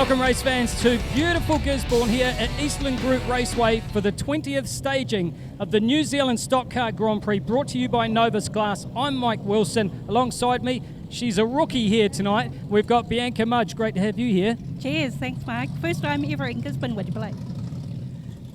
Welcome race fans to beautiful Gisborn here at Eastland Group Raceway for the 20th staging of the New Zealand Stockcar Grand Prix, brought to you by Novus Glass. I'm Mike Wilson. Alongside me, she's a rookie here tonight. We've got Bianca Mudge. Great to have you here. Cheers, thanks Mike. First time ever in Gisborn, would you believe?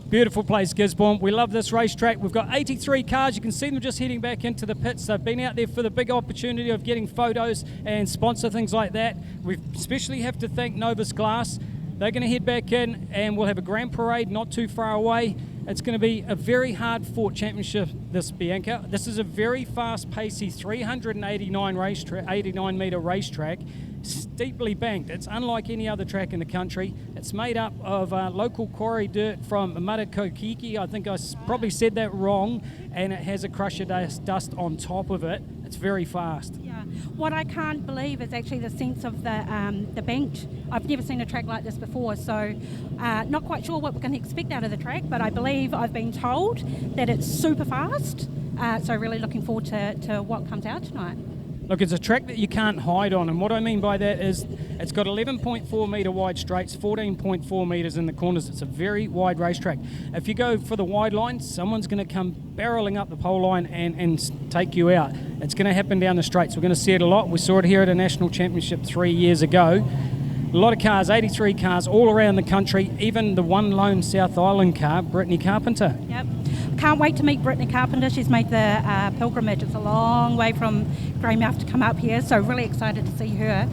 Beautiful place, Gisborn. We love this racetrack. We've got 83 cars. You can see them just heading back into the pits. They've been out there for the big opportunity of getting photos and sponsor things like that. We especially have to thank Novus Glass. They're going to head back in and we'll have a grand parade not too far away. It's going to be a very hard-fought championship, this, Bianca. This is a very fast-pacey 389-metre racetrack, steeply banked. It's unlike any other track in the country. It's made up of local quarry dirt from Matakokiki. I think I probably said that wrong, and it has a crusher dust on top of it. It's very fast. Yeah. What I can't believe is actually the sense of the banked. I've never seen a track like this before, so not quite sure what we can expect out of the track, but I believe I've been told that it's super fast. So really looking forward to what comes out tonight. Look, it's a track that you can't hide on, and what I mean by that is it's got 11.4 metre wide straights, 14.4 metres in the corners. It's a very wide racetrack. If you go for the wide line, someone's going to come barrelling up the pole line and take you out. It's going to happen down the straights. We're going to see it a lot. We saw it here at a national championship 3 years ago. A lot of cars, 83 cars all around the country, even the one lone South Island car, Brittany Carpenter. Yep. Can't wait to meet Brittany Carpenter. She's made the pilgrimage. It's a long way from Greymouth to come up here, so really excited to see her.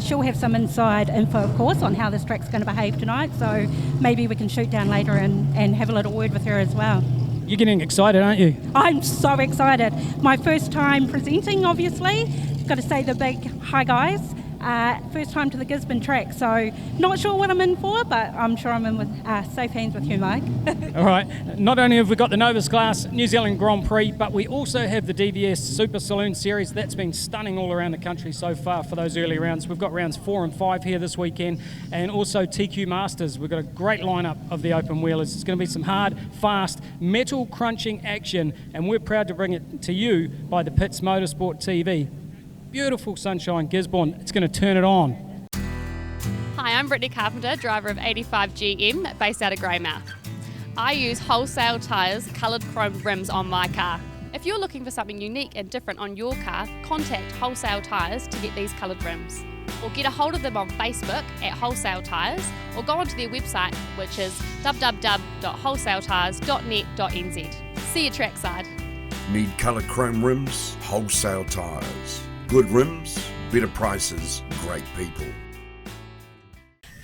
She'll have some inside info, of course, on how this track's going to behave tonight, so maybe we can shoot down later and have a little word with her as well. You're getting excited, aren't you? I'm so excited. My first time presenting, obviously. Got to say the big hi, guys. First time to the Gisborn track, so not sure what I'm in for, but I'm sure I'm in with safe hands with you, Mike. All right. Not only have we got the Novus Glass New Zealand Grand Prix, but we also have the DVS Super Saloon Series. That's been stunning all around the country so far for those early rounds. We've got rounds 4 and 5 here this weekend, and also TQ Masters. We've got a great lineup of the open wheelers. It's going to be some hard, fast, metal crunching action, and we're proud to bring it to you by the Pits Motorsport TV. Beautiful sunshine Gisborn. It's going to turn it on. Hi, I'm Brittany Carpenter, driver of 85 GM, based out of Greymouth. I use wholesale tyres, coloured chrome rims on my car. If you're looking for something unique and different on your car, contact Wholesale Tyres to get these coloured rims. Or get a hold of them on Facebook at Wholesale Tyres, or go onto their website, which is www.wholesaletyres.net.nz. See you trackside. Need coloured chrome rims? Wholesale Tyres. Good rims, better prices, great people.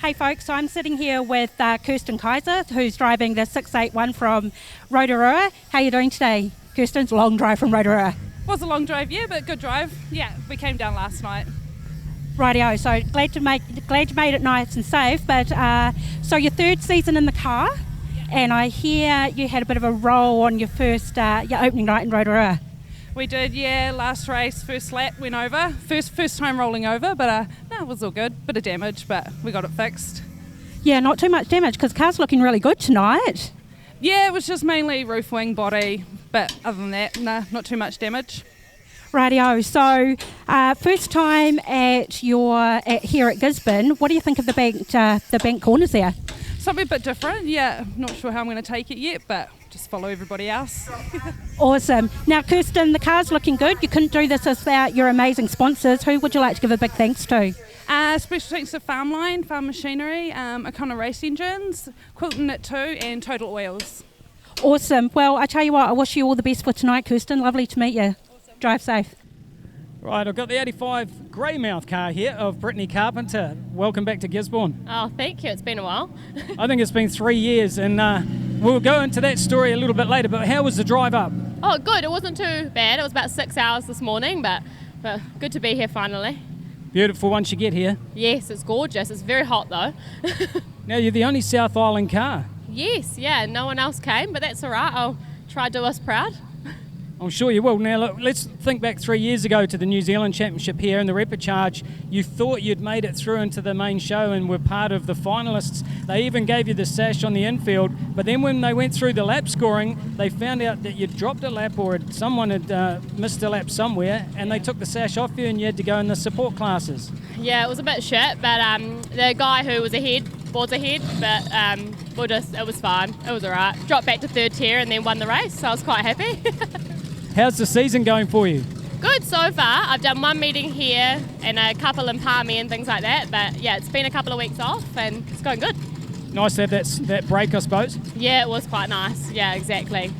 Hey folks, I'm sitting here with Kirsten Kaiser, who's driving the 681 from Rotorua. How are you doing today? Kirsten's long drive from Rotorua. Was a long drive, yeah, but good drive. Yeah, we came down last night. Rightio, so glad you made it nice and safe. But so your third season in the car, and I hear you had a bit of a roll on your first your opening night in Rotorua. We did, yeah, last race, first lap went over. First time rolling over, but no, it was all good. Bit of damage, but we got it fixed. Yeah, not too much damage, because the car's looking really good tonight. Yeah, it was just mainly roof wing, body, but other than that, nah, not too much damage. Rightio, so first time here at Gisborn, what do you think of the bank corners there? Something a bit different, yeah. Not sure how I'm going to take it yet, but just follow everybody else. Awesome. Now, Kirsten, the car's looking good. You couldn't do this without your amazing sponsors. Who would you like to give a big thanks to? Special thanks to Farmline, Farm Machinery, O'Connor Race Engines, Quilton Knit 2 and Total Oils. Awesome. Well, I tell you what, I wish you all the best for tonight, Kirsten. Lovely to meet you. Awesome. Drive safe. Right, I've got the 85 Greymouth car here of Brittany Carpenter. Welcome back to Gisborn. Oh, thank you. It's been a while. I think it's been 3 years, and we'll go into that story a little bit later, but how was the drive up? Oh, good. It wasn't too bad. It was about 6 hours this morning, but good to be here finally. Beautiful once you get here. Yes, it's gorgeous. It's very hot though. Now, you're the only South Island car. Yes, yeah. No one else came, but that's all right. I'll try to do us proud. I'm sure you will. Now, look, let's think back 3 years ago to the New Zealand Championship here in the repechage. You thought you'd made it through into the main show and were part of the finalists. They even gave you the sash on the infield, but then when they went through the lap scoring, they found out that you'd dropped a lap or someone had missed a lap somewhere, and they took the sash off you and you had to go in the support classes. Yeah, it was a bit shit, but the guy who was ahead was ahead, but it was fine. It was all right. Dropped back to third tier and then won the race, so I was quite happy. How's the season going for you? Good so far. I've done one meeting here and a couple in Palmy and things like that, but yeah, it's been a couple of weeks off and it's going good. Nice to have that break, I suppose. Yeah, it was quite nice. Yeah, exactly.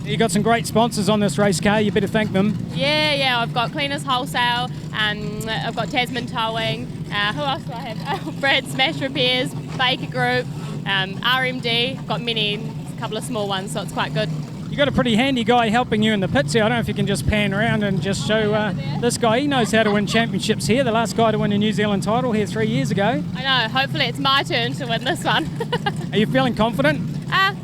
You got some great sponsors on this race car. You better thank them. Yeah. I've got Cleaners Wholesale, I've got Tasman Towing. Who else do I have? Brad Smash Repairs, Baker Group, RMD. Got a couple of small ones, so it's quite good. You got a pretty handy guy helping you in the pits here. I don't know if you can just pan around and just show this guy. He knows how to win championships here. The last guy to win a New Zealand title here 3 years ago. I know. Hopefully it's my turn to win this one. Are you feeling confident?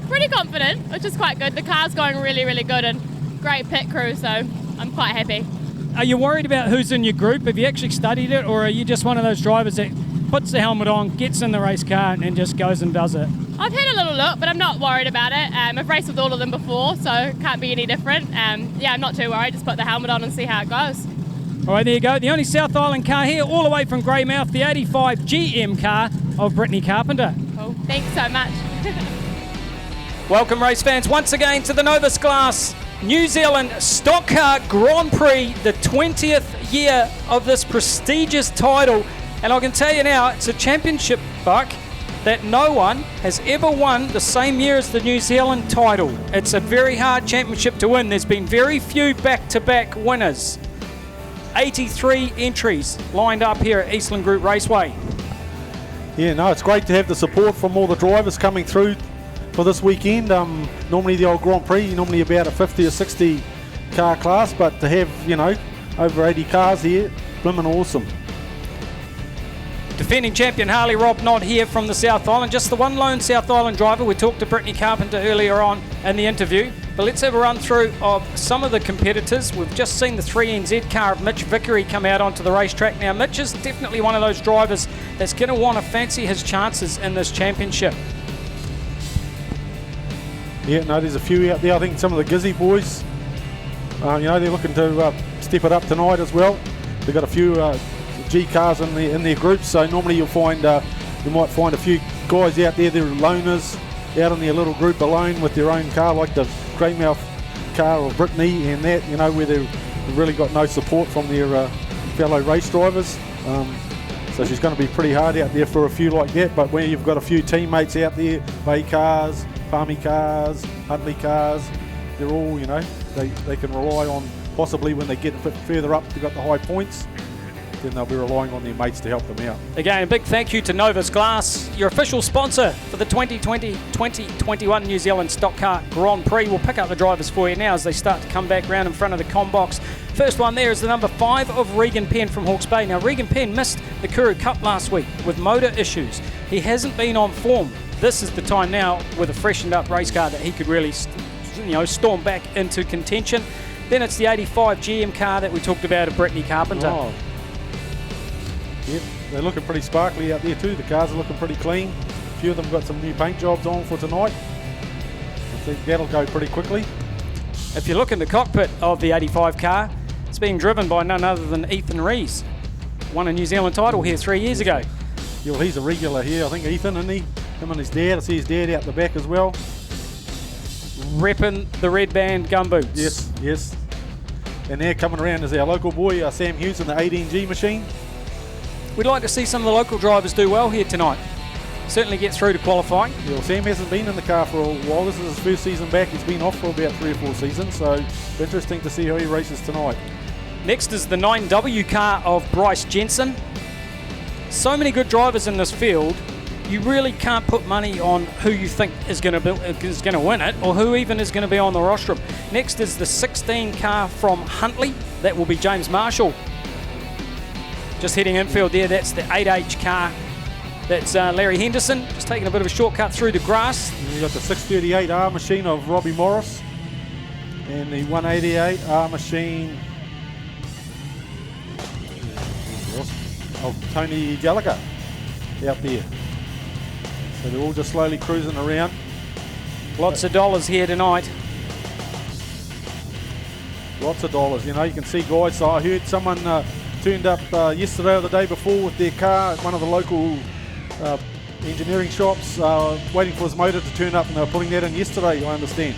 Pretty confident, which is quite good. The car's going really, really good and great pit crew, so I'm quite happy. Are you worried about who's in your group? Have you actually studied it, or are you just one of those drivers that puts the helmet on, gets in the race car and just goes and does it? I've had a little look, but I'm not worried about it. I've raced with all of them before, so it can't be any different. I'm not too worried. Just put the helmet on and see how it goes. All right, there you go. The only South Island car here, all the way from Greymouth, the 85 GM car of Brittany Carpenter. Cool. Thanks so much. Welcome, race fans, once again to the Novus Glass New Zealand Stockcar Grand Prix, the 20th year of this prestigious title. And I can tell you now, it's a championship, Buck, that no one has ever won the same year as the New Zealand title. It's a very hard championship to win. There's been very few back-to-back winners. 83 entries lined up here at Eastland Group Raceway. Yeah, no, it's great to have the support from all the drivers coming through for this weekend. Normally the old Grand Prix, normally about a 50 or 60 car class, but to have, over 80 cars here, blimmin' awesome. Defending champion Harley Robb not here from the South Island, just the one lone South Island driver. We talked to Brittany Carpenter earlier on in the interview, but let's have a run through of some of the competitors. We've just seen the 3NZ car of Mitch Vickery come out onto the racetrack. Now Mitch is definitely one of those drivers that's going to want to fancy his chances in this championship. Yeah, no, there's a few out there. I think some of the Gizzy boys, they're looking to step it up tonight as well. They've got a few G cars in their groups, so normally you might find a few guys out there, they're loners, out in their little group alone with their own car, like the Greymouth car of Brittany and that, where they've really got no support from their fellow race drivers. So she's going to be pretty hard out there for a few like that, but where you've got a few teammates out there, Bay cars, Palmy cars, Huntley cars, they're all, they can rely on, possibly when they get a bit further up, they've got the high points, then they'll be relying on their mates to help them out. Again, a big thank you to Novus Glass, your official sponsor for the 2020-2021 New Zealand Stockcar Grand Prix. We'll pick up the drivers for you now as they start to come back round in front of the Combox. First one there is the number 5 of Regan Penn from Hawke's Bay. Now, Regan Penn missed the Kuru Cup last week with motor issues. He hasn't been on form. This is the time now with a freshened up race car that he could really storm back into contention. Then it's the 85 GM car that we talked about of Brittany Carpenter. Oh. Yep, they're looking pretty sparkly out there too. The cars are looking pretty clean. A few of them got some new paint jobs on for tonight. I think that'll go pretty quickly. If you look in the cockpit of the 85 car, it's being driven by none other than Ethan Rees. Won a New Zealand title here 3 years ago. Yeah, well, he's a regular here, I think, Ethan, isn't he? Him and his dad. I see his dad out the back as well. Repping the red band gumboots. Yes. And there coming around is our local boy, Sam Hughes, in the 18G machine. We'd like to see some of the local drivers do well here tonight. Certainly get through to qualifying. Yeah, well, Sam hasn't been in the car for a while. This is his first season back. He's been off for about 3 or 4 seasons, so interesting to see how he races tonight. Next is the 9W car of Bryce Jensen. So many good drivers in this field, you really can't put money on who you think is going to win it, or who even is going to be on the rostrum. Next is the 16 car from Huntley. That will be James Marshall. Just heading infield there, that's the 8H car. That's Larry Henderson, just taking a bit of a shortcut through the grass. And you've got the 638R machine of Robbie Morris. And the 188 R machine of Tony Gallagher out there. So they're all just slowly cruising around. Lots of dollars here tonight. Lots of dollars, you know. You can see guys. So I heard someone turned up yesterday or the day before with their car at one of the local engineering shops, waiting for his motor to turn up, and they were putting that in yesterday, I understand.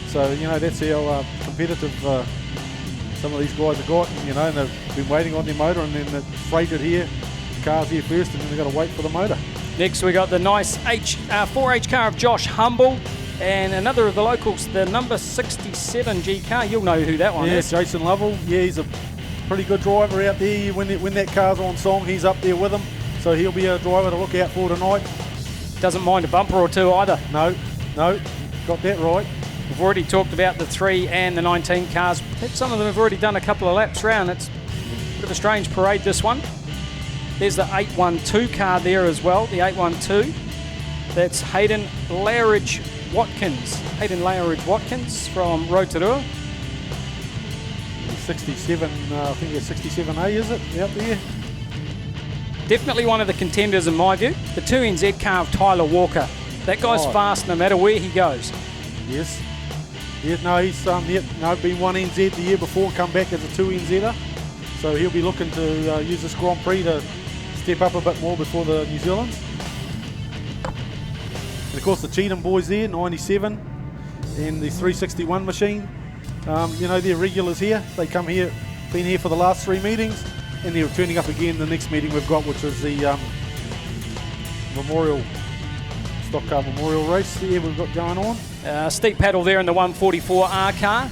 So, you know, that's how competitive some of these guys have got, you know, and they've been waiting on their motor, and then it's freighted here, the car's here first, and then they've got to wait for the motor. Next we got the nice 4H car of Josh Humble, and another of the locals, the number 67 G car. You'll know who that one is. Jason Lovell. Yeah, he's a pretty good driver out there. When that car's on song, he's up there with him, so he'll be a driver to look out for tonight. Doesn't mind a bumper or two either. No, got that right. We've already talked about the 3 and the 19 cars. Some of them have already done a couple of laps round. It's a bit of a strange parade, this one. There's the 812 car there as well, the 812. That's Hayden Lowridge Watkins from Rotorua. 67, I think it's 67A, is it, out there? Definitely one of the contenders in my view. The 2NZ car of Tyler Walker. That guy's fast no matter where he goes. Yes. Yeah, no, he's been 1NZ the year before, come back as a 2NZer. So he'll be looking to use this Grand Prix to step up a bit more before the New Zealanders. And of course the Cheatham boys there, 97, and the 361 machine. You know, they're regulars here. They come here, been here for the last 3 meetings, and they're turning up again the next meeting we've got, which is the Stockcar Memorial race here we've got going on. Steep paddle there in the 144R car.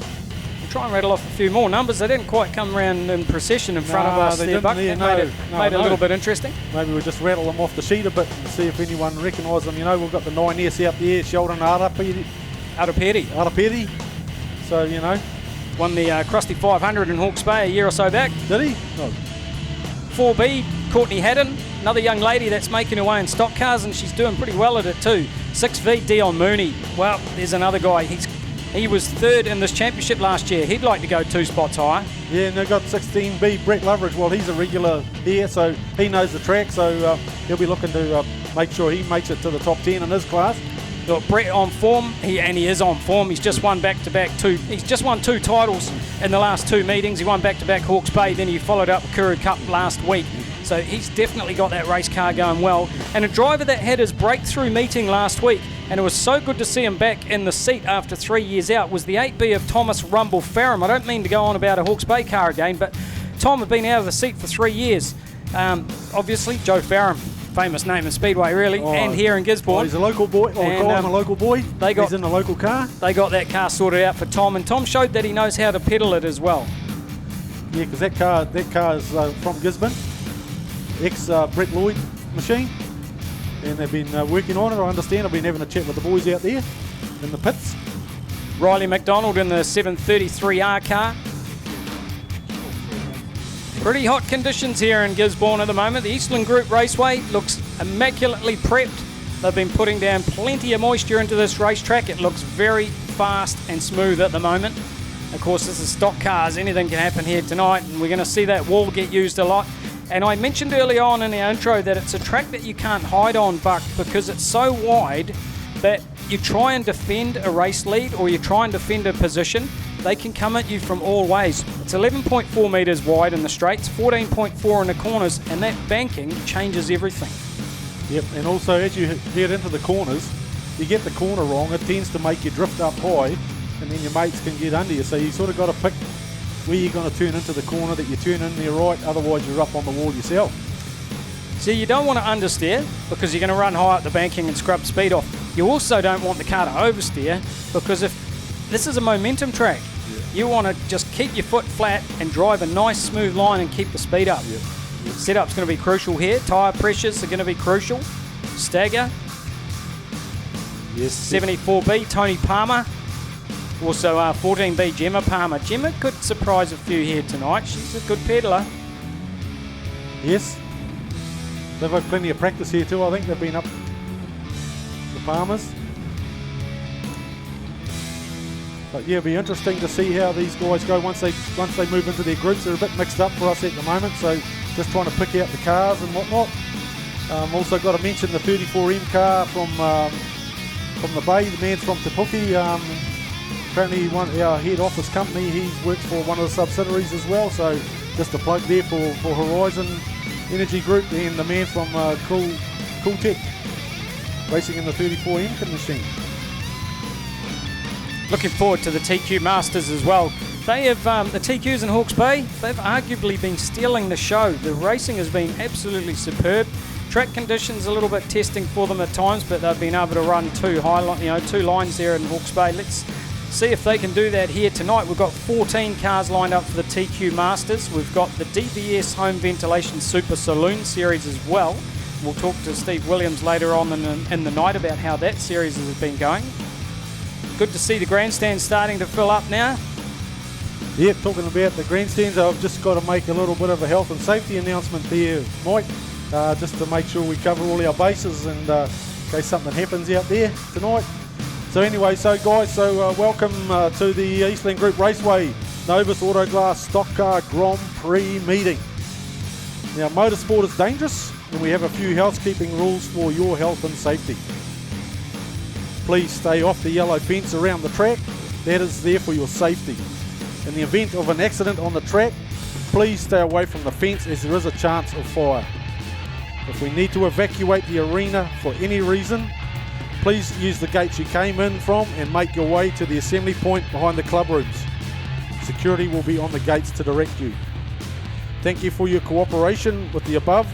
We'll try and rattle off a few more numbers. They didn't quite come around in procession in front of us there, Buck. It made it a little bit interesting. Maybe we'll just rattle them off the sheet a bit and see if anyone recognise them. You know, we've got the 9S out there, Sheldon Araperi. So, you know. Won the Krusty 500 in Hawke's Bay a year or so back. Did he? No. 4B, Courtney Hadden, another young lady that's making her way in stock cars, and she's doing pretty well at it too. 6V, Dion Mooney. Well, there's another guy. He was 3rd in this championship last year. He'd like to go 2 spots higher. Yeah, and they've got 16B, Brett Loveridge. Well, he's a regular here, so he knows the track, so he'll be looking to make sure he makes it to the top 10 in his class. Look, Brett on form, he is on form. He's just won back-to-back He's just won 2 titles in the last 2 meetings. He won back-to-back Hawke's Bay, then he followed up Kuru Cup last week. So he's definitely got that race car going well. And a driver that had his breakthrough meeting last week, and it was so good to see him back in the seat after 3 years out, was the 8B of Thomas Rumble Farram. I don't mean to go on about a Hawke's Bay car again, but Tom had been out of the seat for 3 years. Obviously, Joe Farram, famous name in Speedway really, and here in Gisborn. He's a local boy, a local boy. He's in the local car. They got that car sorted out for Tom, and Tom showed that he knows how to pedal it as well. Yeah, because that car is from Gisborn, ex-Brett Lloyd machine, and they've been working on it, I understand. I've been having a chat with the boys out there in the pits. Riley Macdonald in the 733R car. Pretty hot conditions here in Gisborn at the moment. The Eastland Group Raceway looks immaculately prepped. They've been putting down plenty of moisture into this racetrack. It looks very fast and smooth at the moment. Of course, this is stock cars. Anything can happen here tonight, and we're going to see that wall get used a lot. And I mentioned early on in our intro that it's a track that you can't hide on, Buck, because it's so wide that you try and defend a race lead or you try and defend a position, they can come at you from all ways. It's 11.4 metres wide in the straights, 14.4 in the corners, and that banking changes everything. Yep, and also as you head into the corners, you get the corner wrong, it tends to make you drift up high, and then your mates can get under you. So you sort of got to pick where you're going to turn into the corner that you turn in there right, otherwise you're up on the wall yourself. So you don't want to understeer because you're going to run high up the banking and scrub speed off. You also don't want the car to oversteer because if this is a momentum track, you want to just keep your foot flat and drive a nice smooth line and keep the speed up. Setup's going to be crucial here. Tyre pressures are going to be crucial. Stagger. Yes. 74B, Tony Palmer. Also 14B, Gemma Palmer. Gemma could surprise a few here tonight. She's a good peddler. Yes. They've had plenty of practice here too. I think they've been up the Palmers. But yeah, it'll be interesting to see how these guys go once they move into their groups. They're a bit mixed up for us at the moment, so just trying to pick out the cars and whatnot. Also got to mention the 34M car from the Bay. The man's from Te Puke. Apparently our head office company, he works for one of the subsidiaries as well, so just a plug there for Horizon Energy Group, and the man from Cool Tech, racing in the 34M machine. Looking forward to the TQ Masters as well. They have, the TQs in Hawke's Bay, they've arguably been stealing the show. The racing has been absolutely superb. Track conditions a little bit testing for them at times, but they've been able to run two lines there in Hawke's Bay. Let's see if they can do that here tonight. We've got 14 cars lined up for the TQ Masters. We've got the DVS Home Ventilation Super Saloon Series as well. We'll talk to Steve Williams later on in the night about how that series has been going. Good to see the grandstands starting to fill up now. Yeah, talking about the grandstands, I've just got to make a little bit of a health and safety announcement there, Mike, just to make sure we cover all our bases and in case something happens out there tonight. So anyway, guys, welcome to the Eastland Group Raceway Novus Glass Stockcar Grand Prix meeting. Now, motorsport is dangerous, and we have a few housekeeping rules for your health and safety. Please stay off the yellow fence around the track. That is there for your safety. In the event of an accident on the track, please stay away from the fence as there is a chance of fire. If we need to evacuate the arena for any reason, please use the gates you came in from and make your way to the assembly point behind the club rooms. Security will be on the gates to direct you. Thank you for your cooperation with the above.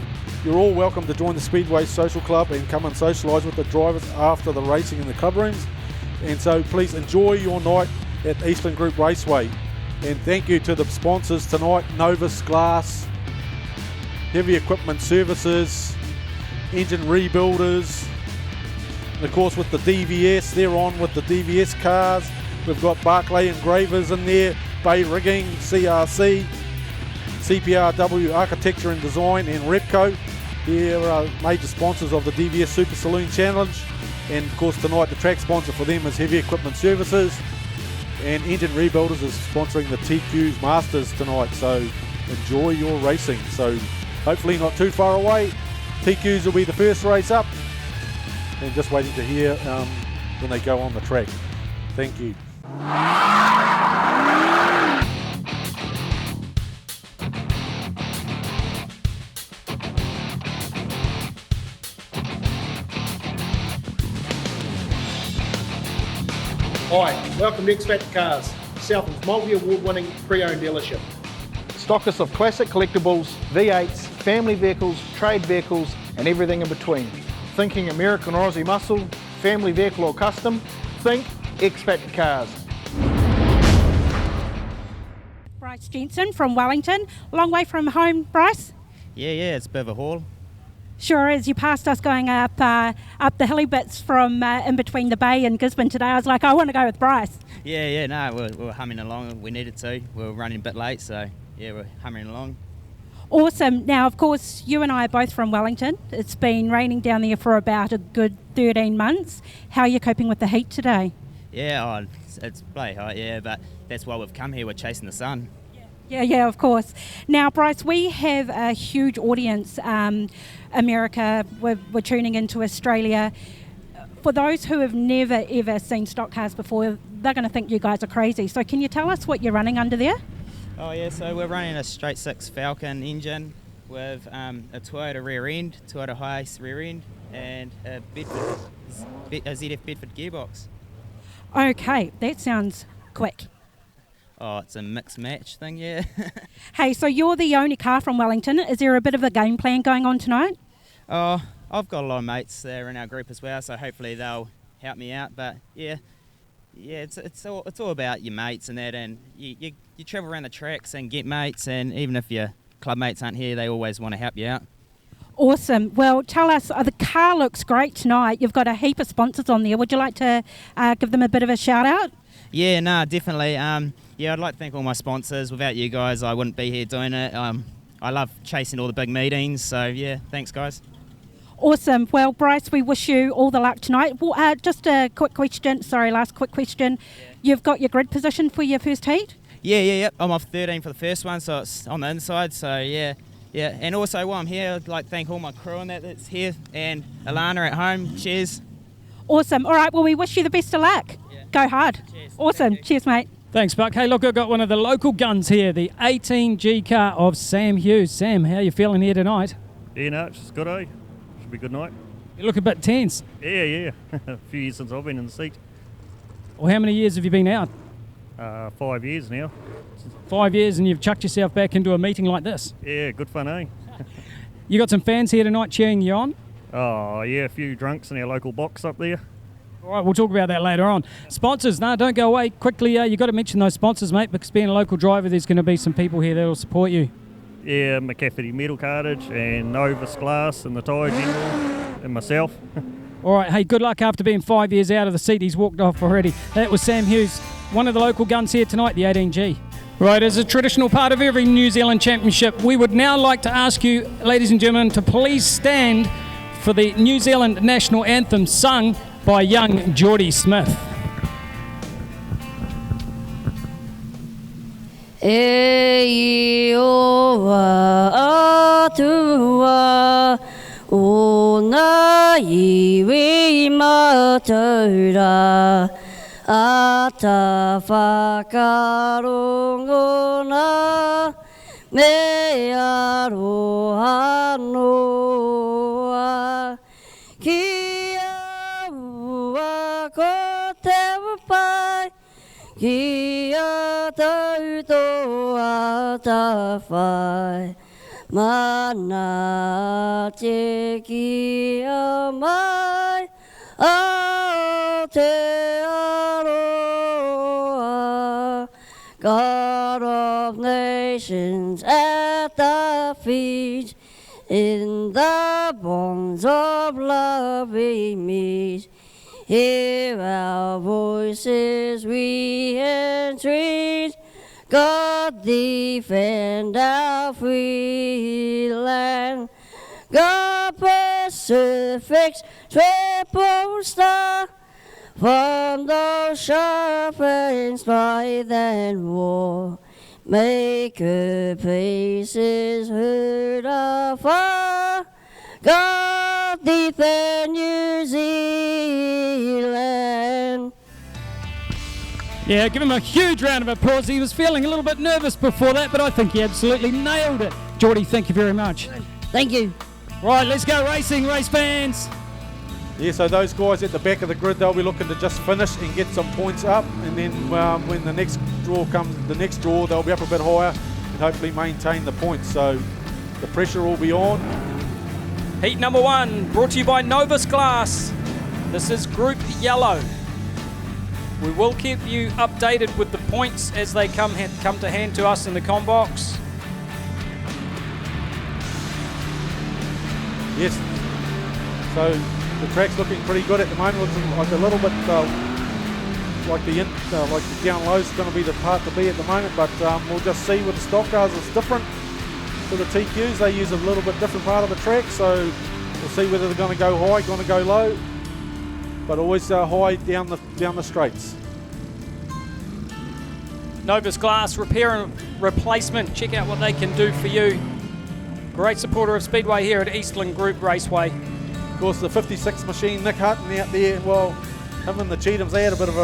You're all welcome to join the Speedway Social Club and come and socialise with the drivers after the racing in the club rooms. And so please enjoy your night at Eastland Group Raceway. And thank you to the sponsors tonight, Novus Glass, Heavy Equipment Services, Engine Rebuilders, and of course with the DVS, they're on with the DVS cars. We've got Barclay Engravers in there, Bay Rigging, CRC, CPRW Architecture and Design, and Repco. They're major sponsors of the DVS Super Saloon Challenge. And of course tonight the track sponsor for them is Heavy Equipment Services, and Engine Rebuilders is sponsoring the TQ's Masters tonight. So enjoy your racing. So hopefully not too far away. TQ's will be the first race up, and just waiting to hear when they go on the track. Thank you. Hi, welcome to X Factor Cars, Southland's multi-award-winning pre-owned dealership. Stockists of classic collectibles, V8s, family vehicles, trade vehicles, and everything in between. Thinking American or Aussie muscle, family vehicle or custom? Think X Factor Cars. Bryce Jensen from Wellington. Long way from home, Bryce? Yeah, it's a bit of a haul. Sure is. You passed us going up the hilly bits from in between the Bay and Gisborn today. I was like, I want to go with Bryce. No, we're humming along. We needed to. We were running a bit late, so yeah, we're humming along. Awesome. Now, of course, you and I are both from Wellington. It's been raining down there for about a good 13 months. How are you coping with the heat today? Yeah, it's bloody hot, yeah, but that's why we've come here. We're chasing the sun. Yeah, of course. Now, Bryce, we have a huge audience. America, we're tuning into Australia. For those who have never, ever seen stock cars before, they're going to think you guys are crazy. So can you tell us what you're running under there? Oh, yeah, so we're running a straight six Falcon engine with a Toyota rear end, Toyota Hiace rear end, and a ZF Bedford gearbox. Okay, that sounds quick. Oh, it's a mixed match thing, yeah. Hey, so you're the only car from Wellington. Is there a bit of a game plan going on tonight? Oh, I've got a lot of mates there in our group as well, so hopefully they'll help me out. But yeah, it's all about your mates and that, and you travel around the tracks and get mates, and even if your club mates aren't here, they always want to help you out. Awesome. Well, tell us, the car looks great tonight. You've got a heap of sponsors on there. Would you like to give them a bit of a shout out? Yeah, no, definitely. I'd like to thank all my sponsors. Without you guys, I wouldn't be here doing it. I love chasing all the big meetings, so yeah, thanks guys. Awesome. Well, Bryce, we wish you all the luck tonight. Well, just a quick question. Sorry, last quick question. Yeah. You've got your grid position for your first heat? Yeah. I'm off 13 for the first one, so it's on the inside. So yeah. And also while I'm here, I'd like to thank all my crew and that's here, and Alana at home. Cheers. Awesome. All right. Well, we wish you the best of luck. Yeah. Go hard. Cheers. Awesome. Cheers, mate. Thanks, Buck. Hey, look, I've got one of the local guns here, the 18G car of Sam Hughes. Sam, how are you feeling here tonight? Yeah, no, it's good, eh? Should be a good night. You look a bit tense. Yeah. A few years since I've been in the seat. Well, how many years have you been out? 5 years now. 5 years, and you've chucked yourself back into a meeting like this? Yeah, good fun, eh? You got some fans here tonight cheering you on? Oh, yeah, a few drunks in our local box up there. All right, we'll talk about that later on. Sponsors, no, don't go away. Quickly, you've got to mention those sponsors, mate, because being a local driver, there's going to be some people here that will support you. Yeah, McCafferty Metal Cartage and Novus Glass and the Tyre General and myself. All right, hey, good luck after being 5 years out of the seat. He's walked off already. That was Sam Hughes, one of the local guns here tonight, the 18G. Right, as a traditional part of every New Zealand Championship, we would now like to ask you, ladies and gentlemen, to please stand for the New Zealand National Anthem sung by young Geordie Smith. E oa atua o na iwi mataura a ta whakarongona me aroha noa ki aua ko te wapai ki a tauto a ta whai mana te ki a mai a te aroa God of nations at the feet in the bonds of love we meet. Hear our voices, we entreat. God defend our free land. God Pacific's triple star, from those sharper strife and war, make her praises heard afar. God defend New Zealand. Yeah, give him a huge round of applause. He was feeling a little bit nervous before that, but I think he absolutely nailed it. Geordie, thank you very much. Thank you. Right, let's go racing, race fans. Yeah, so those guys at the back of the grid, they'll be looking to just finish and get some points up, and then when the next draw comes, they'll be up a bit higher and hopefully maintain the points. So the pressure will be on. Heat number 1, brought to you by Novus Glass. This is Group Yellow. We will keep you updated with the points as they come to hand to us in the comm box. Yes. So the track's looking pretty good at the moment. Looks like a little bit like the down low is going to be the part to be at the moment, but we'll just see with the stock cars. It's different to the TQs. They use a little bit different part of the track, so we'll see whether they're going to go high, going to go low, but always high down the straights. Novus Glass Repair and Replacement. Check out what they can do for you. Great supporter of Speedway here at Eastland Group Raceway. Of course, the 56 machine, Nick Hutton out there. Well, him and the Cheathams, they had a bit of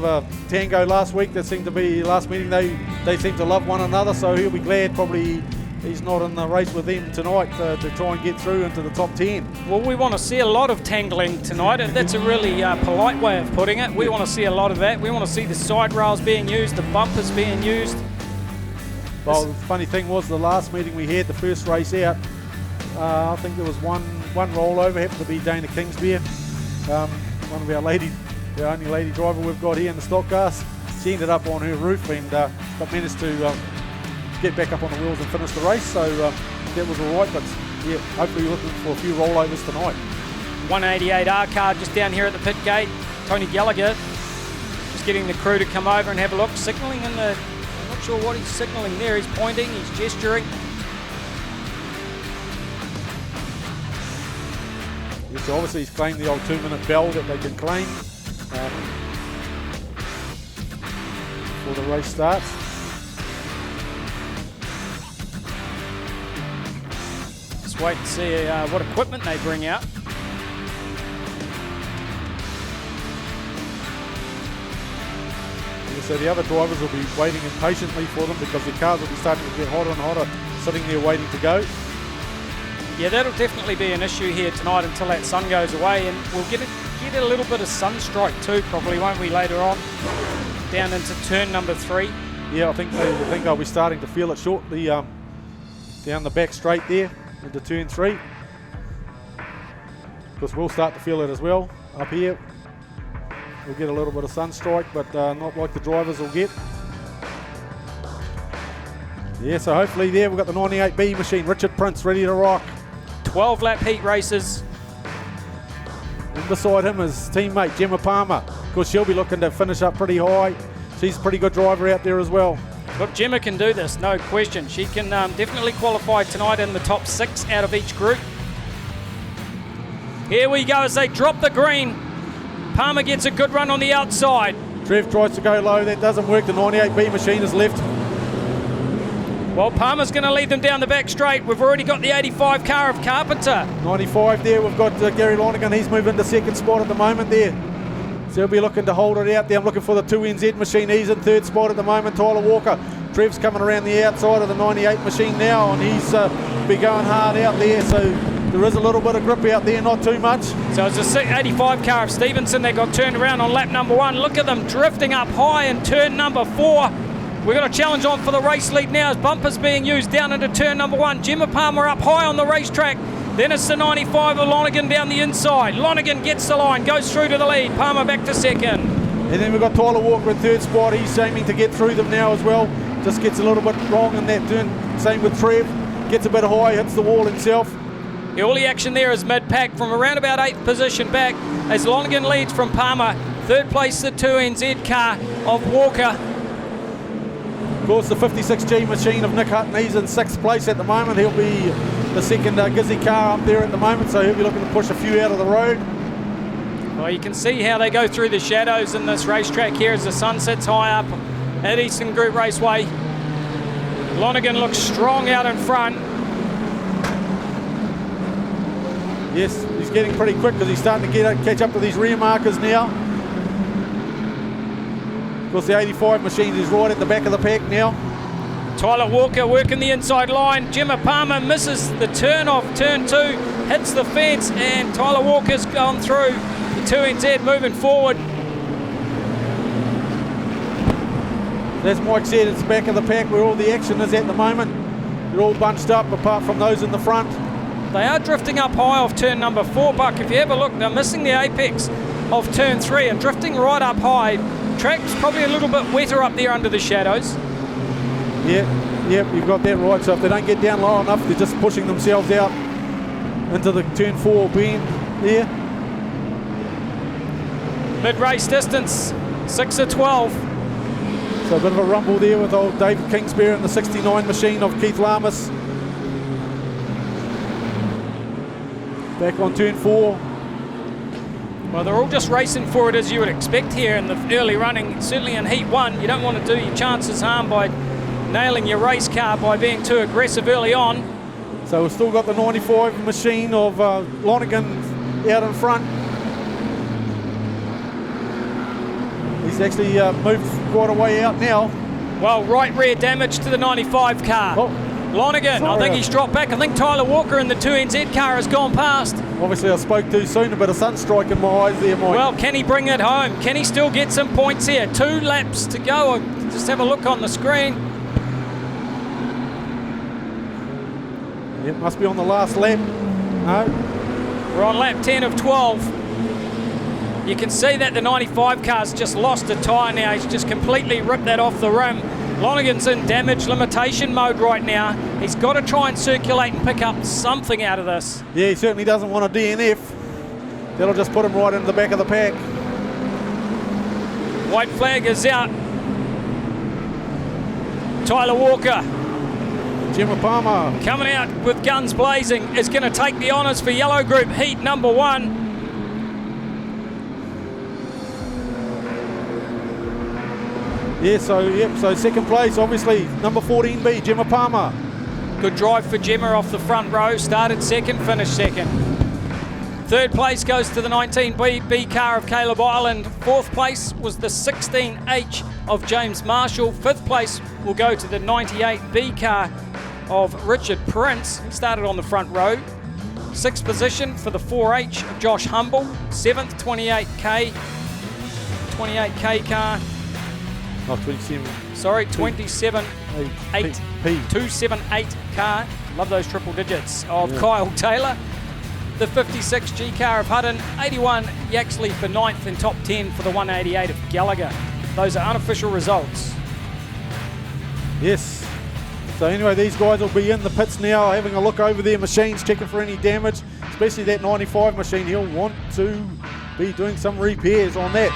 a tango last week. That seemed to be last meeting. They seem to love one another, so he'll be glad probably he's not in the race with them tonight to try and get through into the top 10. Well, we want to see a lot of tangling tonight, and that's a really polite way of putting it. We want to see a lot of that. We want to see the side rails being used, the bumpers being used. Well, the funny thing was the last meeting we had, the first race out, I think there was one rollover, happened to be Dana Kingsbeer, one of our only lady driver we've got here in the stock cars. She ended up on her roof and but managed to get back up on the wheels and finish the race, so that was all right, but yeah, hopefully we're looking for a few rollovers tonight. 188R car just down here at the pit gate. Tony Gallagher just getting the crew to come over and have a look, signalling in the, I'm not sure what he's signalling there, he's pointing, he's gesturing. Yes, so obviously he's claimed the old 2-minute bell that they can claim before the race starts. Just wait and see what equipment they bring out. So the other drivers will be waiting impatiently for them because their cars will be starting to get hotter and hotter, sitting there waiting to go. Yeah, that'll definitely be an issue here tonight until that sun goes away, and we'll get a little bit of sun strike too, probably, won't we, later on, down into turn number 3. Yeah, I think they'll be starting to feel it shortly down the back straight there into turn 3. Because we'll start to feel it as well up here. We'll get a little bit of sun strike, but not like the drivers will get. Yeah, so hopefully there we've got the 98B machine, Richard Prince, ready to rock. 12 lap heat races. And beside him is teammate Gemma Palmer. Of course, she'll be looking to finish up pretty high. She's a pretty good driver out there as well. Look, Gemma can do this, no question. She can definitely qualify tonight in the top 6 out of each group. Here we go as they drop the green. Palmer gets a good run on the outside. Trev tries to go low, that doesn't work. The 98B machine is left. Well, Palmer's going to lead them down the back straight. We've already got the 85 car of Carpenter. 95 there, we've got Gary Lonergan. He's moving to second spot at the moment there. So he'll be looking to hold it out there. I'm looking for the 2NZ machine. He's in third spot at the moment, Tyler Walker. Trev's coming around the outside of the 98 machine now, and he's be going hard out there. So there is a little bit of grip out there, not too much. So it's the 85 car of Stevenson that got turned around on lap number 1. Look at them drifting up high in turn number 4. We've got a challenge on for the race lead now as bumpers being used down into turn number 1. Gemma Palmer up high on the racetrack. Then it's the 95 of Lonergan down the inside. Lonergan gets the line, goes through to the lead. Palmer back to second. And then we've got Tyler Walker in third spot. He's aiming to get through them now as well. Just gets a little bit wrong in that turn. Same with Trev. Gets a bit high, hits the wall himself. All the action there is mid-pack from around about 8th position back as Lonergan leads from Palmer. Third place, the 2NZ car of Walker. Of course, the 56G machine of Nick Hutton, he's in 6th place at the moment. He'll be the second Gizzy car up there at the moment, so he'll be looking to push a few out of the road. Well, you can see how they go through the shadows in this racetrack here as the sun sets high up at Eastern Group Raceway. Lonergan looks strong out in front. Yes, he's getting pretty quick because he's starting to catch up to these rear markers now. Of course, the 85 machine is right at the back of the pack now. Tyler Walker working the inside line. Gemma Palmer misses the turn off turn 2, hits the fence, and Tyler Walker's gone through. The 2NZ moving forward. As Mike said, it's the back of the pack where all the action is at the moment. They're all bunched up apart from those in the front. They are drifting up high off turn number 4, Buck. If you have a look, they're missing the apex of turn 3 and drifting right up high. Track's probably a little bit wetter up there under the shadows. Yep, you've got that right. So if they don't get down low enough, they're just pushing themselves out into the turn 4 bend there. Mid-race distance, 6 of 12. So a bit of a rumble there with old David Kingsbury and the 69 machine of Keith Lamas. Back on turn 4. Well, they're all just racing for it as you would expect here in the early running. Certainly in Heat 1, you don't want to do your chances harm by nailing your race car by being too aggressive early on. So we've still got the 95 machine of Lonergan out in front. He's actually moved quite a way out now. Well, right rear damage to the 95 car. Oh. Lonergan, I think he's dropped back. I think Tyler Walker in the 2NZ car has gone past. Obviously I spoke too soon, a bit of sunstrike in my eyes there, Mike. Well, can he bring it home? Can he still get some points here? 2 laps to go. Just have a look on the screen. It must be on the last lap. No. We're on lap 10 of 12. You can see that the 95 car's just lost a tyre now. He's just completely ripped that off the rim. Lonergan's in damage limitation mode right now. He's got to try and circulate and pick up something out of this. Yeah, he certainly doesn't want a DNF. That'll just put him right into the back of the pack. White flag is out. Tyler Walker Gemma Palmer. Coming out with guns blazing is going to take the honours for yellow group heat number 1. Yeah, so second place, obviously, number 14B, Gemma Palmer. Good drive for Gemma off the front row. Started second, finished second. Third place goes to the 19B car of Caleb Ireland. Fourth place was the 16H of James Marshall. Fifth place will go to the 98B car of Richard Prince. He started on the front row. Sixth position for the 4H of Josh Humble. Seventh, 28K car. Not 27. Sorry, 27. 278 car. Love those triple digits of Kyle Taylor. The 56G car of Hudden. 81 Yaxley for 9th and top 10 for the 188 of Gallagher. Those are unofficial results. Yes. So anyway, these guys will be in the pits now, having a look over their machines, checking for any damage, especially that 95 machine. He'll want to be doing some repairs on that.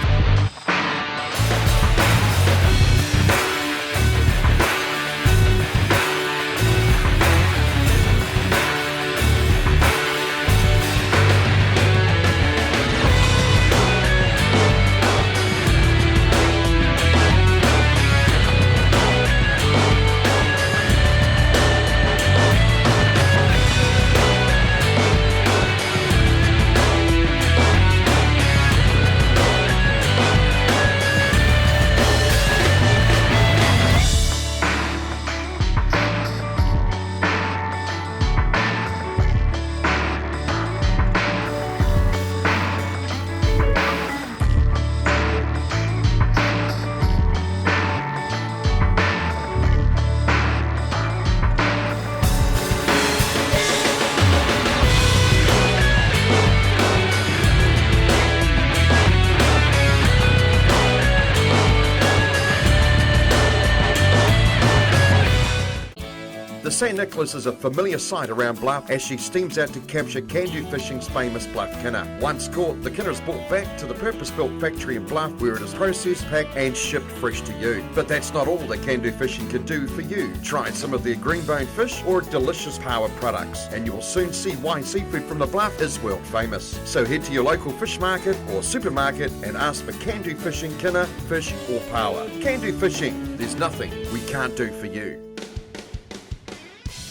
St. Nicholas is a familiar sight around Bluff as she steams out to capture Can-Do Fishing's famous Bluff Kinner. Once caught, the Kinner is brought back to the purpose-built factory in Bluff where it is processed, packed and shipped fresh to you. But that's not all that Can-Do Fishing can do for you. Try some of their green-boned fish or delicious power products and you will soon see why seafood from the Bluff is world famous. So head to your local fish market or supermarket and ask for Can-Do Fishing Kinner, fish or power. Can-Do Fishing, there's nothing we can't do for you.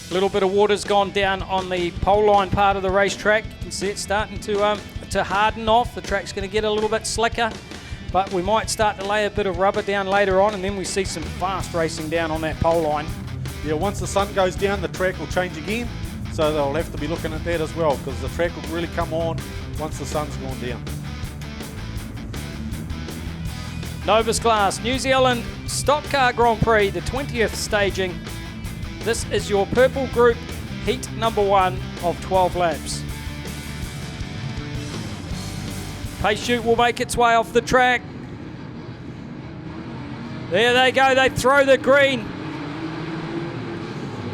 A little bit of water's gone down on the pole line part of the racetrack. You can see it's starting to harden off. The track's going to get a little bit slicker, but we might start to lay a bit of rubber down later on, and then we see some fast racing down on that pole line. Yeah, once the sun goes down, the track will change again, so they'll have to be looking at that as well, because the track will really come on once the sun's gone down. Novus Glass, New Zealand Stockcar Grand Prix, the 20th staging. This is your purple group heat number 1 of 12 laps. Pace chute will make its way off the track. There they go, they throw the green.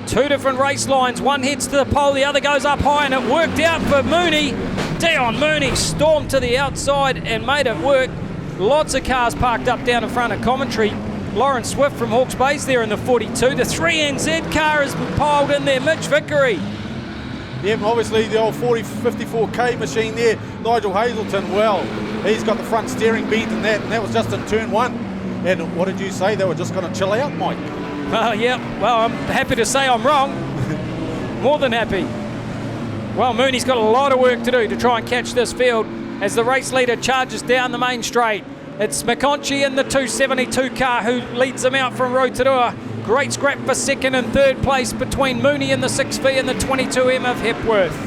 Two different race lines, one heads to the pole, the other goes up high, and it worked out for Mooney. Dion Mooney stormed to the outside and made it work. Lots of cars parked up down in front of commentary. Lauren Swift from Hawke's Bay's there in the 42. The 3NZ car has piled in there. Mitch Vickery. Yeah, and obviously the old 54K machine there. Nigel Hazelton, well, he's got the front steering bent and that was just in turn 1. And what did you say? They were just going to chill out, Mike? Yeah, well, I'm happy to say I'm wrong. More than happy. Well, Mooney's got a lot of work to do to try and catch this field as the race leader charges down the main straight. It's McConchy in the 272 car who leads them out from Rotorua. Great scrap for second and third place between Mooney in the 6V and the 22M of Hepworth.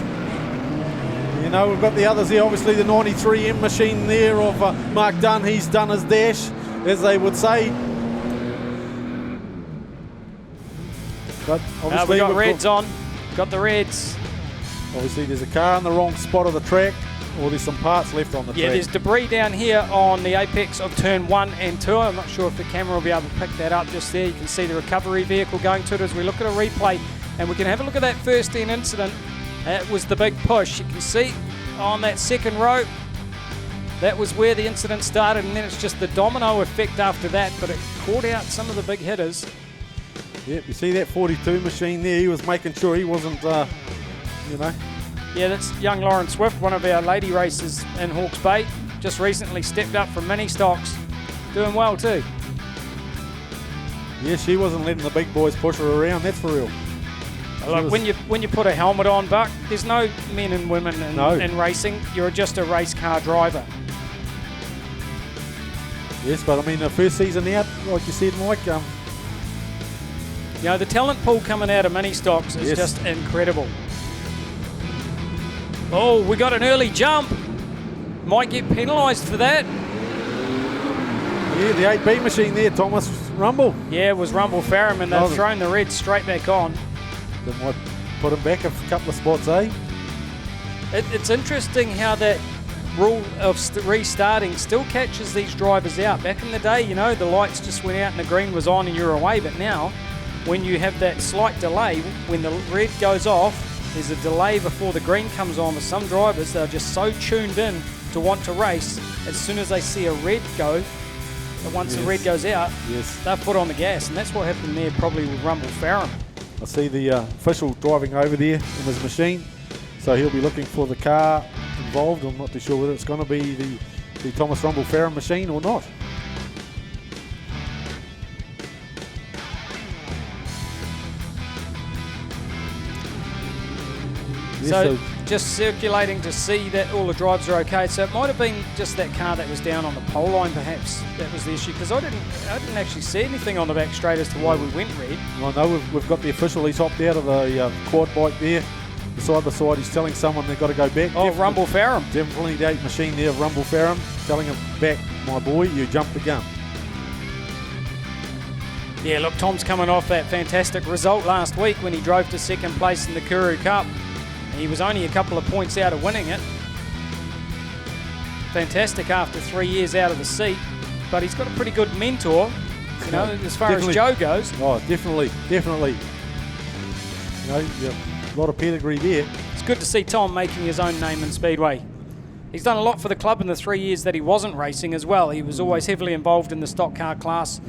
You know, we've got the others here, obviously the 93M machine there of Mark Dunn. He's done his dash, as they would say. But obviously we got reds on. Got the reds. Obviously there's a car in the wrong spot of the track. Or there's some parts left on the track. Yeah, there's debris down here on the apex of turn 1 and 2. I'm not sure if the camera will be able to pick that up just there. You can see the recovery vehicle going to it as we look at a replay. And we can have a look at that first incident. That was the big push. You can see on that second row, that was where the incident started. And then it's just the domino effect after that. But it caught out some of the big hitters. Yep, you see that 42 machine there? He was making sure he wasn't, you know. Yeah, that's young Lauren Swift, one of our lady racers in Hawke's Bay. Just recently stepped up from mini stocks. Doing well too. Yeah, she wasn't letting the big boys push her around, that's for real. Look, when you put a helmet on, Buck, there's no men and women in racing. You're just a race car driver. Yes, but I mean, the first season out, like you said, Mike, you know, the talent pool coming out of mini stocks is just incredible. Oh, we got an early jump. Might get penalised for that. Yeah, the 8B machine there, Thomas Rumble. Yeah, it was Rumble Farram, and they've thrown the red straight back on. They might put him back a couple of spots, eh? It's interesting how that rule of restarting still catches these drivers out. Back in the day, you know, the lights just went out and the green was on and you're away. But now, when you have that slight delay, when the red goes off, there's a delay before the green comes on. With some drivers, they're just so tuned in to want to race. As soon as they see a red go, but once the red goes out, they're put on the gas. And that's what happened there probably with Rumble Farram. I see the official driving over there in his machine. So he'll be looking for the car involved. I'm not too sure whether it's going to be the Thomas Rumble Farram machine or not. So just circulating to see that all the drives are okay. So it might have been just that car that was down on the pole line, perhaps. That was the issue, because I didn't actually see anything on the back straight as to why we went red. I know we've got the official. He's hopped out of the quad bike there. Side by side, he's telling someone they've got to go back. Oh, Rumble Farram. Definitely the 8 machine there of Rumble Farram, telling him, back, my boy, you jumped the gun. Yeah, look, Tom's coming off that fantastic result last week when he drove to second place in the Kuru Cup. He was only a couple of points out of winning it. Fantastic after 3 years out of the seat, but he's got a pretty good mentor, you know, as far as Joe goes. Oh, definitely. You know, a lot of pedigree there. It's good to see Tom making his own name in Speedway. He's done a lot for the club in the 3 years that he wasn't racing as well. He was always heavily involved in the stock car class,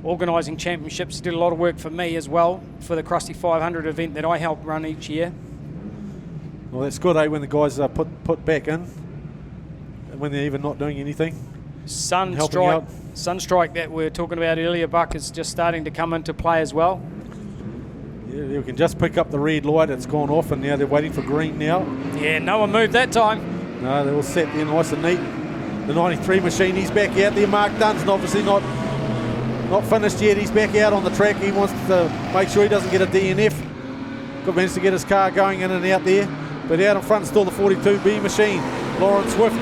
organising championships. He did a lot of work for me as well for the Krusty 500 event that I help run each year. Well, that's good, eh, when the guys are put back in, when they're even not doing anything. Sunstrike that we were talking about earlier, Buck, is just starting to come into play as well. Yeah, you can just pick up the red light. It's gone off, and now they're waiting for green now. Yeah, no one moved that time. No, they're all set there nice and neat. The 93 machine, he's back out there. Mark Dunn's obviously not finished yet. He's back out on the track. He wants to make sure he doesn't get a DNF. Got managed to get his car going in and out there. But out in front is still the 42B machine, Lauren Swift.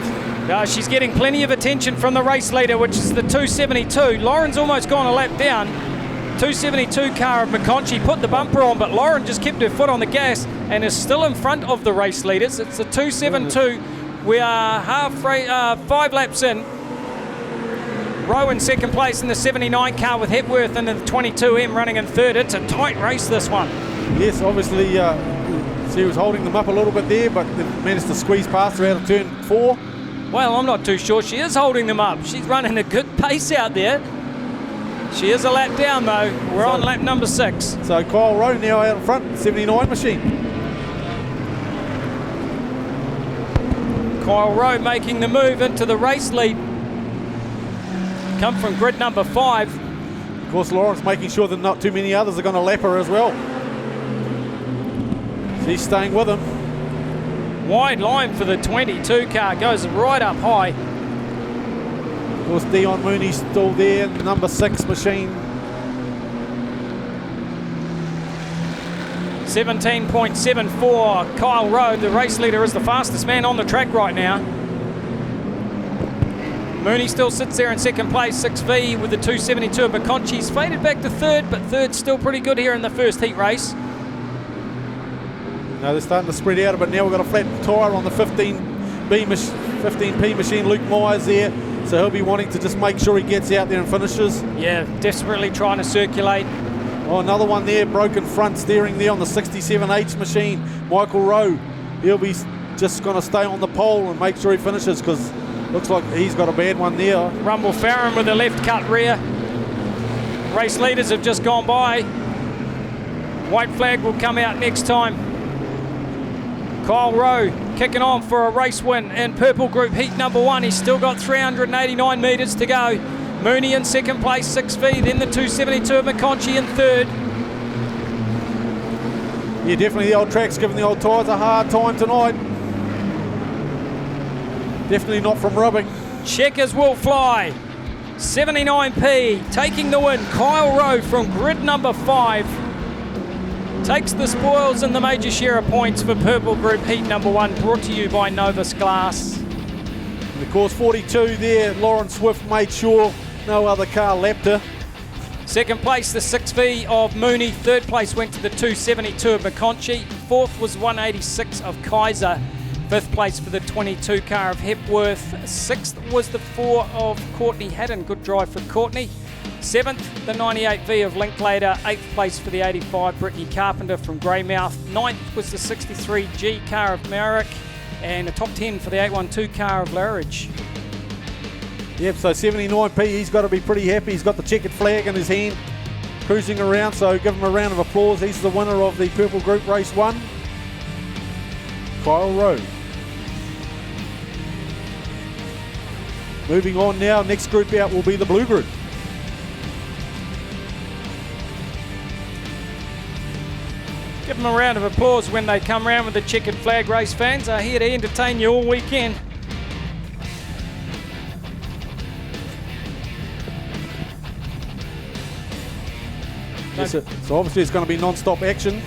She's getting plenty of attention from the race leader, which is the 272. Lauren's almost gone a lap down. 272 car of McConchy put the bumper on, but Lauren just kept her foot on the gas and is still in front of the race leaders. It's the 272. We are 5 laps in. Rowe in second place in the 79 car with Hepworth in the 22M running in third. It's a tight race, this one. Yes, obviously she was holding them up a little bit there, but they managed to squeeze past her out of turn 4. Well, I'm not too sure. She is holding them up. She's running a good pace out there. She is a lap down, though. We're on lap number 6. So Kyle Rowe now out in front, 79 machine. Kyle Rowe making the move into the race lead. Come from grid number 5. Of course, Lauren's making sure that not too many others are going to lap her as well. She's staying with him. Wide line for the 22 car, goes right up high. Of course, Dion Mooney's still there, number 6 machine. 17.74, Kyle Rowe, the race leader, is the fastest man on the track right now. Mooney still sits there in second place, 6V with the 272 of McConchy's faded back to third, but third's still pretty good here in the first heat race. No, they're starting to spread out a bit now. We've got a flat tyre on the 15P machine. Luke Myers there, so he'll be wanting to just make sure he gets out there and finishes. Yeah, desperately trying to circulate. Oh, another one there, broken front steering there on the 67H machine. Michael Rowe, he'll be just going to stay on the pole and make sure he finishes, because looks like he's got a bad one there. Rumble Farram with the left cut rear. Race leaders have just gone by. White flag will come out next time. Kyle Rowe kicking on for a race win in purple group heat number 1. He's still got 389 metres to go. Mooney in second place, 6V, then the 272 of McConchy in third. Yeah, definitely the old track's giving the old tyres a hard time tonight. Definitely not from rubbing. Checkers will fly. 79p taking the win. Kyle Rowe from grid number 5 takes the spoils and the major share of points for purple group heat number 1, brought to you by Novus Glass. And of course 42 there, Lauren Swift made sure no other car lapped her. Second place, the 6V of Mooney. Third place went to the 272 of McConchy. Fourth was 186 of Kaiser. Fifth place for the 22 car of Hepworth. Sixth was the 4 of Courtney Hadden. Good drive for Courtney. Seventh, the 98V of Linklater. Eighth place for the 85 Brittany Carpenter from Greymouth. Ninth was the 63G car of Merrick. And the top 10 for the 812 car of Larridge. Yep, so 79p, he's got to be pretty happy. He's got the checkered flag in his hand, cruising around, so give him a round of applause. He's the winner of the purple group race 1, Kyle Rowe. Moving on now, next group out will be the blue group. Give them a round of applause when they come round with the checkered flag. Race fans are here to entertain you all weekend. Yes, so obviously it's going to be non-stop action.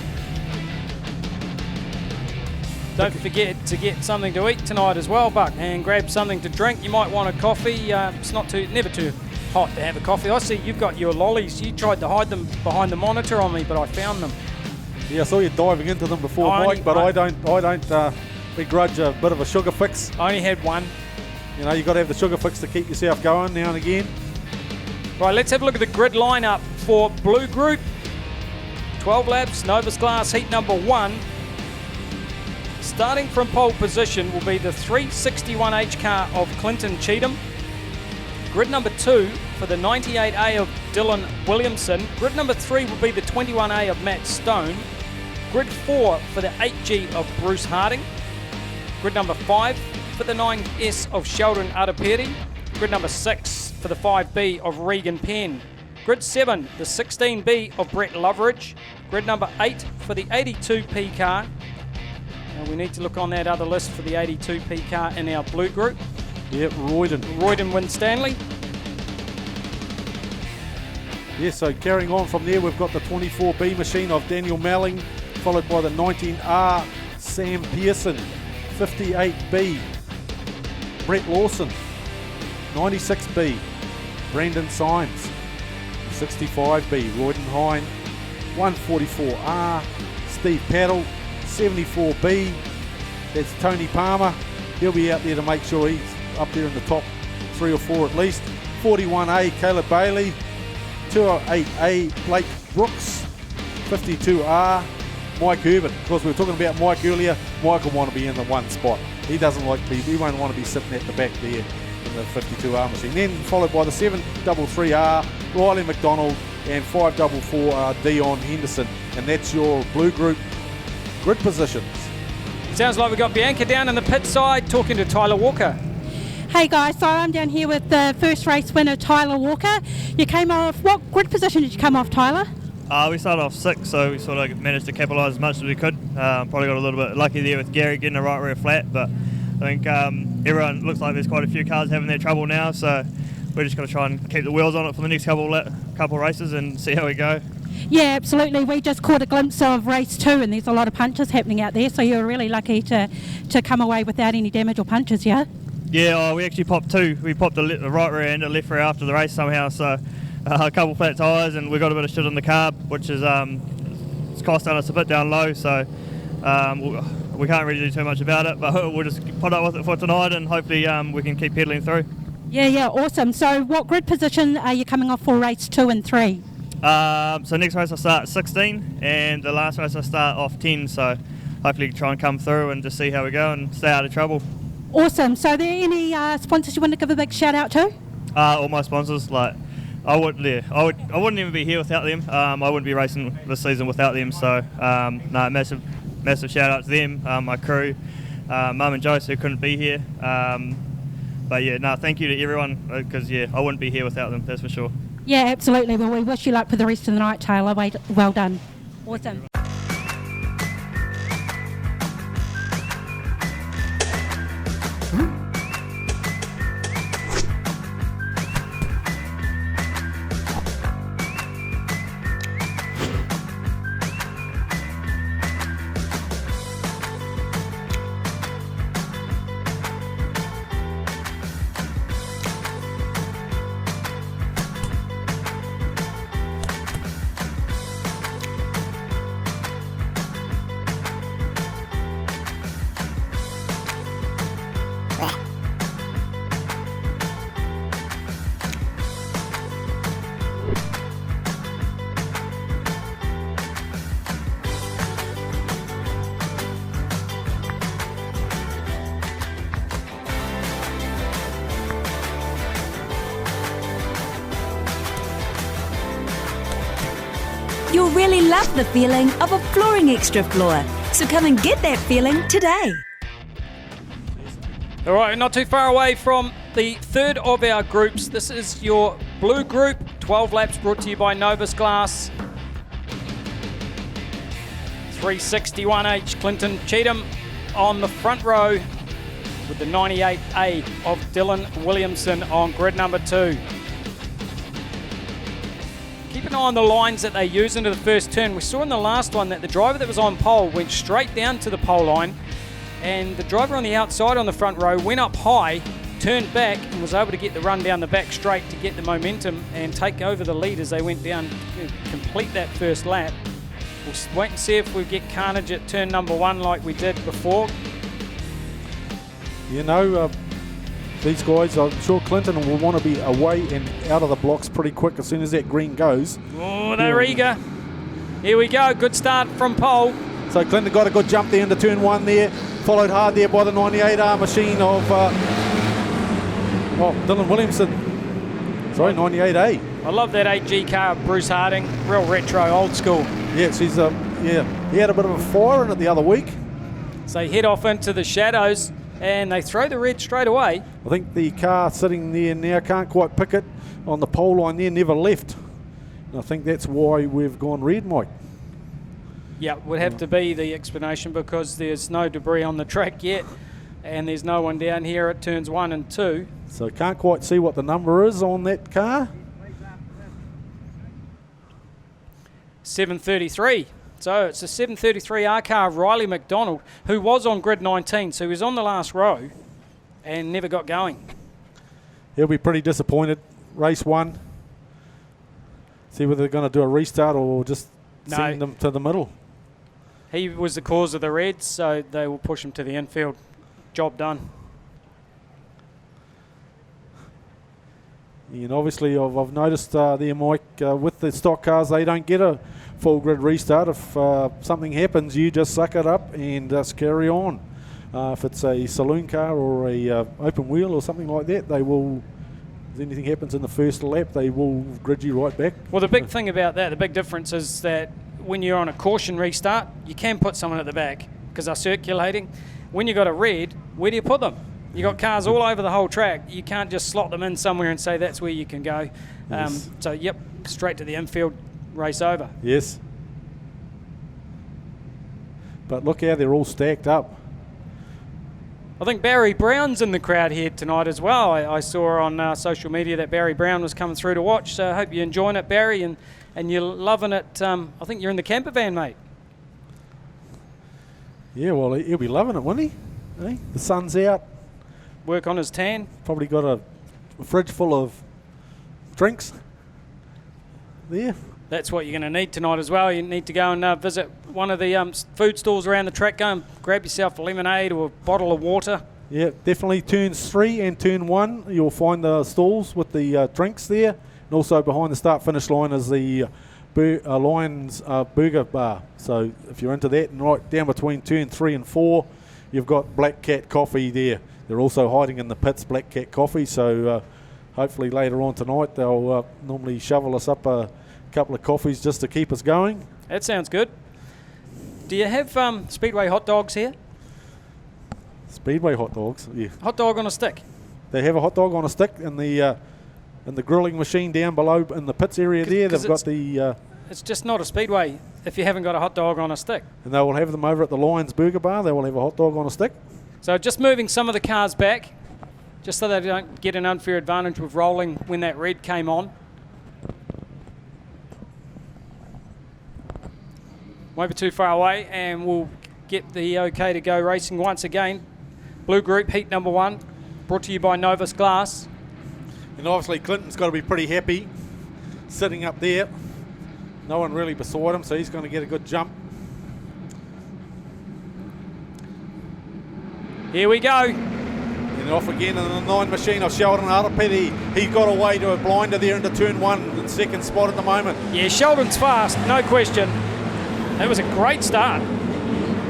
Don't forget to get something to eat tonight as well, Buck, and grab something to drink. You might want a coffee. It's never too hot to have a coffee. I see you've got your lollies. You tried to hide them behind the monitor on me, but I found them. Yeah, I saw you diving into them before, Mike, but I don't begrudge a bit of a sugar fix. I only had one. You know, you've got to have the sugar fix to keep yourself going now and again. Right, let's have a look at the grid lineup for blue group. 12 laps, Novus Glass heat number 1. Starting from pole position will be the 361H car of Clinton Cheatham. Grid number 2 for the 98A of Dylan Williamson. Grid number 3 will be the 21A of Matt Stone. Grid 4 for the 8G of Bruce Harding. Grid number 5 for the 9S of Sheldon Adaperi. Grid number 6 for the 5B of Regan Penn. Grid 7, the 16B of Brett Loveridge. Grid number 8 for the 82P car. And we need to look on that other list for the 82P car in our blue group. Yep, Royden Winstanley. Yeah, so carrying on from there, we've got the 24B machine of Daniel Malling, followed by the 19R Sam Pearson, 58B Brett Lawson, 96B Brandon Symes, 65B Royden Hine, 144R Steve Paddle, 74B, that's Tony Palmer. He'll be out there to make sure he's up there in the top 3 or 4 at least. 41A Caleb Bailey, 208A Blake Brooks, 52R Mike Herbert. Of course, we were talking about Mike earlier. Mike will want to be in the one spot. He doesn't like to be, he won't want to be sitting at the back there in the 52R machine. Then followed by the 733R Riley Macdonald and 544R Dion Henderson. And that's your blue group grid positions. Sounds like we've got Bianca down in the pit side talking to Tyler Walker. Hey guys, so I'm down here with the first race winner, Tyler Walker. You came off, what grid position did you come off, Tyler? We started off 6th, so we sort of managed to capitalise as much as we could. Probably got a little bit lucky there with Gary getting the right rear flat, but I think everyone looks like there's quite a few cars having their trouble now, so we're just going to try and keep the wheels on it for the next couple races and see how we go. Yeah, absolutely. We just caught a glimpse of race 2 and there's a lot of punches happening out there, so you're really lucky to come away without any damage or punches, yeah? Yeah, we actually popped 2. We popped the right rear and the left rear after the race somehow, so a couple flat tyres and we got a bit of shit on the carb, which is it's costing us a bit down low, so we can't really do too much about it, but we'll just put up with it for tonight and hopefully we can keep pedaling through. Yeah, awesome. So what grid position are you coming off for race 2 and 3? So next race I start at 16 and the last race I start off 10, so hopefully try and come through and just see how we go and stay out of trouble. Awesome. So are there any sponsors you want to give a big shout out to? All my sponsors, like I wouldn't even be here without them. I wouldn't be racing this season without them. So no, massive shout out to them, my crew, Mum and Joyce who couldn't be here. But yeah, no, thank you to everyone because I wouldn't be here without them. That's for sure. Yeah, absolutely. Well, we wish you luck for the rest of the night, Taylor. Well done. Awesome. You'll really love the feeling of a flooring extra floor. So come and get that feeling today. All right, not too far away from the third of our groups. This is your blue group, 12 laps brought to you by Novus Glass. 361H Clinton Cheatham on the front row with the 98A of Dylan Williamson on grid number 2. Keep an eye on the lines that they use into the first turn. We saw in the last one that the driver that was on pole went straight down to the pole line, and the driver on the outside on the front row went up high, turned back and was able to get the run down the back straight to get the momentum and take over the lead as they went down to complete that first lap. We'll wait and see if we get carnage at turn number 1 like we did before. You know, these guys, I'm sure Clinton will want to be away and out of the blocks pretty quick as soon as that green goes. Oh, they're eager. Here we go. Good start from pole. So Clinton got a good jump there into turn 1 there. Followed hard there by the 98R machine of Dylan Williamson. Sorry, 98A. I love that 8G car of Bruce Harding. Real retro, old school. Yes, he had a bit of a fire in it the other week. So they head off into the shadows and they throw the red straight away. I think the car sitting there now can't quite pick it on the pole line there, never left. And I think that's why we've gone red, Mike. Yeah, would have to be the explanation because there's no debris on the track yet and there's no one down here at turns 1 and 2. So can't quite see what the number is on that car. 733. So it's a 733R car of Riley Macdonald, who was on grid 19, so he was on the last row and never got going. He'll be pretty disappointed. Race 1. See whether they're going to do a restart or just send them to the middle. He was the cause of the reds, so they will push him to the infield. Job done. And obviously I've noticed there, Mike, with the stock cars, they don't get a full grid restart. If something happens, you just suck it up and just carry on. If it's a saloon car or a open wheel or something like that, they will, if anything happens in the first lap, they will grid you right back. Well, the big thing about that, the big difference is that when you're on a caution restart, you can put someone at the back because they're circulating. When you've got a red, where do you put them? You've got cars all over the whole track. You can't just slot them in somewhere and say that's where you can go. Yes. So, yep, straight to the infield, race over. Yes. But look how they're all stacked up. I think Barry Brown's in the crowd here tonight as well. I saw on social media that Barry Brown was coming through to watch, so I hope you're enjoying it, Barry, and you're loving it. I think you're in the camper van, mate. Yeah, well, he'll be loving it, won't he? Hey? The sun's out. Work on his tan. Probably got a fridge full of drinks there. That's what you're going to need tonight as well. You need to go and visit one of the food stalls around the track. Go and grab yourself a lemonade or a bottle of water. Yeah, definitely turns 3 and turn 1. You'll find the stalls with the drinks there. And also behind the start-finish line is the Lions Burger Bar. So if you're into that, and right down between turn 3 and 4, you've got Black Cat Coffee there. They're also hiding in the pits, Black Cat Coffee. So hopefully later on tonight they'll normally shovel us up a couple of coffees just to keep us going. That sounds good. Do you have Speedway hot dogs here? Speedway hot dogs, yeah. Hot dog on a stick. They have a hot dog on a stick in the grilling machine down below in the pits area there. They've got the... it's just not a Speedway if you haven't got a hot dog on a stick. And they will have them over at the Lions Burger Bar. They will have a hot dog on a stick. So just moving some of the cars back, just so they don't get an unfair advantage with rolling when that red came on. Won't be too far away, and we'll get the okay to go racing once again. Blue Group, heat number 1, brought to you by Novus Glass. And obviously Clinton's got to be pretty happy sitting up there. No one really beside him, so he's going to get a good jump. Here we go. And off again in the 9 machine of Sheldon Arapeti. He got away to a blinder there into turn 1 in second spot at the moment. Yeah, Sheldon's fast, no question. That was a great start.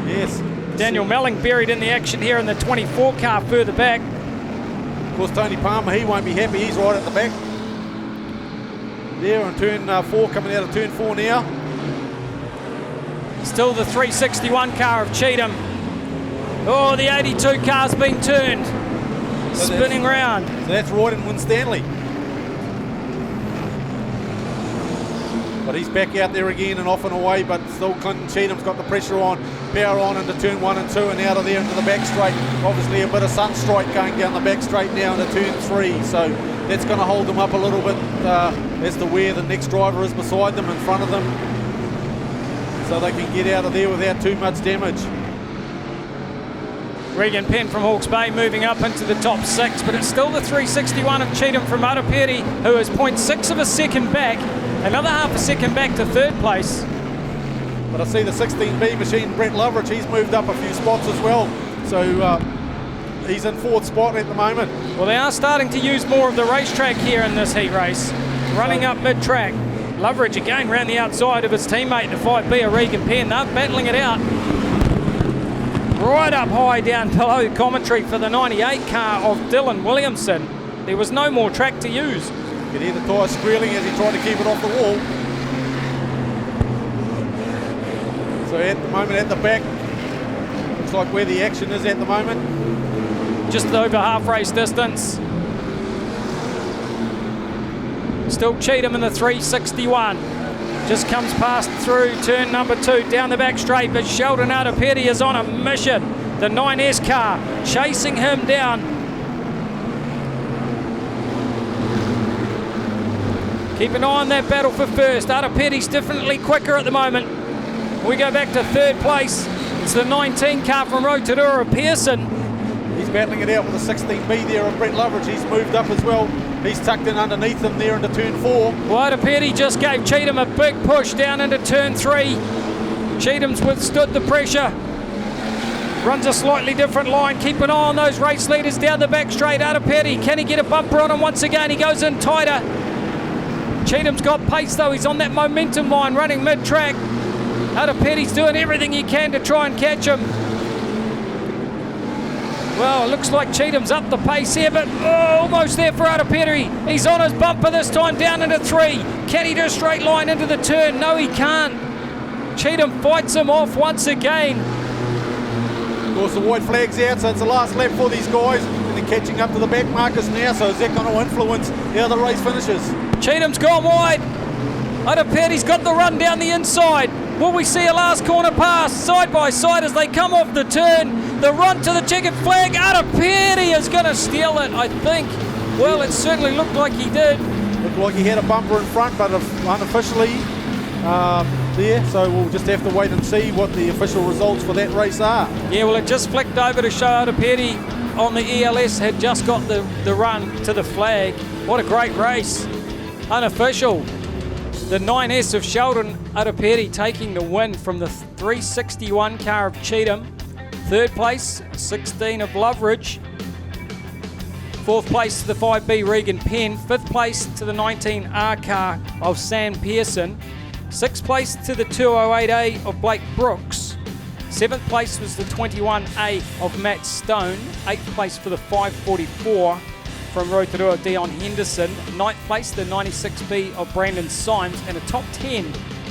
Yes. Daniel Melling buried in the action here in the 24 car further back. Of course, Tony Palmer, he won't be happy. He's right at the back. There on turn 4, coming out of turn 4 now. Still the 361 car of Cheatham. Oh, the 82 car's been turned. So spinning round. So that's right in Winstanley. But he's back out there again and off and away, but still Clinton Cheatham's got the pressure on. Power on into turn 1 and 2 and out of there into the back straight. Obviously a bit of sun strike going down the back straight now into turn 3, so that's going to hold them up a little bit as to where the next driver is beside them, in front of them, so they can get out of there without too much damage. Regan Penn from Hawke's Bay moving up into the top 6, but it's still the 361 of Cheatham from Arapeti, who is 0.6 of a second back, another half a second back to third place. But I see the 16B machine, Brett Loveridge, he's moved up a few spots as well, so he's in 4th spot at the moment. Well, they are starting to use more of the racetrack here in this heat race, running up mid-track. Loveridge again round the outside of his teammate, the 5B of Regan Penn. They're battling it out. Right up high down below commentary for the 98 car of Dylan Williamson. There was no more track to use. You can hear the tyre squealing as he tried to keep it off the wall. So at the moment at the back, looks like where the action is at the moment. Just over half race distance. Still Cheatham in the 361. Just comes past through turn number 2 down the back straight, but Sheldon Arapeti is on a mission. The 9S car chasing him down. Keep an eye on that battle for first. Arapeti's definitely quicker at the moment. We go back to third place. It's the 19 car from Rotorua Pearson. He's battling it out with the 16B there of Brett Loveridge. He's moved up as well. He's tucked in underneath him there into turn 4. Well, Arapeti just gave Cheatham a big push down into turn 3. Cheatham's withstood the pressure. Runs a slightly different line. Keep an eye on those race leaders down the back straight. Arapeti, can he get a bumper on him once again? He goes in tighter. Cheatham's got pace though. He's on that momentum line running mid-track. Arapeti's doing everything he can to try and catch him. Well, it looks like Cheatham's up the pace here, but almost there for Arapeti. He's on his bumper this time, down into 3. Can he do a straight line into the turn? No, he can't. Cheatham fights him off once again. Of course, the white flag's out, so it's the last lap for these guys. And they're catching up to the back markers now, so is that going to influence how the race finishes? Cheatham's gone wide. Arapeti's got the run down the inside. Will we see a last corner pass side by side as they come off the turn? The run to the checkered flag. Arapeti is going to steal it, I think. Well, it certainly looked like he did. Looked like he had a bumper in front, but unofficially there. So we'll just have to wait and see what the official results for that race are. Yeah, well, it just flicked over to show Arapeti on the ELS had just got the run to the flag. What a great race. Unofficial. The 9S of Sheldon Arapeti taking the win from the 361 car of Cheatham. Third place, 16 of Loveridge. Fourth place to the 5B Regan Penn. Fifth place to the 19R car of Sam Pearson. Sixth place to the 208A of Blake Brooks. Seventh place was the 21A of Matt Stone. Eighth place for the 544 from Rotorua, Dion Henderson. 9th place, the 96B of Brandon Symes, and a top 10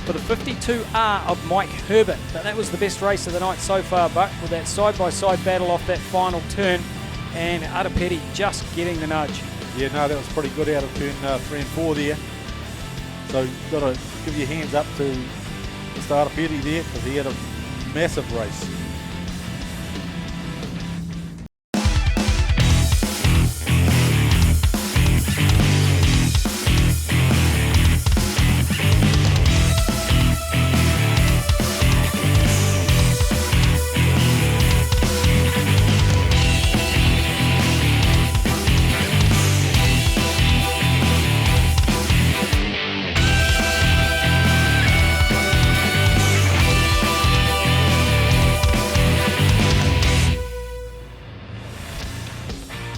for the 52R of Mike Herbert. But that was the best race of the night so far, Buck, with that side-by-side battle off that final turn, and Arapeti just getting the nudge. Yeah, no, that was pretty good out of turn 3 and 4 there. So you've got to give your hands up to Mr. Arapeti there, because he had a massive race.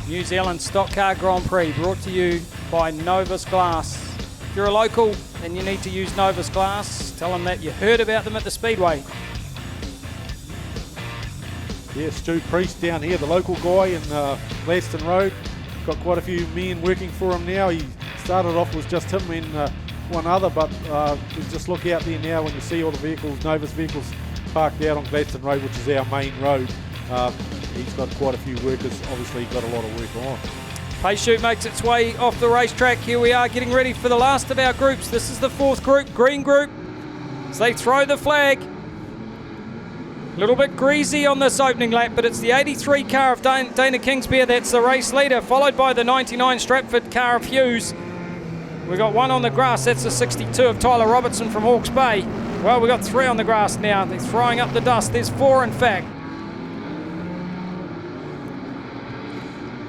New Zealand Stockcar Grand Prix brought to you by Novus Glass. If you're a local and you need to use Novus Glass, tell them that you heard about them at the Speedway. Yeah, Stu Priest down here, the local guy in Gladstone Road. Got quite a few men working for him now. He started off with just him and one other, but you just look out there now when you see all the vehicles, Novus vehicles, parked out on Gladstone Road, which is our main road. He's got quite a few workers, obviously got a lot of work on. Pace Chute makes its way off the racetrack. Here we are getting ready for the last of our groups. This is the 4th group, green group. As they throw the flag. A little bit greasy on this opening lap, but it's the 83 car of Dana Kingsbeer that's the race leader, followed by the 99 Stratford car of Hughes. We've got one on the grass, that's the 62 of Tyler Robertson from Hawke's Bay. Well, we've got 3 on the grass now. They're throwing up the dust. There's 4 in fact.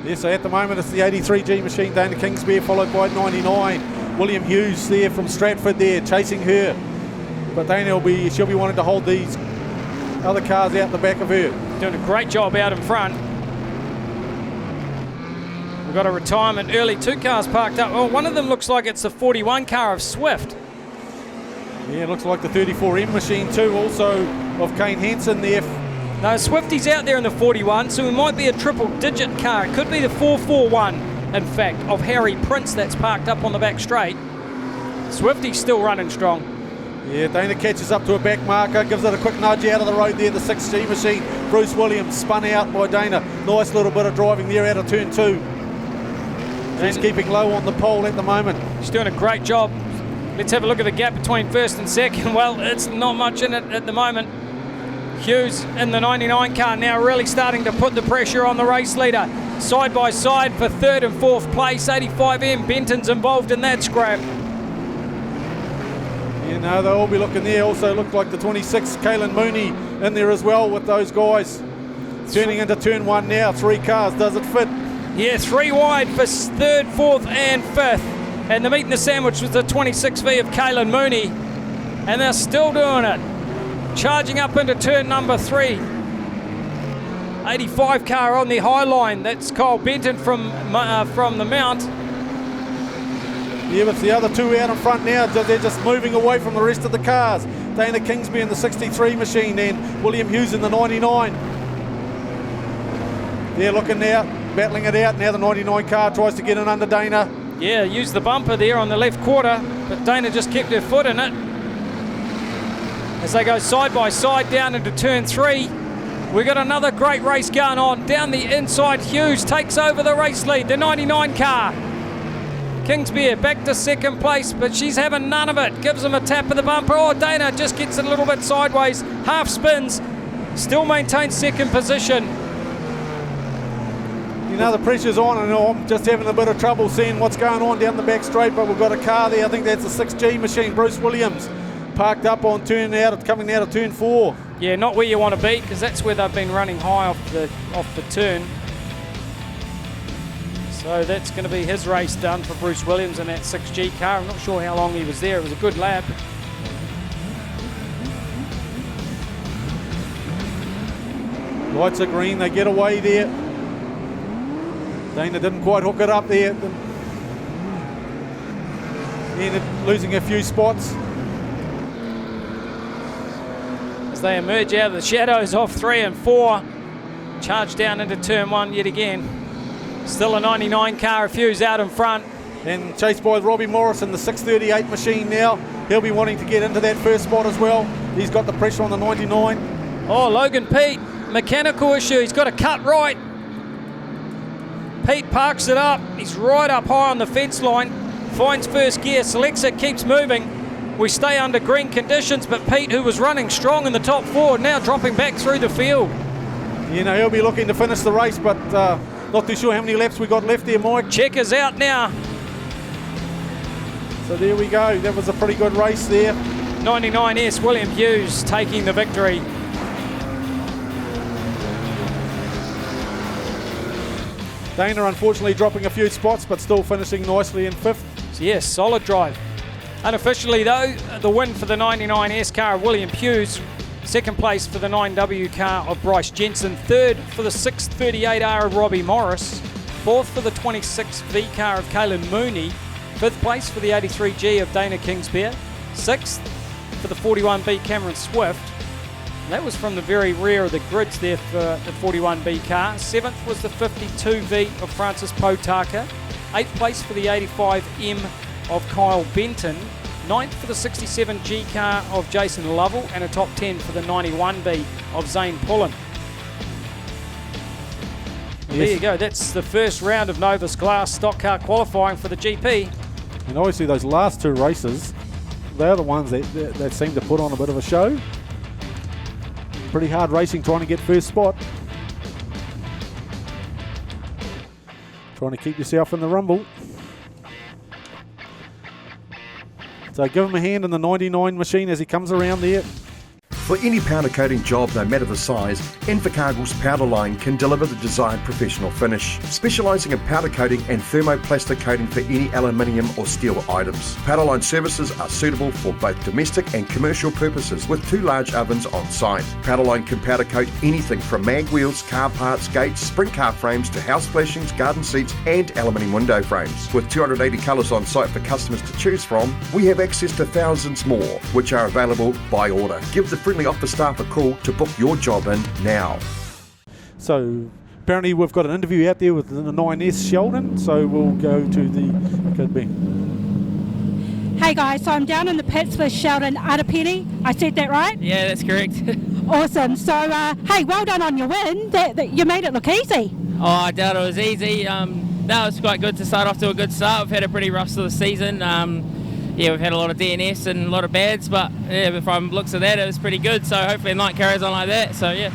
Yeah, so at the moment it's the 83G machine, Dana Kingsbeer, followed by 99. William Hughes there from Stratford there, chasing her. But Dana she'll be wanting to hold these other cars out the back of her. Doing a great job out in front. We've got a retirement early, 2 cars parked up. Oh, one of them looks like it's the 41 car of Swift. Yeah, it looks like the 34M machine too, also of Kane Hansen there. No, Swifty's out there in the 41, so it might be a triple-digit car. It could be the 441, in fact, of Harry Prince that's parked up on the back straight. Swifty's still running strong. Yeah, Dana catches up to a back marker, gives it a quick nudge out of the road there, the 6G machine. Bruce Williams spun out by Dana. Nice little bit of driving there out of turn 2. He's keeping low on the pole at the moment. He's doing a great job. Let's have a look at the gap between first and second. Well, it's not much in it at the moment. Hughes in the 99 car now really starting to put the pressure on the race leader. Side by side for 3rd and 4th place. 85M, Benton's involved in that scrap. You know, they'll all be looking there. Also looked like the 26, Kaylin Mooney in there as well with those guys. Turning into turn 1 now, 3 cars, does it fit? Yeah, 3 wide for 3rd, 4th and 5th. And the meat and the sandwich was the 26V of Kaylin Mooney. And they're still doing it. Charging up into turn number 3. 85 car on the high line. That's Kyle Benton from the Mount. Yeah, but it's the other 2 out in front now. They're just moving away from the rest of the cars. Dana Kingsby in the 63 machine and William Hughes in the 99. They're looking now, battling it out. Now the 99 car tries to get in under Dana. Yeah, used the bumper there on the left quarter, but Dana just kept her foot in it. As they go side by side down into turn 3. We've got another great race going on. Down the inside, Hughes takes over the race lead, the 99 car. Kingsbeer back to 2nd place, but she's having none of it. Gives him a tap of the bumper. Oh, Dana just gets it a little bit sideways. Half spins, still maintains 2nd position. You know, the pressure's on, and I'm just having a bit of trouble seeing what's going on down the back straight, but we've got a car there. I think that's the 6G machine, Bruce Williams. Parked up on coming out of turn 4. Yeah, not where you want to be, because that's where they've been running high off the turn. So that's going to be his race done for Bruce Williams in that 6G car. I'm not sure how long he was there. It was a good lap. Lights are green. They get away there. Dana didn't quite hook it up there. Ended losing a few spots. As they emerge out of the shadows off 3 and 4. Charge down into turn 1 yet again. Still a 99 car of Hughes out in front. And chased by Robbie Morris in the 638 machine now. He'll be wanting to get into that first spot as well. He's got the pressure on the 99. Oh, Logan Pete, mechanical issue. He's got to cut right. Pete parks it up. He's right up high on the fence line. Finds first gear, selects it, keeps moving. We stay under green conditions, but Pete, who was running strong in the top four, now dropping back through the field. You know, he'll be looking to finish the race, but not too sure how many laps we got left there, Mike. Checkers out now. So there we go. That was a pretty good race there. 99S, William Hughes taking the victory. Dana unfortunately dropping a few spots, but still finishing nicely in 5th. Yes, solid drive. Unofficially though, the win for the 99S car of William Hughes. Second place for the 9W car of Bryce Jensen. Third for the 638R of Robbie Morris. Fourth for the 26V car of Caelan Mooney. Fifth place for the 83G of Dana Kingsbear. Sixth for the 41B Cameron Swift. That was from the very rear of the grids there for the 41B car. Seventh was the 52V of Francis Potaka. Eighth place for the 85M of Kyle Benton. Ninth for the 67G car of Jason Lovell. And a top 10 for the 91B of Zane Pullen. Yes. There you go. That's the first round of Novus Glass stock car qualifying for the GP. And obviously those last two races, they're the ones that seem to put on a bit of a show. Pretty hard racing trying to get first spot. Trying to keep yourself in the rumble. So give him a hand in the 99 machine as he comes around there. For any powder coating job, no matter the size, Invercargill's powder line can deliver the desired professional finish. Specialising in powder coating and thermoplastic coating for any aluminium or steel items. Powder line services are suitable for both domestic and commercial purposes with 2 large ovens on site. Powder line can powder coat anything from mag wheels, car parts, gates, sprint car frames to house flashings, garden seats and aluminium window frames. With 280 colours on site for customers to choose from, we have access to thousands more, which are available by order. Give the friendly office staff a call to book your job in now. So apparently we've got an interview out there with the 9S Sheldon, so we'll go to the could be. Hey guys, so I'm down in the pits with Sheldon Artapeni. I said that right? Yeah, that's correct. Awesome. So hey, well done on your win. That you made it look easy. Oh, I doubt it was easy. No, it's quite good to start off to a good start. We've had a pretty rough sort of season. Yeah, we've had a lot of DNS and a lot of bads, but yeah, from looks of that, it was pretty good. So hopefully the night carries on like that. So yeah.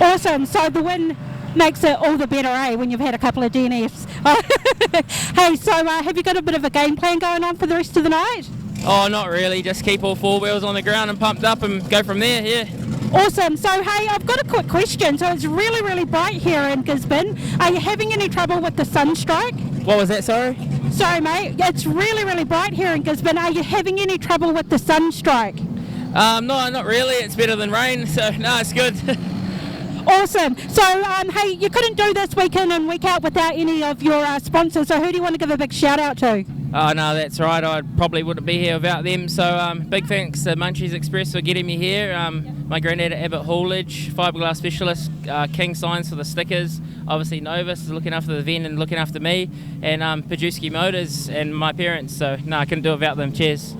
Awesome. So the win makes it all the better, when you've had a couple of DNFs. Hey, so have you got a bit of a game plan going on for the rest of the night? Oh, not really. Just keep all 4 wheels on the ground and pumped up and go from there. Yeah. Awesome. So hey, I've got a quick question. So it's really, really bright here in Gisborn. Are you having any trouble with the sunstrike? What was that? Sorry. Sorry, mate. It's really, really bright here in Gisborn. Are you having any trouble with the sunstrike? No, not really. It's better than rain, so no, it's good. Awesome. So, hey, you couldn't do this week in and week out without any of your sponsors. So, who do you want to give a big shout out to? Oh no, that's right. I probably wouldn't be here without them. So, big thanks to Munchies Express for getting me here. My granddad at Abbott Haulage, fiberglass specialist, King Signs for the stickers. Obviously, Novus is looking after the van and looking after me, and Pajuski Motors and my parents. So, no, I couldn't do it without them. Cheers.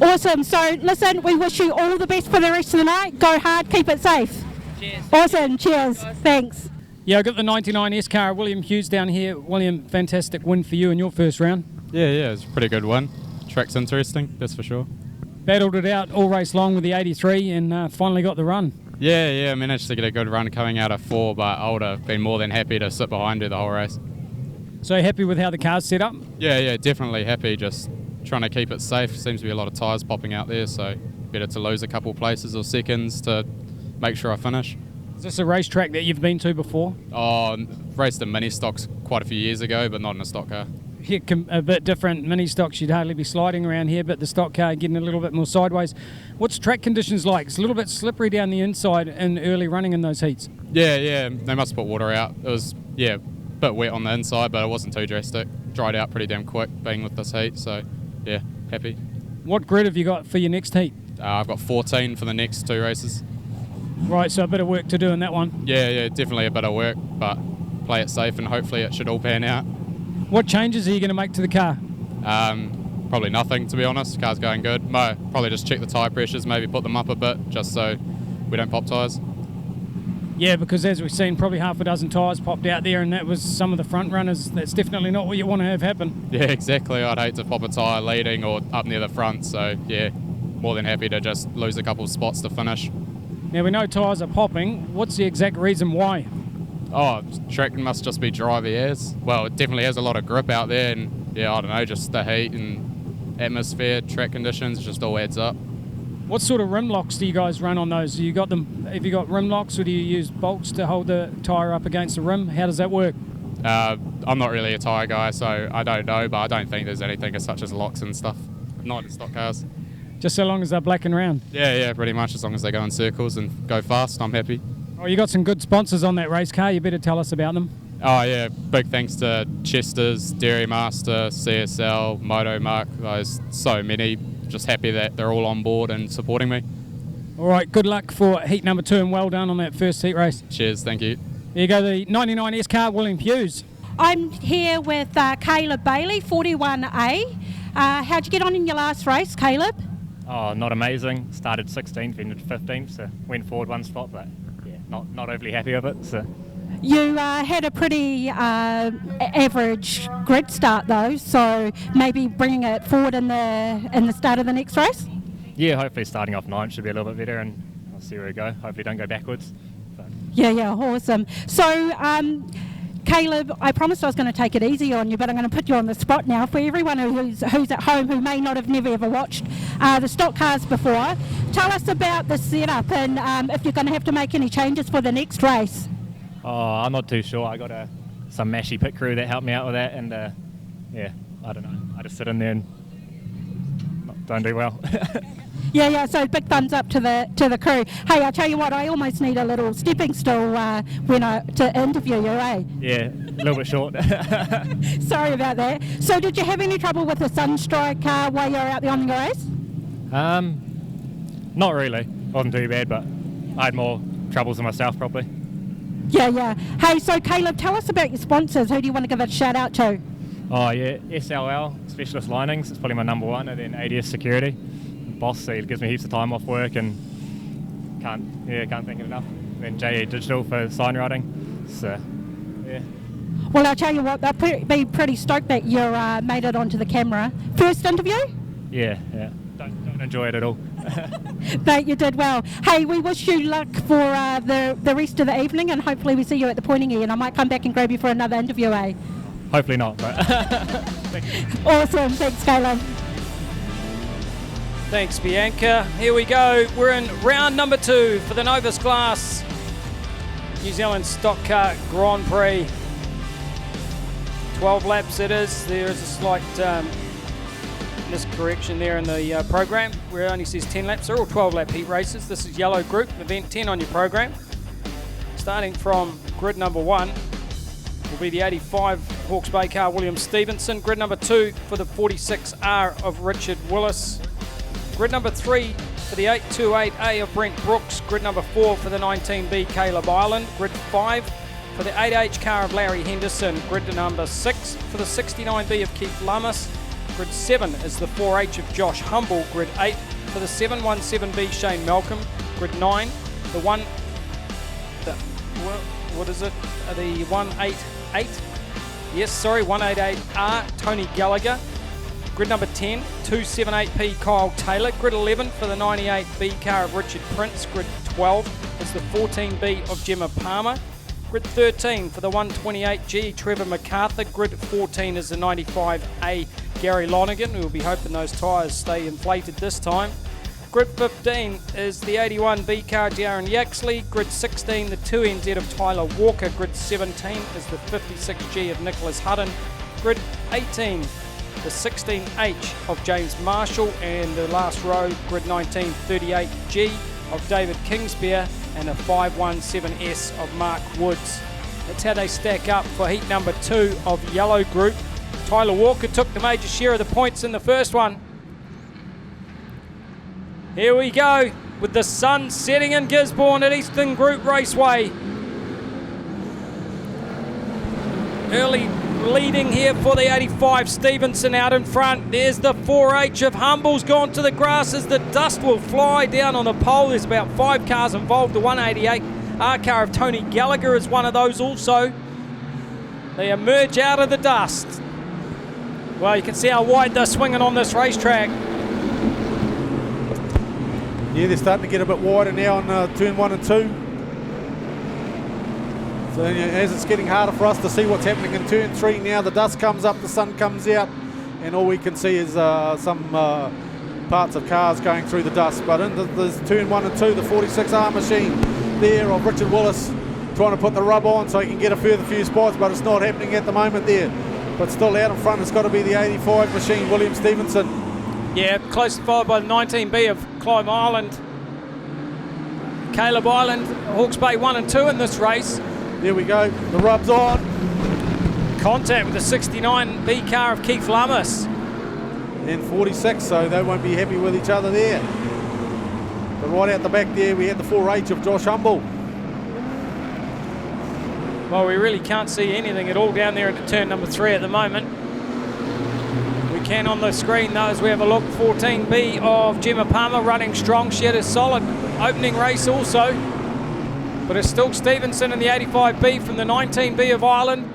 Awesome. So, listen, we wish you all the best for the rest of the night. Go hard, keep it safe. Cheers. Awesome. Cheers. Thanks. Yeah, I've got the 99S car, William Hughes down here. William, fantastic win for you in your first round. Yeah, it's a pretty good one. Track's interesting, that's for sure. Battled it out all race long with the 83 and finally got the run. Yeah, I managed to get a good run coming out of 4, but I would have been more than happy to sit behind her the whole race. So happy with how the car's set up? Yeah, definitely happy. Just trying to keep it safe. Seems to be a lot of tyres popping out there, so better to lose a couple places or seconds to make sure I finish. Is this a racetrack that you've been to before? Oh, raced in mini stocks quite a few years ago, but not in a stock car. Yeah, a bit different. Mini stocks, you'd hardly be sliding around here, but the stock car getting a little bit more sideways. What's track conditions like? It's a little bit slippery down the inside in early running in those heats. Yeah, they must put water out. It was, a bit wet on the inside, but it wasn't too drastic. Dried out pretty damn quick being with this heat, so yeah, happy. What grid have you got for your next heat? I've got 14 for the next 2 races. Right, so a bit of work to do in that one. Yeah, definitely a bit of work, but play it safe, and hopefully it should all pan out. What changes are you going to make to the car? Probably nothing, to be honest. Car's going good. Probably just check the tyre pressures, maybe put them up a bit, just so we don't pop tyres. Yeah, because as we've seen, probably half a dozen tyres popped out there, and that was some of the front runners. That's definitely not what you want to have happen. Yeah, exactly. I'd hate to pop a tyre leading or up near the front, so yeah, more than happy to just lose a couple of spots to finish. Now, we know tyres are popping. What's the exact reason why? Oh, track must just be dry the airs. Well, it definitely has a lot of grip out there, and yeah, I don't know, just the heat and atmosphere, track conditions, it just all adds up. What sort of rim locks do you guys run on those? Have you got rim locks, or do you use bolts to hold the tyre up against the rim? How does that work? I'm not really a tyre guy, so I don't know, but I don't think there's anything as such as locks and stuff. Not in stock cars. Just so long as they're black and round? Yeah, pretty much. As long as they go in circles and go fast, I'm happy. Oh, you got some good sponsors on that race car. You better tell us about them. Oh yeah, big thanks to Chester's, Dairy Master, CSL, Motomark. There's so many. Just happy that they're all on board and supporting me. All right, good luck for heat number 2, and well done on that first heat race. Cheers, thank you. There you go, the 99S car, William Hughes. I'm here with Caleb Bailey, 41A. How'd you get on in your last race, Caleb? Oh, not amazing. Started 16th, ended 15th, so went forward one spot, but yeah, not overly happy with it. So. You had a pretty average grid start though, so maybe bringing it forward in the start of the next race? Yeah, hopefully starting off 9th should be a little bit better, and I'll see where we go. Hopefully don't go backwards. So. Yeah, awesome. So, Caleb, I promised I was going to take it easy on you, but I'm going to put you on the spot now. For everyone who's at home who may not have never ever watched the stock cars before, tell us about the setup and if you're going to have to make any changes for the next race. Oh, I'm not too sure. I got some mashy pit crew that helped me out with that, and yeah, I don't know. I just sit in there and don't do well. Yeah. So big thumbs up to the crew. Hey, I tell you what, I almost need a little stepping stool to interview you, eh? Yeah, a little bit short. Sorry about that. So, did you have any trouble with the Sunstrike car while you were out there on the race? Not really. Wasn't too bad, but I had more troubles than myself probably. Yeah. Hey, so Caleb, tell us about your sponsors. Who do you want to give a shout out to? Oh yeah, SLL, Specialist Linings. It's probably my number one, and then ADS Security. Boss, he gives me heaps of time off work and can't thank him enough. And then JE Digital for sign writing. So, yeah. Well, I'll tell you what, they'll be pretty stoked that you made it onto the camera. First interview? Yeah. Don't enjoy it at all. But you did well. Hey, we wish you luck for the rest of the evening, and hopefully we see you at the pointing ear, and I might come back and grab you for another interview, eh? Hopefully not, but awesome. Thanks, Caleb. Thanks, Bianca. Here we go. We're in round number 2 for the Novus Glass New Zealand Stockcar Grand Prix. 12 laps it is. There is a slight miscorrection there in the program where it only says 10 laps. They're all 12 lap heat races. This is yellow group, event 10 on your program. Starting from grid number 1 will be the 85 Hawke's Bay car William Stevenson. Grid number 2 for the 46R of Richard Willis. Grid number 3 for the 828A of Brent Brooks. Grid number 4 for the 19B Caleb Ireland. Grid 5 for the 8H car of Larry Henderson. Grid number 6 for the 69B of Keith Lummis. Grid 7 is the 4H of Josh Humble. Grid 8 for the 717B Shane Malcolm. Grid 9, the 188. Yes, sorry, 188R Tony Gallagher. Grid number 10, 278P Kyle Taylor. Grid 11 for the 98B car of Richard Prince. Grid 12 is the 14B of Gemma Palmer. Grid 13 for the 128G Trevor MacArthur. Grid 14 is the 95A Gary Lonergan. We'll be hoping those tyres stay inflated this time. Grid 15 is the 81B car Darren Yaxley. Grid 16 the 2NZ of Tyler Walker. Grid 17 is the 56G of Nicholas Hudden. Grid 18 the 16H of James Marshall, and the last row, grid 19, 38G of David Kingsbeer, and a 517S of Mark Woods. That's how they stack up for heat number 2 of yellow group. Tyler Walker took the major share of the points in the first one. Here we go with the sun setting in Gisborn at Eastern Group Raceway. Early leading here for the 85 Stevenson out in front. There's the 4H of Humble's gone to the grass as the dust will fly down on the pole. There's about 5 cars involved. The 188 R car of Tony Gallagher is one of those also. They emerge out of the dust. Well, you can see how wide they're swinging on this racetrack. Yeah, they're starting to get a bit wider now on turn 1 and 2. So as it's getting harder for us to see what's happening in turn 3 now, the dust comes up, the sun comes out, and all we can see is some parts of cars going through the dust. But in there's turn 1 and 2, the 46R machine there of Richard Willis trying to put the rub on so he can get a further few spots, but it's not happening at the moment there. But still out in front, it's got to be the 85 machine, William Stevenson. Yeah, close followed by the 19B of Clive Island. Caleb Island, Hawke's Bay 1 and 2 in this race. There we go, the rub's on. Contact with the 69B car of Keith Lummis. And 46, so they won't be happy with each other there. But right out the back there, we had the 4H of Josh Humble. Well, we really can't see anything at all down there into turn number 3 at the moment. We can on the screen though as we have a look. 14B of Gemma Palmer running strong. She had a solid opening race also. But it's still Stevenson in the 85B from the 19B of Ireland.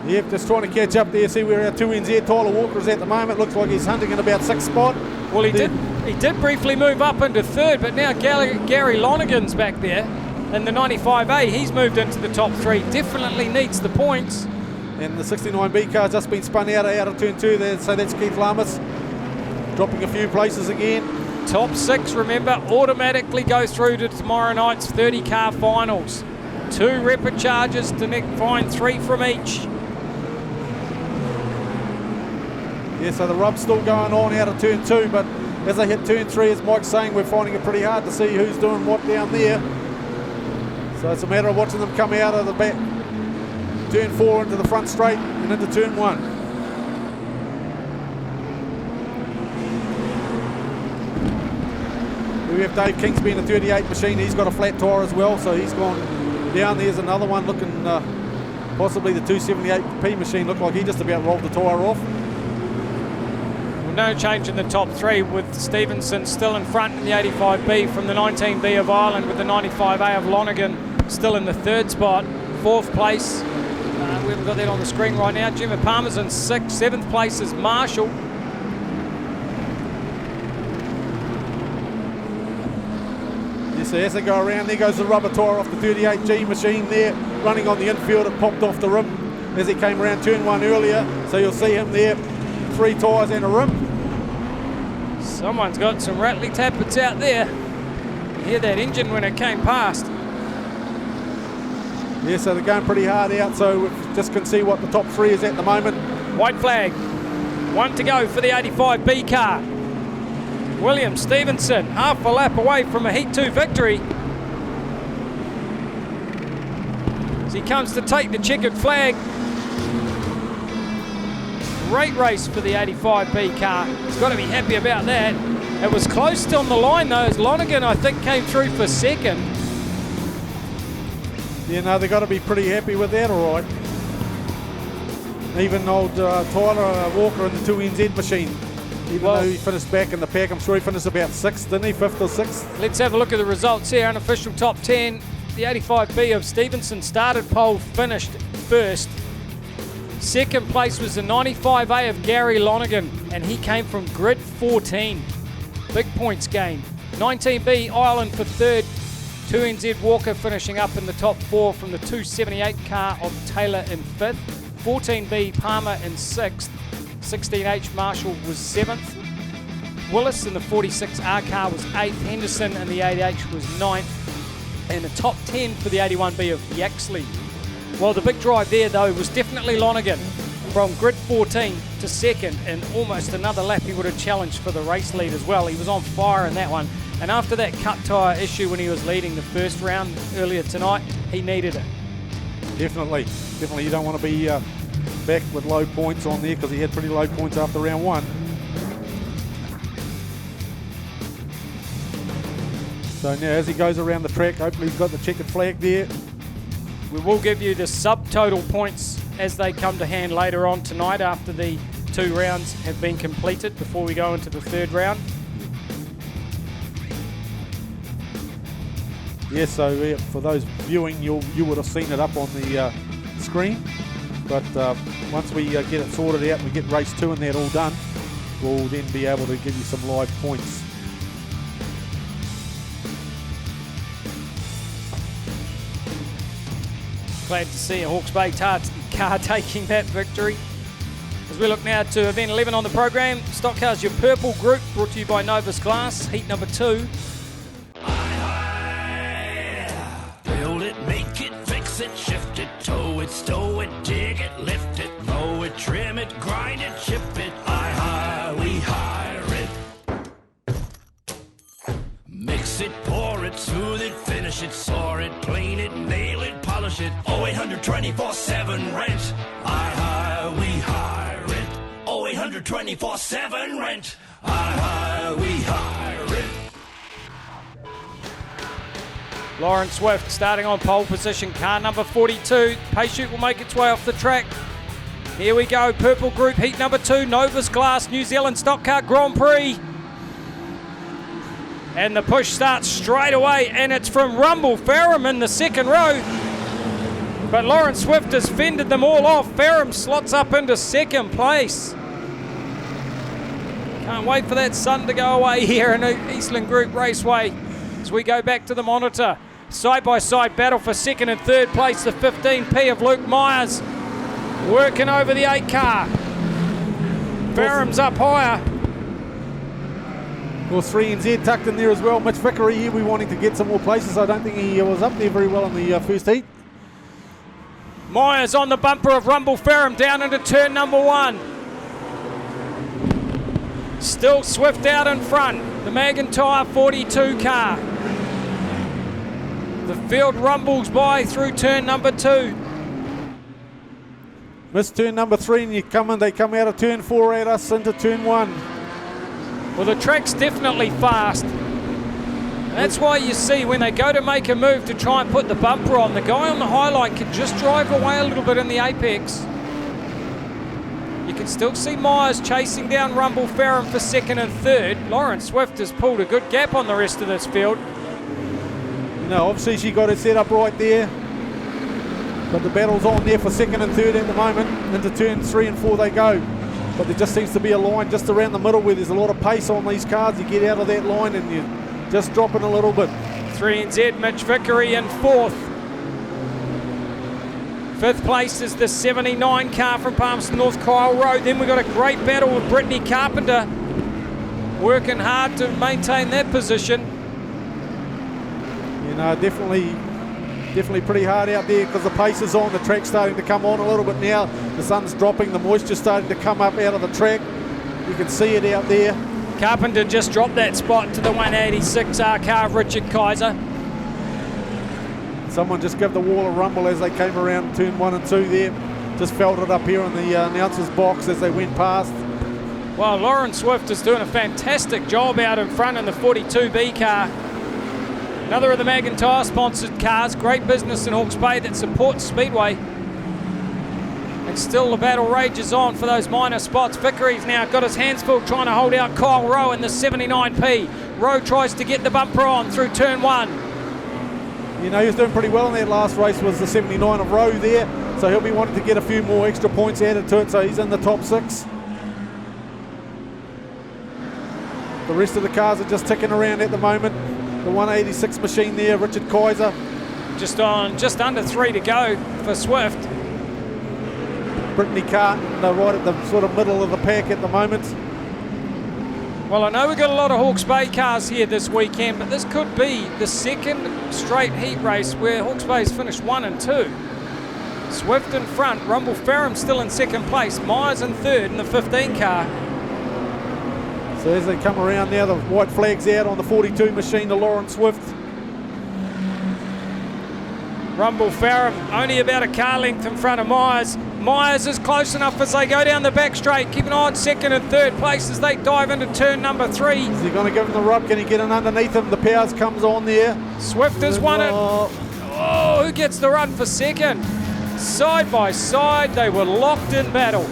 Yep, just trying to catch up there. See where our 2NZ Tyler Walker is at the moment. Looks like he's hunting in about 6th spot. Well, he did briefly move up into 3rd, but now Gary Lonergan's back there. And the 95A, he's moved into the top 3. Definitely needs the points. And the 69B car's just been spun out of turn 2 there, so that's Keith Lamas dropping a few places again. Top 6, remember, automatically go through to tomorrow night's 30-car finals. 2 rapid charges to find 3 from each. Yeah, so the rub's still going on out of turn 2, but as they hit turn 3, as Mike's saying, we're finding it pretty hard to see who's doing what down there. So it's a matter of watching them come out of the back, turn 4 into the front straight and into turn 1. We have Dave Kingsby in the 38 machine. He's got a flat tyre as well, so he's gone down. There's another one looking possibly the 278P machine. Looked like he just about rolled the tyre off. Well, no change in the top 3 with Stevenson still in front in the 85B from the 19B of Ireland with the 95A of Lonergan still in the 3rd spot. 4th place, we haven't got that on the screen right now. Gemma Palmer's in 6th. 7th place is Marshall. So as they go around, there goes the rubber tyre off the 38G machine there, running on the infield. It popped off the rim as he came around turn 1 earlier. So you'll see him there, 3 tyres and a rim. Someone's got some rattly tappets out there. You hear that engine when it came past. Yeah, so they're going pretty hard out, so we just can see what the top 3 is at the moment. White flag. 1 to go for the 85B car. William Stevenson, half a lap away from a Heat 2 victory. As he comes to take the checkered flag. Great race for the 85B car. He's got to be happy about that. It was close on the line though, as Lonergan I think came through for 2nd. Yeah, no, they've got to be pretty happy with that, all right. Even old Tyler Walker in the 2NZ machine. Even though he finished back in the pack, I'm sure he finished about 6th, didn't he? 5th or 6th? Let's have a look at the results here. Unofficial top 10. The 85B of Stevenson started pole, finished 1st. 2nd place was the 95A of Gary Lonergan, and he came from grid 14. Big points gained. 19B Ireland for 3rd. 2NZ Walker finishing up in the top 4 from the 278 car of Taylor in 5th. 14B Palmer in 6th. 16H Marshall was 7th. Willis in the 46R car was 8th. Henderson in the 8H was 9th. And the top 10 for the 81B of Yaxley. Well, the big drive there, though, was definitely Lonergan. From grid 14 to 2nd, and almost another lap he would have challenged for the race lead as well. He was on fire in that one. And after that cut tyre issue when he was leading the 1st round earlier tonight, he needed it. Definitely. You don't want to be back with low points on there because he had pretty low points after round 1. So now as he goes around the track, hopefully he's got the checkered flag there. We will give you the subtotal points as they come to hand later on tonight after the 2 rounds have been completed before we go into the 3rd round. Yeah, so for those viewing, you would have seen it up on the screen. But once we get it sorted out and we get race 2 and that all done, we'll then be able to give you some live points. Glad to see a Hawke's Bay car taking that victory. As we look now to event 11 on the program, Stock Cars, your purple group, brought to you by Novus Glass, heat number 2. Build it, make it, fix it, shift it, tow it, stow it, dig it, lift it, mow it, trim it, grind it, chip it. We hire it. Mix it, pour it, smooth it, finish it, saw it, clean it, nail it, polish it. 0800 24/7 rent. We hire it. 0800 24/7 rent. We hire it. Lauren Swift starting on pole position, car number 42. Paychute will make its way off the track. Here we go, purple group, heat number 2, Novus Glass, New Zealand Stockcar Grand Prix. And the push starts straight away, and it's from Rumble Ferrum in the 2nd row. But Lauren Swift has fended them all off. Ferrum slots up into 2nd place. Can't wait for that sun to go away here in Eastland Group Raceway. As we go back to the monitor, side-by-side battle for 2nd and 3rd place, the 15P of Luke Myers working over the 8 car. Ferrum's up higher. Of course, 3NZ tucked in there as well. Mitch Vickery here, we wanting to get some more places. I don't think he was up there very well in the first heat. Myers on the bumper of Rumble Ferrum down into turn number 1. Still Swift out in front, the McIntyre 42 car. The field rumbles by through turn number 2. Missed turn number 3 and they come out of turn 4 at us into turn 1. Well, the track's definitely fast. That's why you see when they go to make a move to try and put the bumper on, the guy on the highline can just drive away a little bit in the apex. You can still see Myers chasing down Rumble Ferrum for 2nd and 3rd. Lauren Swift has pulled a good gap on the rest of this field. You know, obviously she got it set up right there. But the battle's on there for 2nd and 3rd at the moment. Into turn 3 and 4 they go. But there just seems to be a line just around the middle where there's a lot of pace on these cars. You get out of that line and you're just dropping a little bit. 3NZ, Mitch Vickery in 4th. 5th place is the 79 car from Palmerston North, Kyle Rowe. Then we've got a great battle with Brittany Carpenter working hard to maintain that position. You know, definitely pretty hard out there because the pace is on. The track's starting to come on a little bit now. The sun's dropping, the moisture's starting to come up out of the track. You can see it out there. Carpenter just dropped that spot to the 186R car of Richard Kaiser. Someone just gave the wall a rumble as they came around turn 1 and 2 there. Just felt it up here in the announcer's box as they went past. Well, Lauren Swift is doing a fantastic job out in front in the 42B car. Another of the McIntyre sponsored cars. Great business in Hawke's Bay that supports Speedway. And still the battle rages on for those minor spots. Vickery's now got his hands full trying to hold out Kyle Rowe in the 79P. Rowe tries to get the bumper on through turn 1. You know, he was doing pretty well in that last race, was the 79 of Rowe there. So he'll be wanting to get a few more extra points added to it. So he's in the top 6. The rest of the cars are just ticking around at the moment. The 186 machine there, Richard Kaiser. Just under 3 to go for Swift. Brittany Carton, they're right at the sort of middle of the pack at the moment. Well, I know we've got a lot of Hawke's Bay cars here this weekend, but this could be the 2nd straight heat race where Hawke's Bay's finished 1 and 2. Swift in front, Rumble Ferrum still in 2nd place, Myers in 3rd in the 15 car. So as they come around now, the white flag's out on the 42 machine to Lauren Swift. Rumble Ferrum only about a car length in front of Myers. Myers is close enough as they go down the back straight. Keep an eye on 2nd and 3rd place as they dive into turn number 3. Is he going to give him the rub? Can he get in underneath him? The powers comes on there. Swift has won it. Oh, who gets the run for 2nd? Side by side, they were locked in battle.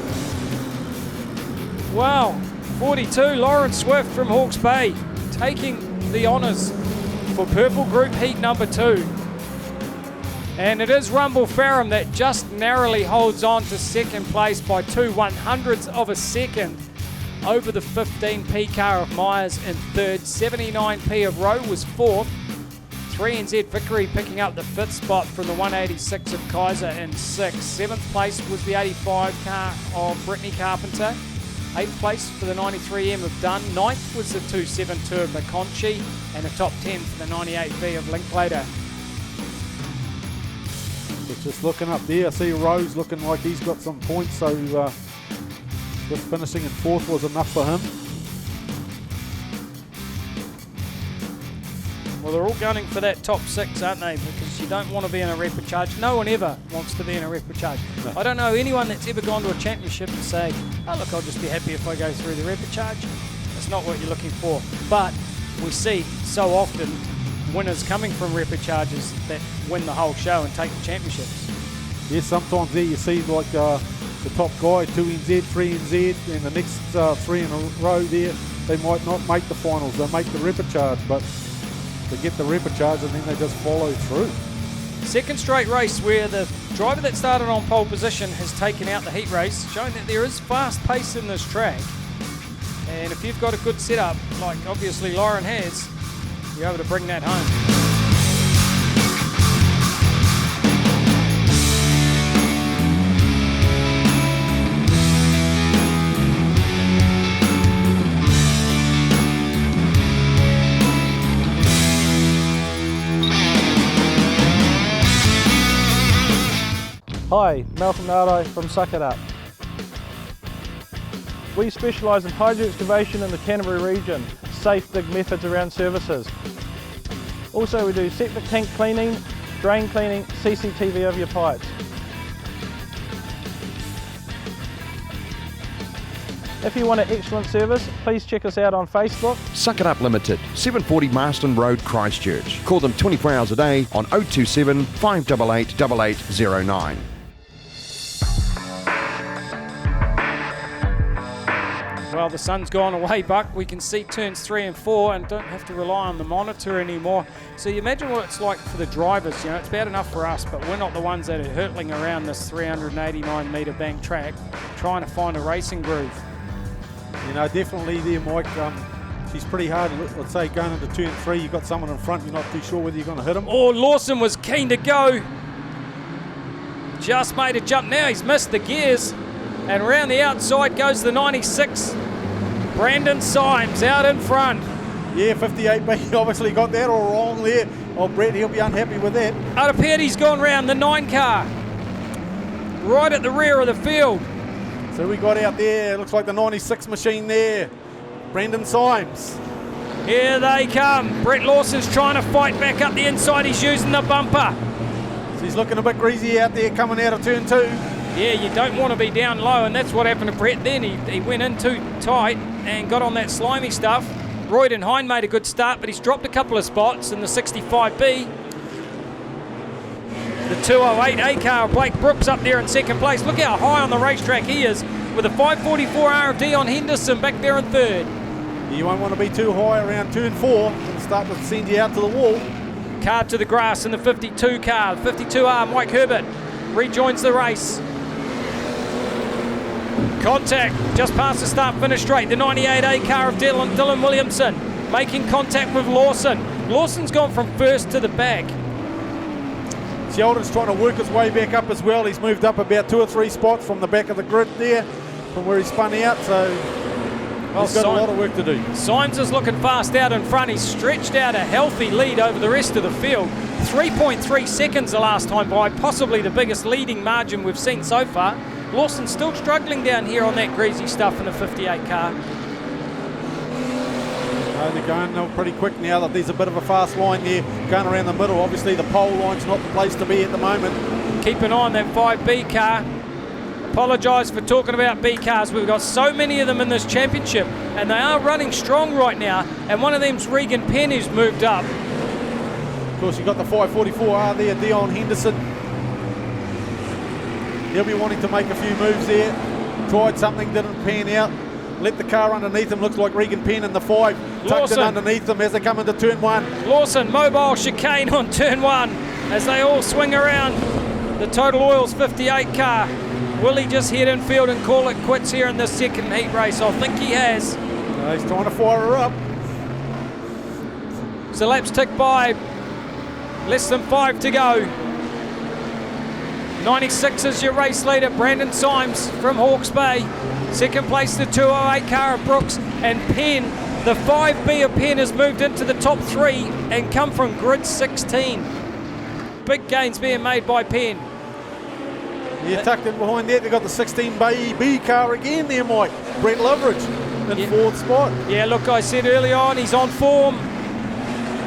Wow, 42, Lawrence Swift from Hawke's Bay, taking the honours for Purple Group Heat number 2. And it is Rumble Farram that just narrowly holds on to second place by 2/100ths of a second over the 15p car of Myers in third. 79p of Rowe was fourth. 3NZ Vickery picking up the fifth spot from the 186 of Kaiser in sixth. Seventh place was the 85 car of Brittany Carpenter. Eighth place for the 93M of Dunn. Ninth was the 272 of McConchie, and a top 10 for the 98V of Linklater. Just looking up there, I see Rose looking like he's got some points, so just finishing in fourth was enough for him. Well, they're all gunning for that top 6, aren't they? Because you don't want to be in a repechage. No one ever wants to be in a repechage. No. I don't know anyone that's ever gone to a championship and say, oh look, I'll just be happy if I go through the repechage. That's not what you're looking for. But we see so often winners coming from repechages that win the whole show and take the championships. Yes, sometimes there you see like the top guy, 2NZ, 3NZ, and the next 3 in a row there, they might not make the finals, they make the repechage, but they get the repechage and then they just follow through. Second straight race where the driver that started on pole position has taken out the heat race, showing that there is fast pace in this track. And if you've got a good setup, like obviously Lauren has, you're able to bring that home. Hi, Malcolm Nardo from Suck It Up. We specialise in hydro excavation in the Canterbury region, safe dig methods around services. Also we do septic tank cleaning, drain cleaning, CCTV of your pipes. If you want an excellent service, please check us out on Facebook. Suck It Up Limited, 740 Marston Road, Christchurch. Call them 24 hours a day on 027 588 8809. Well, the sun's gone away, Buck. We can see turns 3 and 4 and don't have to rely on the monitor anymore. So you imagine what it's like for the drivers. You know, it's bad enough for us, but we're not the ones that are hurtling around this 389 metre bank track trying to find a racing groove. You know, definitely there, Mike. She's pretty hard. Let's say going into turn 3, you've got someone in front, you're not too sure whether you're going to hit him. Oh, Lawson was keen to go. Just made a jump now. He's missed the gears. And around the outside goes the 96. Brandon Symes out in front. Yeah, 58B obviously got that all wrong there. Oh, Brett, he'll be unhappy with that. Arapeti's gone round the 9 car. Right at the rear of the field. So we got out there, looks like the 96 machine there. Brandon Symes. Here they come. Brett Lawson's trying to fight back up the inside. He's using the bumper. So he's looking a bit greasy out there coming out of turn 2. Yeah, you don't want to be down low, and that's what happened to Brett then. He went in too tight and got on that slimy stuff. Royden Hine made a good start, but he's dropped a couple of spots in the 65B. The 208A car, Blake Brooks up there in second place. Look how high on the racetrack he is with a 544R of Dion Henderson back there in third. You won't want to be too high around turn 4 and start to send you out to the wall. Car to the grass in the 52 car. The 52R, Mike Herbert, rejoins the race. Contact just past the start-finish straight. The 98A car of Dylan Williamson making contact with Lawson. Lawson's gone from first to the back. Sheldon's trying to work his way back up as well. He's moved up about 2 or 3 spots from the back of the grid there, from where he spun out, so he's got a lot of work to do. Symes is looking fast out in front. He's stretched out a healthy lead over the rest of the field. 3.3 seconds the last time by, possibly the biggest leading margin we've seen so far. Lawson's still struggling down here on that greasy stuff in the 58 car. They're going pretty quick now. That there's a bit of a fast line there going around the middle. Obviously the pole line's not the place to be at the moment. Keep an eye on that 5B car. Apologise for talking about B cars. We've got so many of them in this championship and they are running strong right now, and one of them's Regan Penn, who's moved up. Of course you've got the 544R there, Dion Henderson. He'll be wanting to make a few moves there. Tried something, didn't pan out. Let the car underneath him. Looks like Regan Penn in the 5. Tucked Lawson. in underneath them as they come into turn 1. Lawson, mobile chicane on turn 1 as they all swing around the Total Oils 58 car. Will he just head infield and call it quits here in the second heat race? I think he has. He's trying to fire her up. So laps tick by. Less than 5 to go. 96 is your race leader, Brandon Symes from Hawke's Bay. Second place, the 208 car of Brooks. And Penn, the 5B of Penn has moved into the top 3 and come from grid 16. Big gains being made by Penn. Yeah, tucked in behind that, they've got the 16B car again there, Mike. Brett Loveridge in 4th spot. Yeah, look, I said early on, he's on form.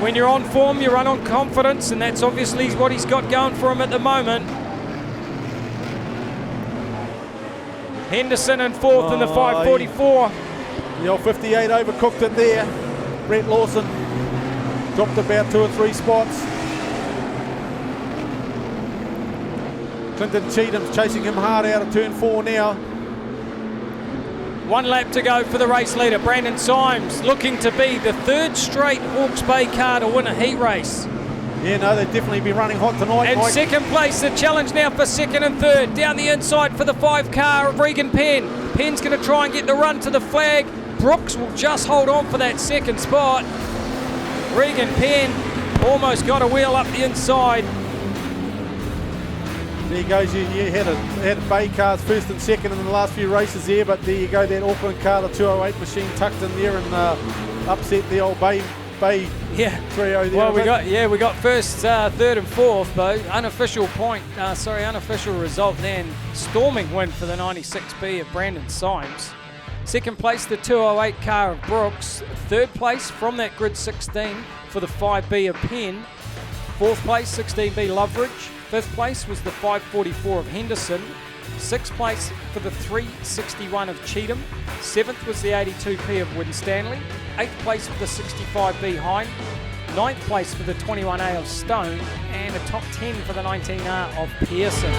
When you're on form, you run on confidence, and that's obviously what he's got going for him at the moment. Henderson in 4th in the 544. The old 58 overcooked it there. Brett Lawson dropped about 2 or 3 spots. Clinton Cheatham's chasing him hard out of turn 4 now. 1 lap to go for the race leader, Brandon Symes, looking to be the 3rd straight Hawke's Bay car to win a heat race. Yeah, no, they'll definitely be running hot tonight, And Mike. second place, the challenge now for 2nd and 3rd. Down the inside for the 5 car of Regan Penn. Penn's going to try and get the run to the flag. Brooks will just hold on for that 2nd spot. Regan Penn almost got a wheel up the inside. There goes, you had Bay cars 1st and 2nd in the last few races there, but there you go, that Auckland car, the 208 machine tucked in there and upset the old Bay trio there. Well, we got 1st, 3rd and 4th though. Unofficial result then. Storming win for the 96B of Brandon Symes. 2nd place, the 208 car of Brooks. 3rd place from that grid 16 for the 5B of Penn. 4th place, 16B Loveridge. 5th place was the 544 of Henderson. 6th place for the 361 of Cheatham. 7th was the 82P of Winstanley. 8th place for the 65B Hine. 9th place for the 21A of Stone. And a top 10 for the 19R of Pearson.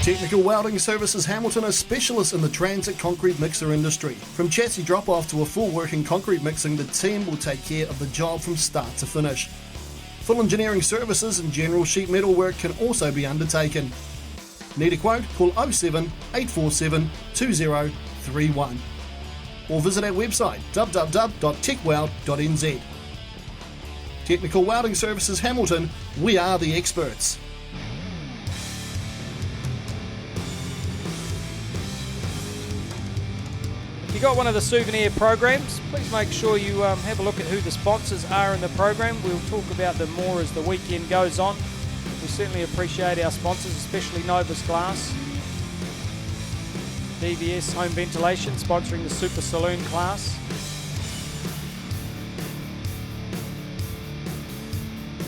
Technical Welding Services Hamilton is specialists in the transit concrete mixer industry. From chassis drop-off to a full working concrete mixing, the team will take care of the job from start to finish. Full engineering services and general sheet metal work can also be undertaken. Need a quote? Call 07 847 2031 or visit our website www.techweld.nz. Technical Welding Services Hamilton, we are the experts. If you got one of the souvenir programs, please make sure you have a look at who the sponsors are in the program. We'll talk about them more as the weekend goes on. We certainly appreciate our sponsors, especially Novus Glass, DVS Home Ventilation, sponsoring the Super Saloon class.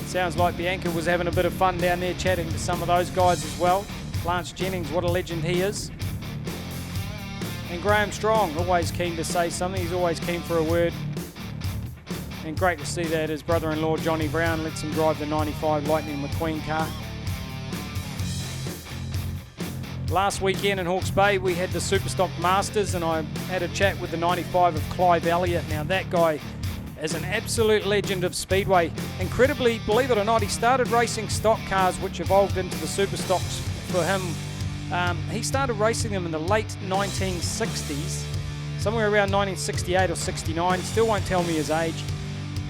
Sounds like Bianca was having a bit of fun down there chatting to some of those guys as well. Lance Jennings, what a legend he is. And Graham Strong, always keen to say something. He's always keen for a word. And great to see that his brother-in-law Johnny Brown lets him drive the 95 Lightning McQueen car. Last weekend in Hawke's Bay we had the Superstock Masters and I had a chat with the 95 of Clive Elliott. Now that guy is an absolute legend of Speedway. Incredibly, believe it or not, he started racing stock cars which evolved into the Superstocks for him. He started racing them in the late 1960s, somewhere around 1968 or 69, still won't tell me his age.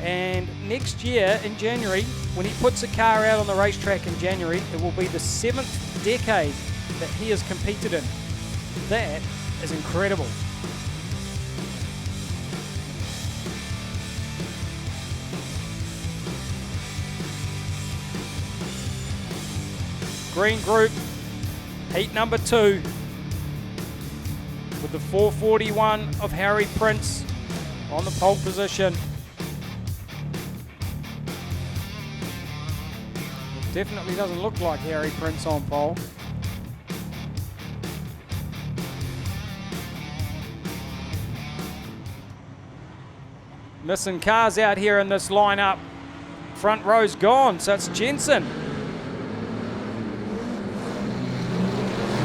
And next year in January, when he puts a car out on the racetrack in January, it will be the 7th decade that he has competed in. That is incredible. Green Group, heat number 2, with the 441 of Harry Prince on the pole position. Definitely doesn't look like Harry Prince on pole. Missing cars out here in this lineup. Front row's gone, so it's Jensen.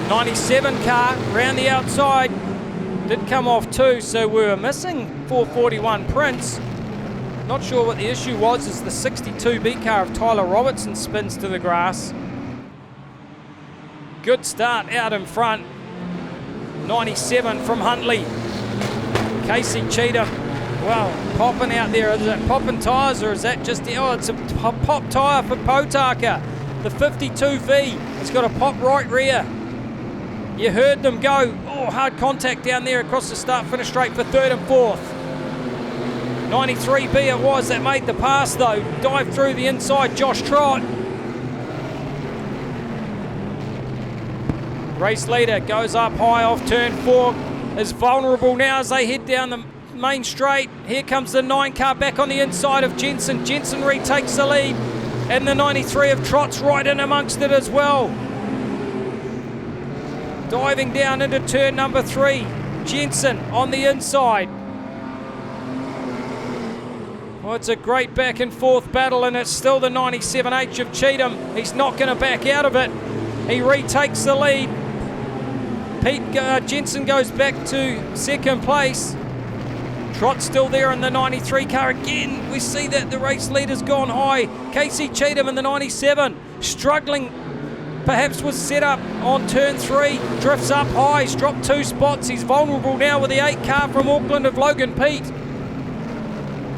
97 car round the outside. Did come off too, so we were missing 441 Prince. Not sure what the issue was as the 62B car of Tyler Robertson spins to the grass. Good start out in front. 97 from Huntley. Casey Cheatham, well, popping out there. Is it popping tyres or is that just, oh, it's a pop tyre for Potaka. The 52V, it's got a pop right rear. You heard them go, oh, hard contact down there across the start finish straight for 3rd and 4th. 93B it was that made the pass though. Dive through the inside, Josh Trott. Race leader goes up high off turn 4. Is vulnerable now as they head down the main straight. Here comes the 9 car back on the inside of Jensen. Jensen retakes the lead. And the 93 of Trott's right in amongst it as well. Diving down into turn number 3. Jensen on the inside. Well, it's a great back and forth battle and it's still the 97H of Cheatham. He's not going to back out of it. He retakes the lead. Jensen goes back to second place. Trott still there in the 93 car again. We see that the race leader's gone high. Casey Cheatham in the 97 struggling. Perhaps was set up on turn 3, drifts up high, he's dropped 2 spots. He's vulnerable now with the 8 car from Auckland of Logan Pete.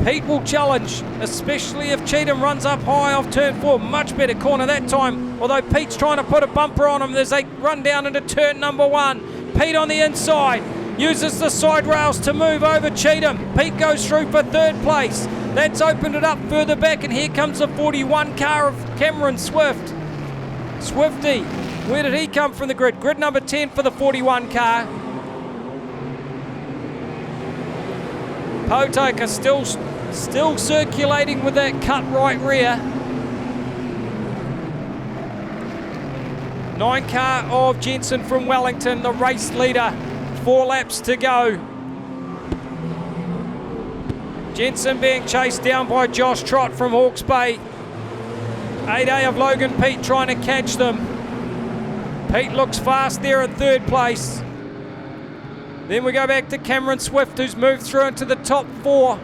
Pete will challenge, especially if Cheatham runs up high off turn 4. Much better corner that time, although Pete's trying to put a bumper on him as they run down into turn number 1. Pete on the inside, uses the side rails to move over Cheatham. Pete goes through for 3rd place. That's opened it up further back, and here comes the 41 car of Cameron Swift. Swifty, where did he come from the grid? Grid number 10 for the 41 car. Potaka still circulating with that cut right rear. 9 car of Jensen from Wellington, the race leader. 4 laps to go. Jensen being chased down by Josh Trott from Hawke's Bay. 8A of Logan Pete trying to catch them. Pete looks fast there in 3rd place. Then we go back to Cameron Swift, who's moved through into the top 4.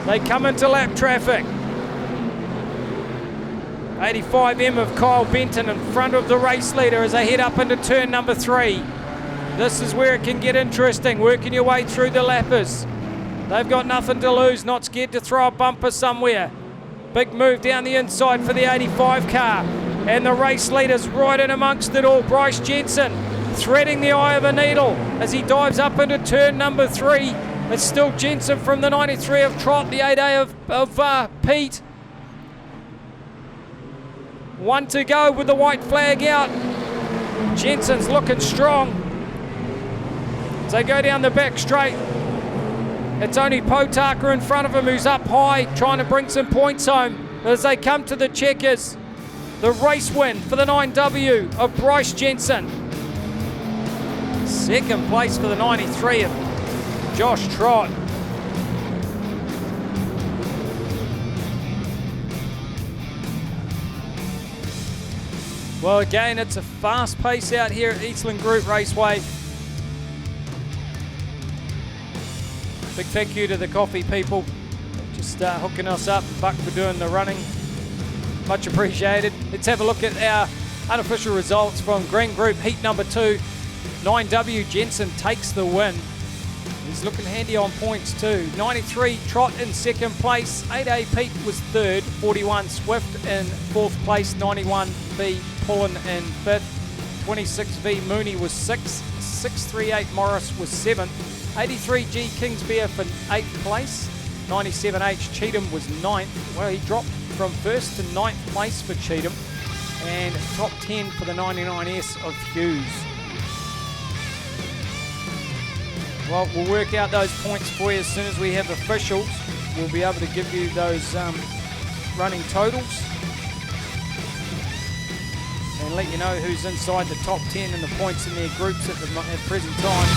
They come into lap traffic. 85M of Kyle Benton in front of the race leader as they head up into turn number 3. This is where it can get interesting, working your way through the lappers. They've got nothing to lose, not scared to throw a bumper somewhere. Big move down the inside for the 85 car. And the race leader's right in amongst it all. Bryce Jensen threading the eye of a needle as he dives up into turn number 3. It's still Jensen from the 93 of Trott, the 8A of Pete. 1 to go with the white flag out. Jensen's looking strong. As they go down the back straight, it's only Potaka in front of him who's up high, trying to bring some points home. As they come to the checkers, the race win for the 9W of Bryce Jensen. 2nd place for the 93 of Josh Trott. Well, again, it's a fast pace out here at Eastland Group Raceway. Big thank you to the coffee people, just hooking us up. Buck for doing the running, much appreciated. Let's have a look at our unofficial results from Green Group Heat number 2. 9W Jensen takes the win. He's looking handy on points too. 93 Trot in second place. 8A Pete was third. 41 Swift in fourth place. 91B Pullen in fifth. 26V Mooney was sixth. 638 Morris was seventh. 83G Kingsbear for eighth place. 97H Cheatham was ninth. Well, he dropped from first to ninth place for Cheatham. And top 10 for the 99S of Hughes. Well, we'll work out those points for you as soon as we have officials. We'll be able to give you those running totals and let you know who's inside the top 10 and the points in their groups at the present time.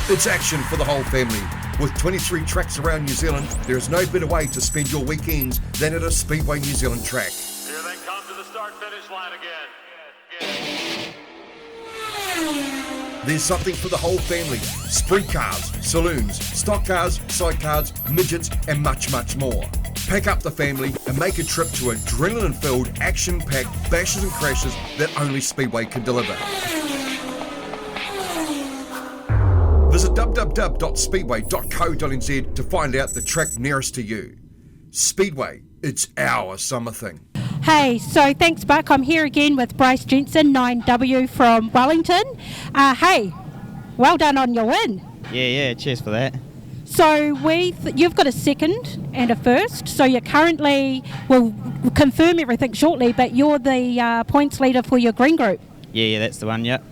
It's action for the whole family. With 23 tracks around New Zealand, there is no better way to spend your weekends than at a Speedway New Zealand track. Here they come to the start-finish line again. There's something for the whole family. Sprint cars, saloons, stock cars, sidecars, midgets, and much, much more. Pack up the family and make a trip to adrenaline-filled, action-packed bashes and crashes that only Speedway can deliver. Visit www.speedway.co.nz to find out the track nearest to you. Speedway, it's our summer thing. Hey, so thanks, Buck. I'm here again with Bryce Jensen, 9W from Wellington. Hey, well done on your win. Yeah, cheers for that. So you've got a second and a first, so you're currently, we'll confirm everything shortly, but you're the points leader for your green group. Yeah, that's the one, yep.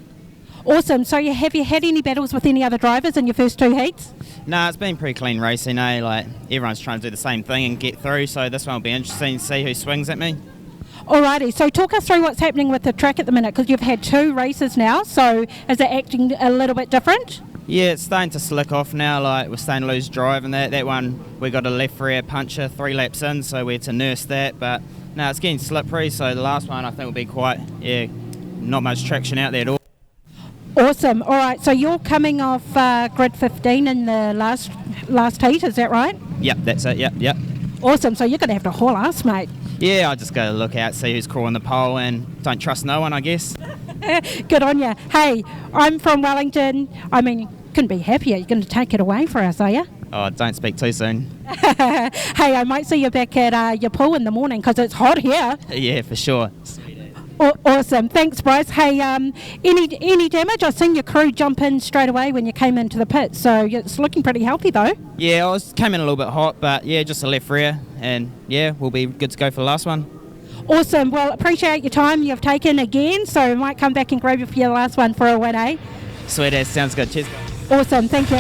Awesome. So have you had any battles with any other drivers in your first two heats? Nah, it's been pretty clean racing, eh? Like, everyone's trying to do the same thing and get through, so this one will be interesting to see who swings at me. Alrighty, so talk us through what's happening with the track at the minute, because you've had two races now, so is it acting a little bit different? Yeah, it's starting to slick off now, like we're starting to lose drive, and that one, we got a left rear puncher 3 laps in, so we had to nurse that, but no, it's getting slippery, so the last one I think will be quite, not much traction out there at all. Awesome. All right, so you're coming off grid 15 in the last heat, is that right? Yep, that's it, yep. Awesome, so you're going to have to haul ass, mate. Yeah, I just got to look out, see who's crawling the pole, and don't trust no one, I guess. Good on you. Hey, I'm from Wellington. I mean, couldn't be happier. You're going to take it away for us, are you? Oh, don't speak too soon. Hey, I might see you back at your pool in the morning, because it's hot here. Yeah, for sure. Awesome. Thanks, Bryce. Hey, any damage? I've seen your crew jump in straight away when you came into the pit, so it's looking pretty healthy though. Yeah, came in a little bit hot, but yeah, just a left rear, and yeah, we'll be good to go for the last one. Awesome. Well, appreciate your time you've taken again, so I might come back and grab you for your last one for a win, eh? Sweet as, sounds good. Cheers. Awesome. Thank you.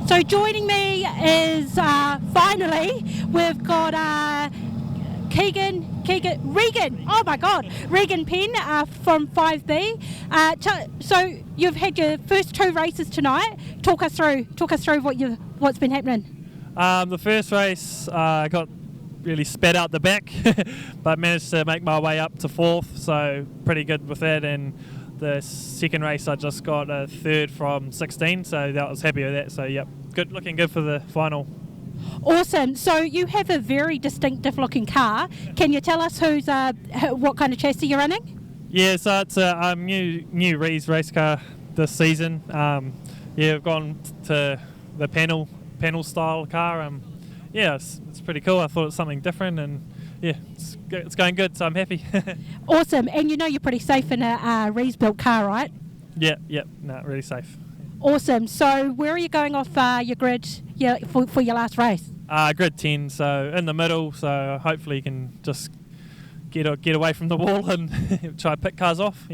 So joining me is finally we've got Regan. Oh my God, Regan Penn from 5B. So you've had your first 2 races tonight. Talk us through what's been happening. The first race I got really sped out the back, but managed to make my way up to 4th, so pretty good with that. And the second race I just got a 3rd from 16, so I was happy with that. So yep, good, looking good for the final. Awesome. So you have a very distinctive looking car. Can you tell us what kind of chassis you're running? Yeah, so it's a new Rees race car this season. We've gone to the panel style car. It's pretty cool. I thought it was something different, and it's going good, so I'm happy. Awesome. And you know you're pretty safe in a Rees built car, right? No, really safe. Awesome. So where are you going off your grid for your last race? Grid 10, so in the middle, so hopefully you can just get away from the wall and try to pick cars off.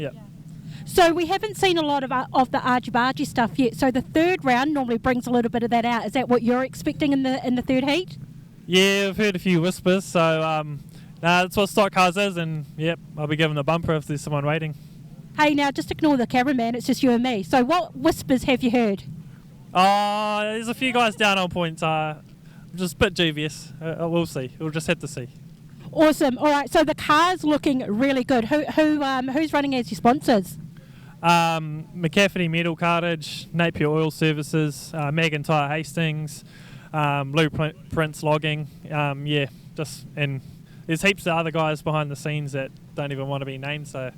So we haven't seen a lot of the argy-bargy stuff yet, so the 3rd round normally brings a little bit of that out. Is that what you're expecting in the 3rd heat? Yeah, I've heard a few whispers, so that's what stock cars is, and I'll be given a bumper if there's someone waiting. Hey, now just ignore the cameraman, it's just you and me. So what whispers have you heard? There's a few guys down on points. Just a bit dubious. We'll see. We'll just have to see. Awesome. All right, so the car's looking really good. Who's running as your sponsors? McCafferty Metal Cartage, Napier Oil Services, McIntyre Hastings, Blueprints Logging. And there's heaps of other guys behind the scenes that don't even want to be named. So,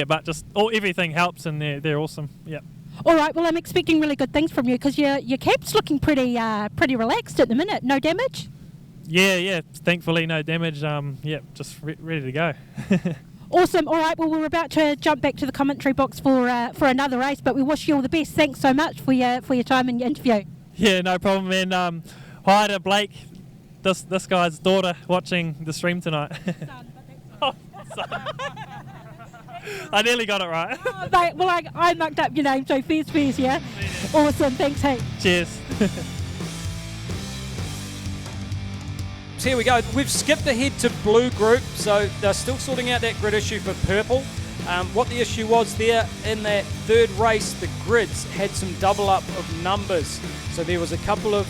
but just everything helps, and they're awesome. Yep. All right. Well, I'm expecting really good things from you because your cab's looking pretty relaxed at the minute. No damage. Yeah. Thankfully, no damage. Just ready to go. Awesome. All right. Well, we're about to jump back to the commentary box for another race, but we wish you all the best. Thanks so much for your time and your interview. Yeah, no problem. And hi to Blake, this guy's daughter, watching the stream tonight. Son. I nearly got it right. I mucked up your name, so fierce, yeah? Awesome. Thanks, hey. Cheers. So here we go. We've skipped ahead to blue group, so they're still sorting out that grid issue for purple. What the issue was there in that 3rd race, the grids had some double up of numbers. So there was a couple of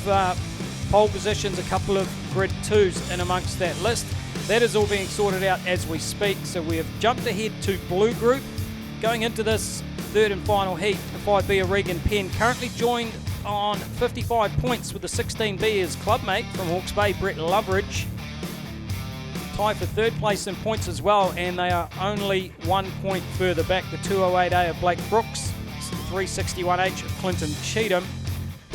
pole positions, a couple of grid 2s in amongst that list. That is all being sorted out as we speak. So we have jumped ahead to blue group. Going into this 3rd and final heat, the 5B of Regan Penn, currently joined on 55 points with the 16B as clubmate from Hawke's Bay, Brett Loveridge. Tied for 3rd place in points as well, and they are only 1 point further back. The 208A of Blake Brooks, 361H of Clinton Cheatham.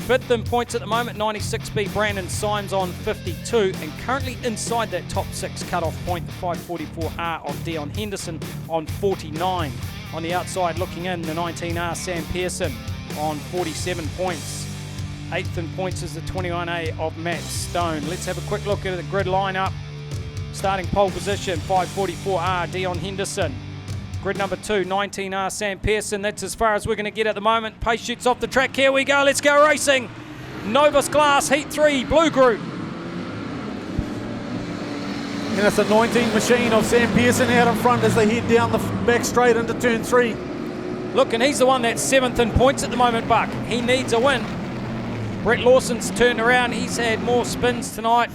5th in points at the moment, 96B Brandon Symes on 52, and currently inside that top 6 cut-off point, the 544R of Dion Henderson on 49. On the outside looking in, the 19R Sam Pearson on 47 points. 8th in points is the 21A of Matt Stone. Let's have a quick look at the grid lineup. Starting pole position, 544R Dion Henderson. Grid number 2, 19R Sam Pearson. That's as far as we're going to get at the moment. Pace shoots off the track. Here we go. Let's go racing. Novus Glass, Heat 3, blue group. And it's a 19 machine of Sam Pearson out in front as they head down the back straight into turn 3. Look, and he's the one that's 7th in points at the moment, Buck. He needs a win. Brett Lawson's turned around. He's had more spins tonight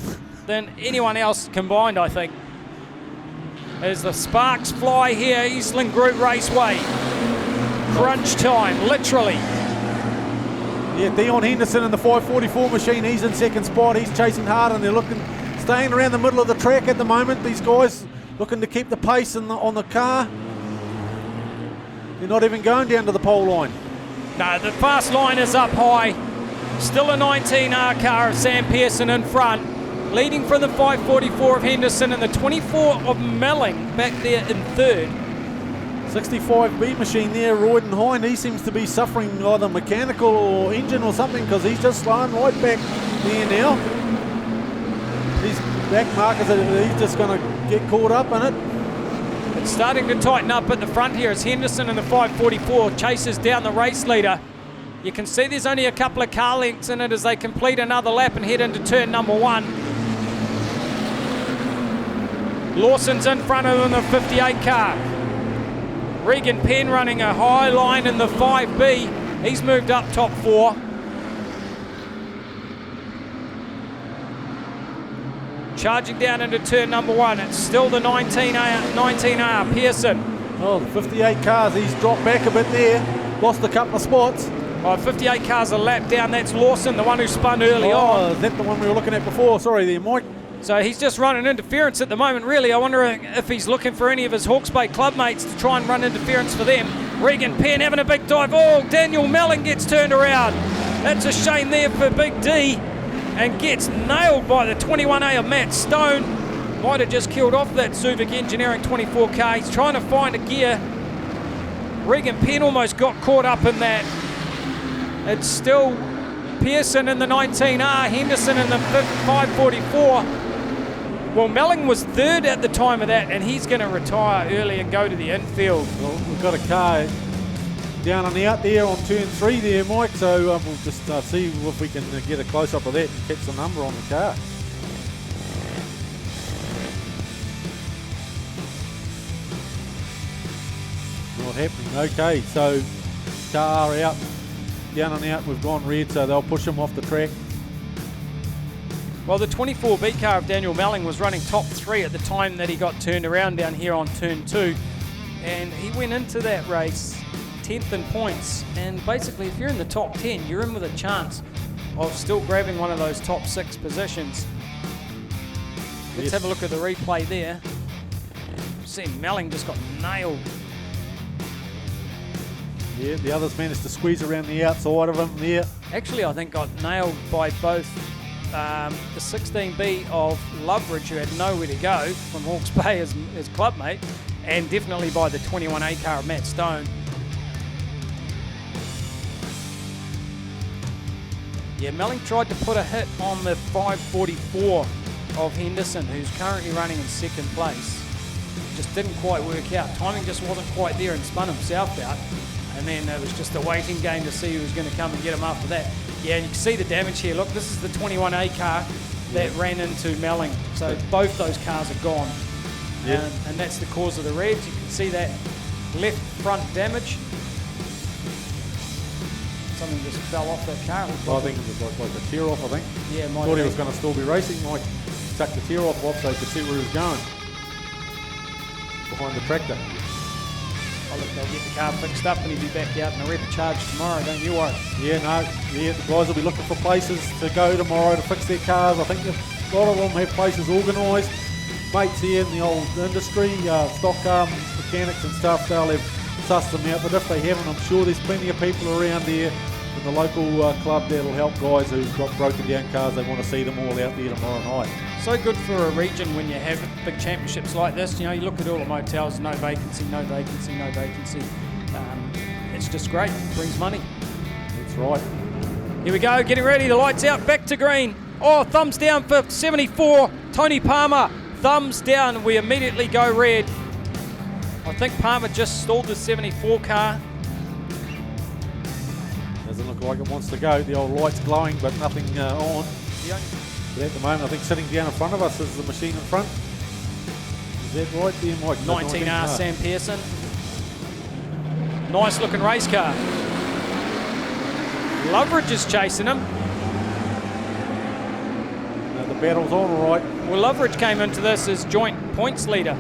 than anyone else combined, I think. As the sparks fly here, Eastland Group Raceway. Crunch time, literally. Yeah, Dion Henderson in the 544 machine. He's in 2nd spot. He's chasing hard, and they're staying around the middle of the track at the moment. These guys looking to keep the pace on the car. They're not even going down to the pole line. No, the fast line is up high. Still a 19R car of Sam Pearson in front. Leading from the 544 of Henderson and the 24 of Melling back there in 3rd. 65B machine there, Royden Hine. He seems to be suffering either mechanical or engine or something because he's just slowing right back there now. These back markers, he's just going to get caught up in it. It's starting to tighten up at the front here as Henderson in the 544 chases down the race leader. You can see there's only a couple of car lengths in it as they complete another lap and head into turn number 1. Lawson's in front of them, the 58 car. Regan Penn running a high line in the 5B. He's moved up top 4. Charging down into turn number 1. It's still the 19R Pearson. Oh, the 58 cars, he's dropped back a bit there. Lost a couple of spots. 58 cars a lap down. That's Lawson, the one who spun early on. Is that the one we were looking at before? Sorry there, Mike. So he's just running interference at the moment, really. I wonder if he's looking for any of his Hawke's Bay clubmates to try and run interference for them. Regan Penn having a big dive. Oh, Daniel Melling gets turned around. That's a shame there for Big D, and gets nailed by the 21A of Matt Stone. Might have just killed off that Zuvik Engineering 24 car. He's trying to find a gear. Regan Penn almost got caught up in that. It's still Pearson in the 19R, Henderson in the 544. Well, Melling was third at the time of that, and he's going to retire early and go to the infield. Well, we've got a car down and out there on turn 3 there, Mike, so we'll just see if we can get a close-up of that and catch the number on the car. Not happening. Okay, so car out, down and out, we've gone red, so they'll push him off the track. Well, the 24B car of Daniel Melling was running top 3 at the time that he got turned around down here on turn 2, and he went into that race 10th in points, and basically if you're in the top 10, you're in with a chance of still grabbing one of those top 6 positions. Let's have a look at the replay there. See, Melling just got nailed. Yeah, the others managed to squeeze around the outside of him there. Actually, I think got nailed by both the 16B of Loveridge, who had nowhere to go from Hawke's Bay as clubmate, and definitely by the 21A car of Matt Stone. Yeah, Melling tried to put a hit on the 544 of Henderson, who's currently running in 2nd place. Just didn't quite work out. Timing just wasn't quite there and spun himself out. And then it was just a waiting game to see who was going to come and get him after that. Yeah, and you can see the damage here. Look, this is the 21A car that ran into Melling. So both those cars are gone. Yeah. And that's the cause of the reds. You can see that left front damage. Something just fell off that car. I think it was like a tear off, I think. Yeah, might thought he be. was going to still be racing. Mike tucked the tear off so he could see where he was going. Behind the tractor. Oh, look, they'll get the car fixed up and he'll be back out in a red charge tomorrow, don't you worry. Yeah, no, yeah, the guys will be looking for places to go tomorrow to fix their cars. I think a lot of them have places organised. Mates here in the old industry, stock car mechanics and stuff, they'll have sussed them out. But if they haven't, I'm sure there's plenty of people around there in the local club that'll help guys who've got broken down cars. They want to see them all out there tomorrow night. So good for a region when you have big championships like this. You know, you look at all the motels, no vacancy, no vacancy, no vacancy. It's just great, brings money. That's right. Here we go, getting ready, the lights out, back to green. Oh, thumbs down for 74, Tony Palmer. Thumbs down, we immediately go red. I think Palmer just stalled the 74 car. Doesn't look like it wants to go. The old light's glowing, but nothing on. But at the moment, I think sitting down in front of us is the machine in front. Is that right there, Mike? 19R Sam Pearson. Nice looking race car. Loveridge is chasing him. The battle's on all right. Well, Loveridge came into this as joint points leader.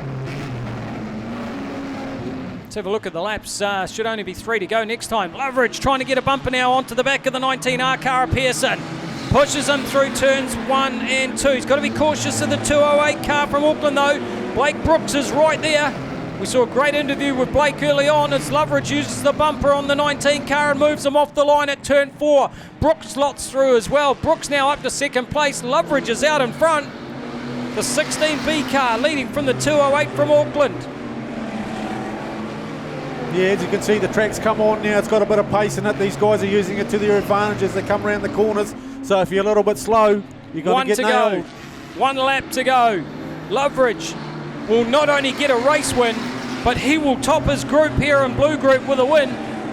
Let's have a look at the laps. Should only be 3 to go next time. Loveridge trying to get a bumper now onto the back of the 19R car of Pearson. Pushes him through turns 1 and 2. He's got to be cautious of the 208 car from Auckland though. Blake Brooks is right there. We saw a great interview with Blake early on as Loveridge uses the bumper on the 19 car and moves him off the line at turn 4. Brooks slots through as well. Brooks now up to 2nd place. Loveridge is out in front. The 16B car leading from the 208 from Auckland. Yeah, as you can see, the track's come on now. It's got a bit of pace in it. These guys are using it to their advantage as they come around the corners. So if you're a little bit slow, you've got to get nailed. 1 lap to go. Loveridge will not only get a race win, but he will top his group here in Blue Group with a win.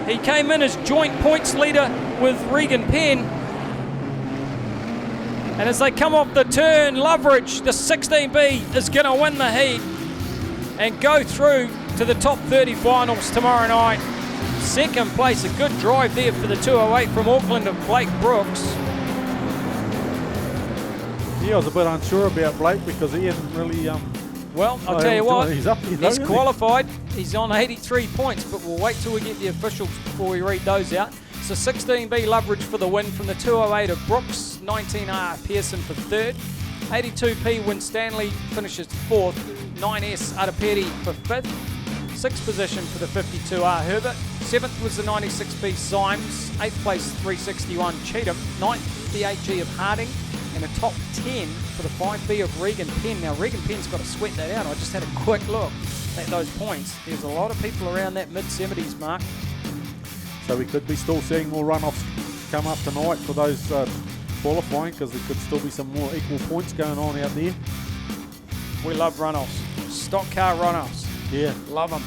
He came in as joint points leader with Regan Penn. And as they come off the turn, Loveridge, the 16B, is going to win the heat and go through to the top 30 finals tomorrow night. Second place, a good drive there for the 208 from Auckland of Blake Brooks. Yeah, I was a bit unsure about Blake because he hadn't really... Well, I'll tell you what, he's up, he's qualified. He's on 83 points, but we'll wait till we get the officials before we read those out. So 16B Loveridge for the win from the 208 of Brooks, 19R Pearson for third, 82P Winstanley finishes fourth, 9S Araperi for fifth, sixth position for the 52R Herbert, seventh was the 96B Symes, eighth place 361 Cheatham, ninth the 8G of Harding, and a top 10 for the 5B of Regan Penn. Now Regan Penn's got to sweat that out. I just had a quick look at those points. There's a lot of people around that mid-70s mark. So we could be still seeing more runoffs come up tonight for those qualifying, because there could still be some more equal points going on out there. We love runoffs. Stock car runoffs. Yeah. Love them.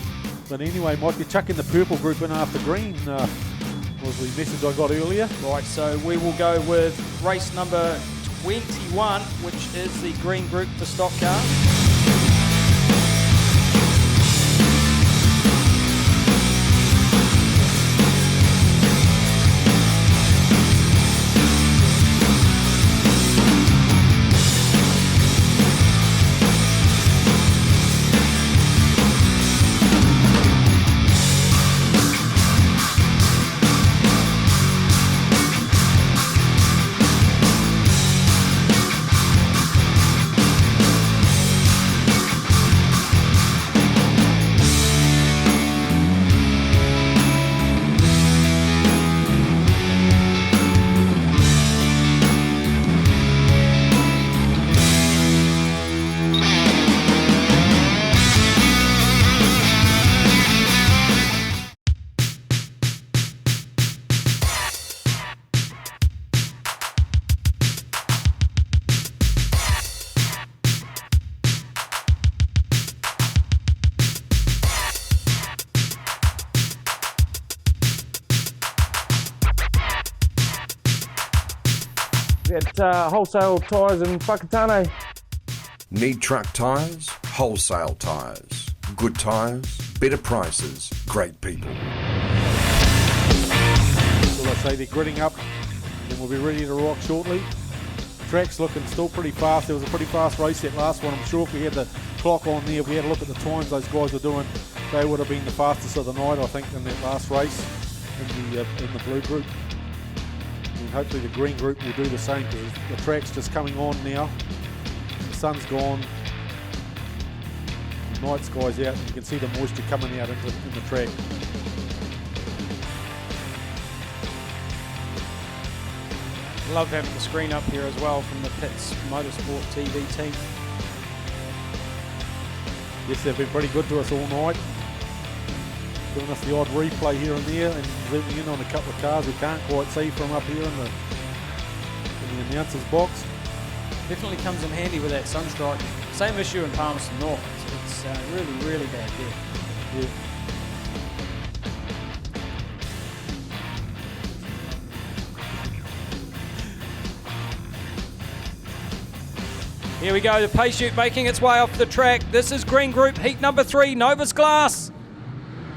But anyway, Mike, you're chucking the purple group in after green. Was the message I got earlier. Right, so we will go with race number 21, which is the green group for stock car. At Wholesale Tyres in Whakatane. Need truck tyres? Wholesale tyres. Good tyres, better prices, great people. So I say they're gridding up and we'll be ready to rock shortly. Track's looking still pretty fast. There was a pretty fast race that last one. I'm sure if we had the clock on there, if we had a look at the times those guys were doing, they would have been the fastest of the night, I think, in that last race in the blue group. And hopefully the green group will do the same, because the track's just coming on now. The sun's gone. The night sky's out, and you can see the moisture coming out in the track. Love having the screen up here as well from the Pits Motorsport TV team. Yes, they've been pretty good to us all night. Giving us the odd replay here and there, and zooming in on a couple of cars we can't quite see from up here in the announcer's box. Definitely comes in handy with that sunstrike. Same issue in Palmerston North. It's really, really bad there. Yeah. Here we go, the pace chute making its way off the track. This is green group, heat number 3, Novus Glass.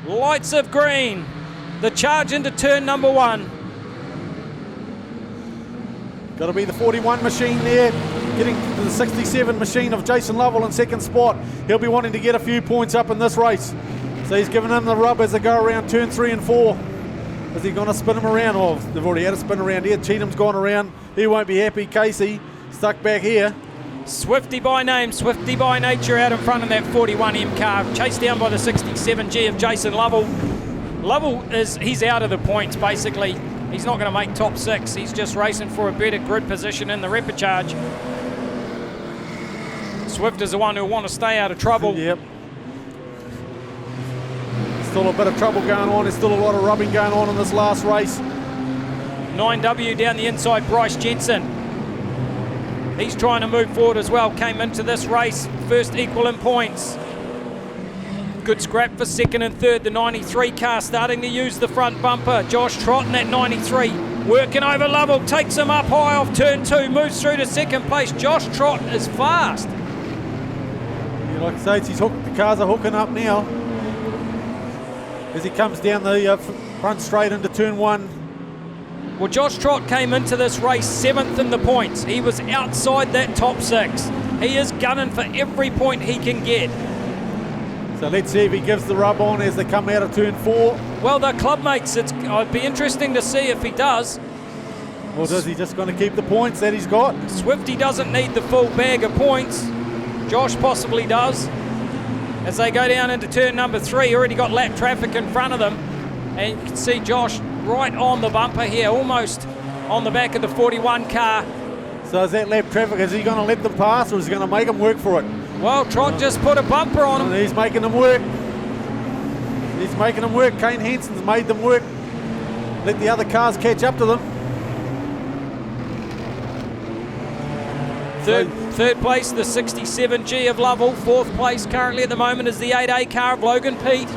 Lights of green. The charge into turn number 1. Got to be the 41 machine there, getting to the 67 machine of Jason Lovell in second spot. He'll be wanting to get a few points up in this race. So he's giving him the rub as they go around turn 3 and 4. Is he going to spin him around? Oh, they've already had a spin around here. Cheatham's gone around. He won't be happy. Casey stuck back here. Swifty by name, Swifty by nature out in front of that 41M car, chased down by the 67G of Jason Lovell. Lovell he's out of the points basically. He's not going to make top 6. He's just racing for a better grid position in the repechage. Swift is the one who'll want to stay out of trouble. Yep. Still a bit of trouble going on. There's still a lot of rubbing going on in this last race. 9W down the inside, Bryce Jensen. He's trying to move forward as well. Came into this race first equal in points. Good scrap for second and third. The 93 car starting to use the front bumper. Josh Trott in that 93. Working over Lovell. Takes him up high off turn 2. Moves through to second place. Josh Trott is fast. Yeah, like I say, the cars are hooking up now. As he comes down the front straight into turn 1. Well, Josh Trott came into this race 7th in the points. He was outside that top 6. He is gunning for every point he can get. So let's see if he gives the rub on as they come out of turn 4. Well, they're club mates. It'd be interesting to see if he does. Or does he just going to keep the points that he's got? Swifty doesn't need the full bag of points. Josh possibly does. As they go down into turn number 3, already got lap traffic in front of them. And you can see Josh right on the bumper here, almost on the back of the 41 car. So is that lap traffic, is he going to let them pass or is he going to make them work for it? Well, Trott just put a bumper on him. And he's making them work. He's making them work. Kane Hansen's made them work. Let the other cars catch up to them. Third place, the 67G of Lovell. Fourth place currently at the moment is the 8A car of Logan Pete.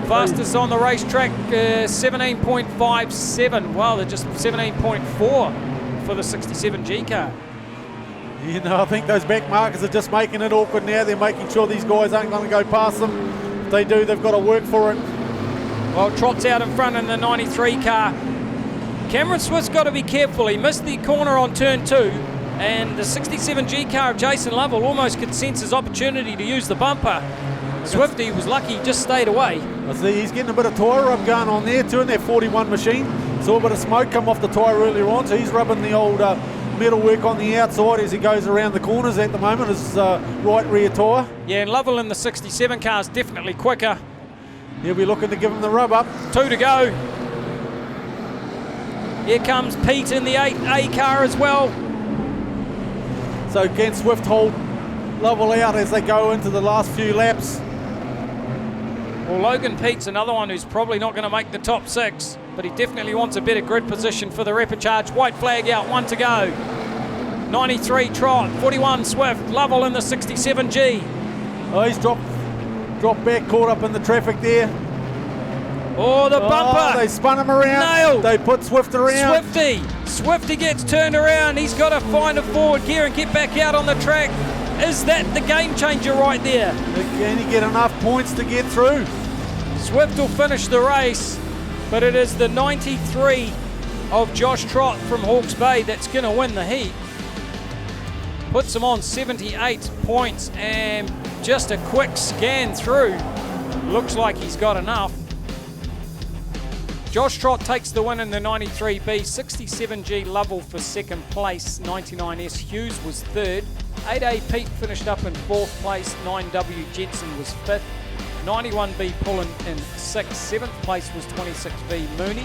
Fastest on the racetrack, 17.57. Well, they're just 17.4 for the 67G car. You know, I think those back markers are just making it awkward now. They're making sure these guys aren't going to go past them. If they do, they've got to work for it. Well, Trott's out in front in the 93 car. Cameron Swift's got to be careful. He missed the corner on turn 2, and the 67G car of Jason Lovell almost could sense his opportunity to use the bumper. Swifty was lucky, he just stayed away. I see he's getting a bit of tyre rub going on there too in that 41 machine. Saw a bit of smoke come off the tyre earlier on, so he's rubbing the old metal work on the outside as he goes around the corners at the moment, his right rear tyre. Yeah, and Lovell in the 67 car is definitely quicker. He'll be looking to give him the rub up. 2 to go. Here comes Pete in the 8A car as well. So can Swift hold Lovell out as they go into the last few laps? Well, Logan Pete's another one who's probably not going to make the top 6, but he definitely wants a better grid position for the repechage. White flag out, 1 to go. 93 Trot, 41 Swift, Lovell in the 67G. Oh, he's dropped back, caught up in the traffic there. Oh, the bumper! They spun him around. Nailed! They put Swift around. Swifty gets turned around. He's got to find a forward gear and get back out on the track. Is that the game changer right there? Can he get enough points to get through? Swift will finish the race, but it is the 93 of Josh Trott from Hawke's Bay that's going to win the heat. Puts him on 78 points, and just a quick scan through. Looks like he's got enough. Josh Trott takes the win in the 93B, 67G Lovell for second place, 99S Hughes was third, 8A Pete finished up in fourth place, 9W Jensen was fifth, 91B Pullen in sixth, seventh place was 26B Mooney,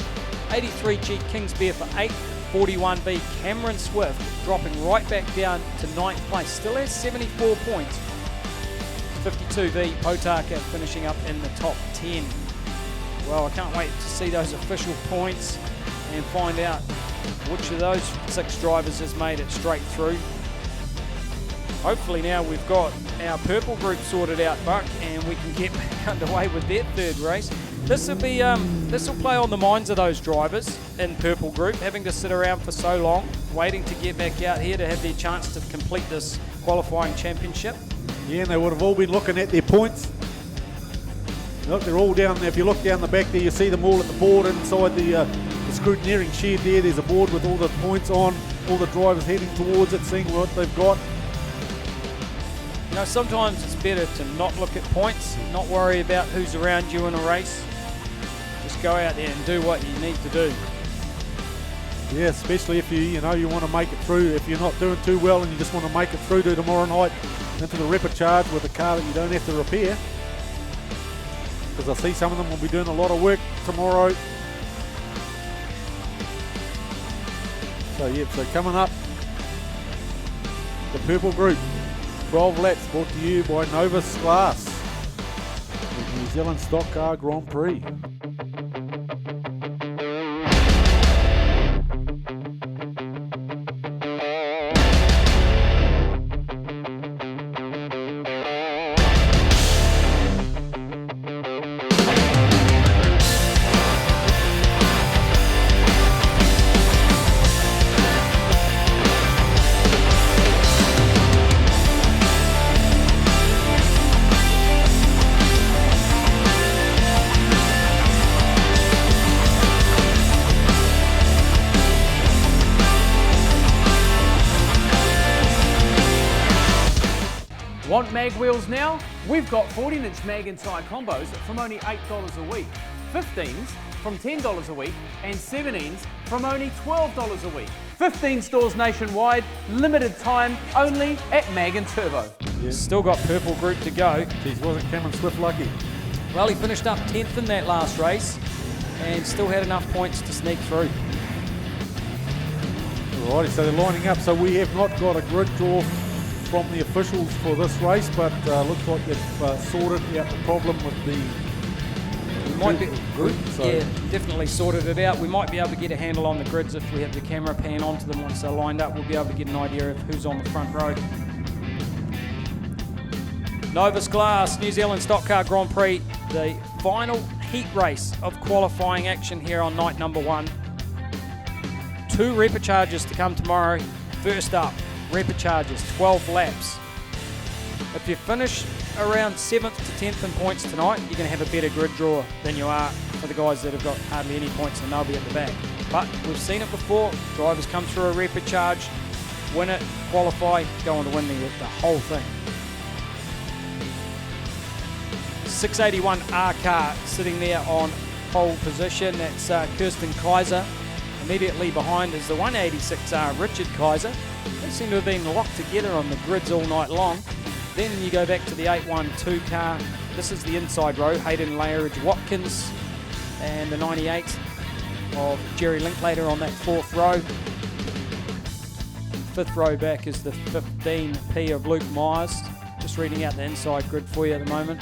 83G Kingsbear for eighth, 41B Cameron Swift dropping right back down to ninth place, still has 74 points, 52B Potaka finishing up in the top 10. Well, I can't wait to see those official points and find out which of those 6 drivers has made it straight through. Hopefully now we've got our purple group sorted out, Buck, and we can get back underway with their third race. This will play on the minds of those drivers in purple group, having to sit around for so long, waiting to get back out here to have their chance to complete this qualifying championship. Yeah, and they would have all been looking at their points. Look, they're all down there. If you look down the back there, you see them all at the board inside the scrutineering shed there. There's a board with all the points on, all the drivers heading towards it, seeing what they've got. You know, sometimes it's better to not look at points, not worry about who's around you in a race. Just go out there and do what you need to do. Yeah, especially if you want to make it through. If you're not doing too well and you just want to make it through to tomorrow night into the repechage with a car that you don't have to repair. Because I see some of them will be doing a lot of work tomorrow. So coming up, the purple group, 12 laps brought to you by Novus Glass, the New Zealand Stockcar Grand Prix. Want mag wheels now? We've got 14-inch mag and tyre combos from only $8 a week, 15s from $10 a week, and 17s from only $12 a week. 15 stores nationwide, limited time, only at Mag and Turbo. Still got purple group to go. Geez, wasn't Cameron Swift lucky? Well, he finished up 10th in that last race and still had enough points to sneak through. Alrighty, so they're lining up. So we have not got a grid draw from the officials for this race, but looks like they've sorted out the problem with the group. So. Yeah, definitely sorted it out. We might be able to get a handle on the grids if we have the camera pan onto them once they're lined up. We'll be able to get an idea of who's on the front row. Novus Glass, New Zealand Stockcar Grand Prix, the final heat race of qualifying action here on night number 1. 2 repecharges to come tomorrow. First up, repecharges, 12 laps. If you finish around 7th to 10th in points tonight, you're going to have a better grid draw than you are for the guys that have got hardly any points and they'll be at the back. But we've seen it before. Drivers come through a repecharge, win it, qualify, go on to win the whole thing. 681R car sitting there on pole position. That's Kirsten Kaiser. Immediately behind is the 186R Richard Kaiser. They seem to have been locked together on the grids all night long. Then you go back to the 812 car. This is the inside row. Hayden Lairage Watkins and the 98 of Jerry Linklater on that 4th row. 5th row back is the 15P of Luke Myers. Just reading out the inside grid for you at the moment.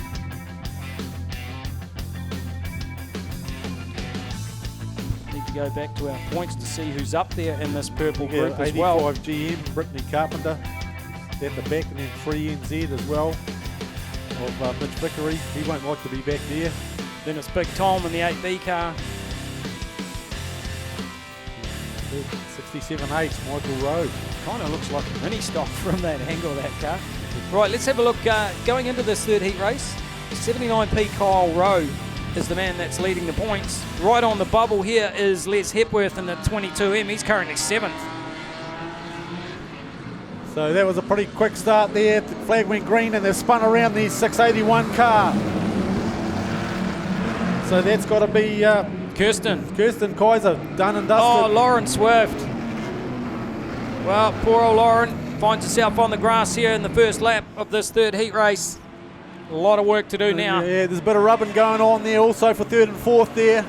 Need to go back to our points to see who's up there in this purple group as well. 85 GM, Brittany Carpenter at the back, and then 3 NZ as well of Mitch Vickery. He won't like to be back there. Then it's Big Tom in the 8B car. 67H, Michael Rowe. Kind of looks like a mini stock from that angle, that car. Right, let's have a look. Going into this 3rd heat race, 79P Kyle Rowe is the man that's leading the points. Right on the bubble here is Les Hepworth in the 22M. He's currently 7th. So that was a pretty quick start there. The flag went green and they've spun around the 681 car. So that's got to be Kirsten Kaiser, done and dusted. Oh, Lauren Swift. Well, poor old Lauren finds herself on the grass here in the first lap of this 3rd heat race. A lot of work to do now. Yeah, there's a bit of rubbing going on there also for 3rd and 4th there.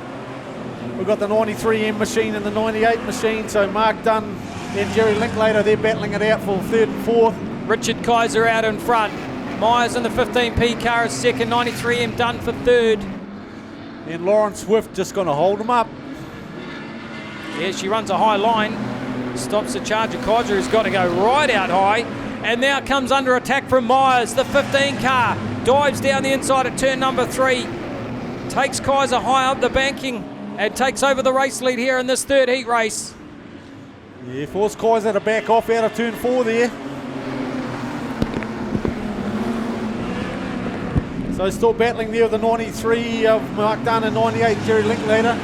We've got the 93M machine and the 98 machine, so Mark Dunn and Jerry Linklater, they're battling it out for 3rd and 4th. Richard Kaiser out in front. Myers in the 15P car is 2nd, 93M Dunn for 3rd. And Lauren Swift just going to hold them up. Yeah, she runs a high line, stops the charger. Kaiser has got to go right out high, and now comes under attack from Myers. The 15 car dives down the inside at turn number 3, takes Kaiser high up the banking and takes over the race lead here in this 3rd heat race. Yeah, forced Kaiser to back off out of turn 4 there. So still battling there with the 93 of Mark Dunn and 98 Jerry Linklater.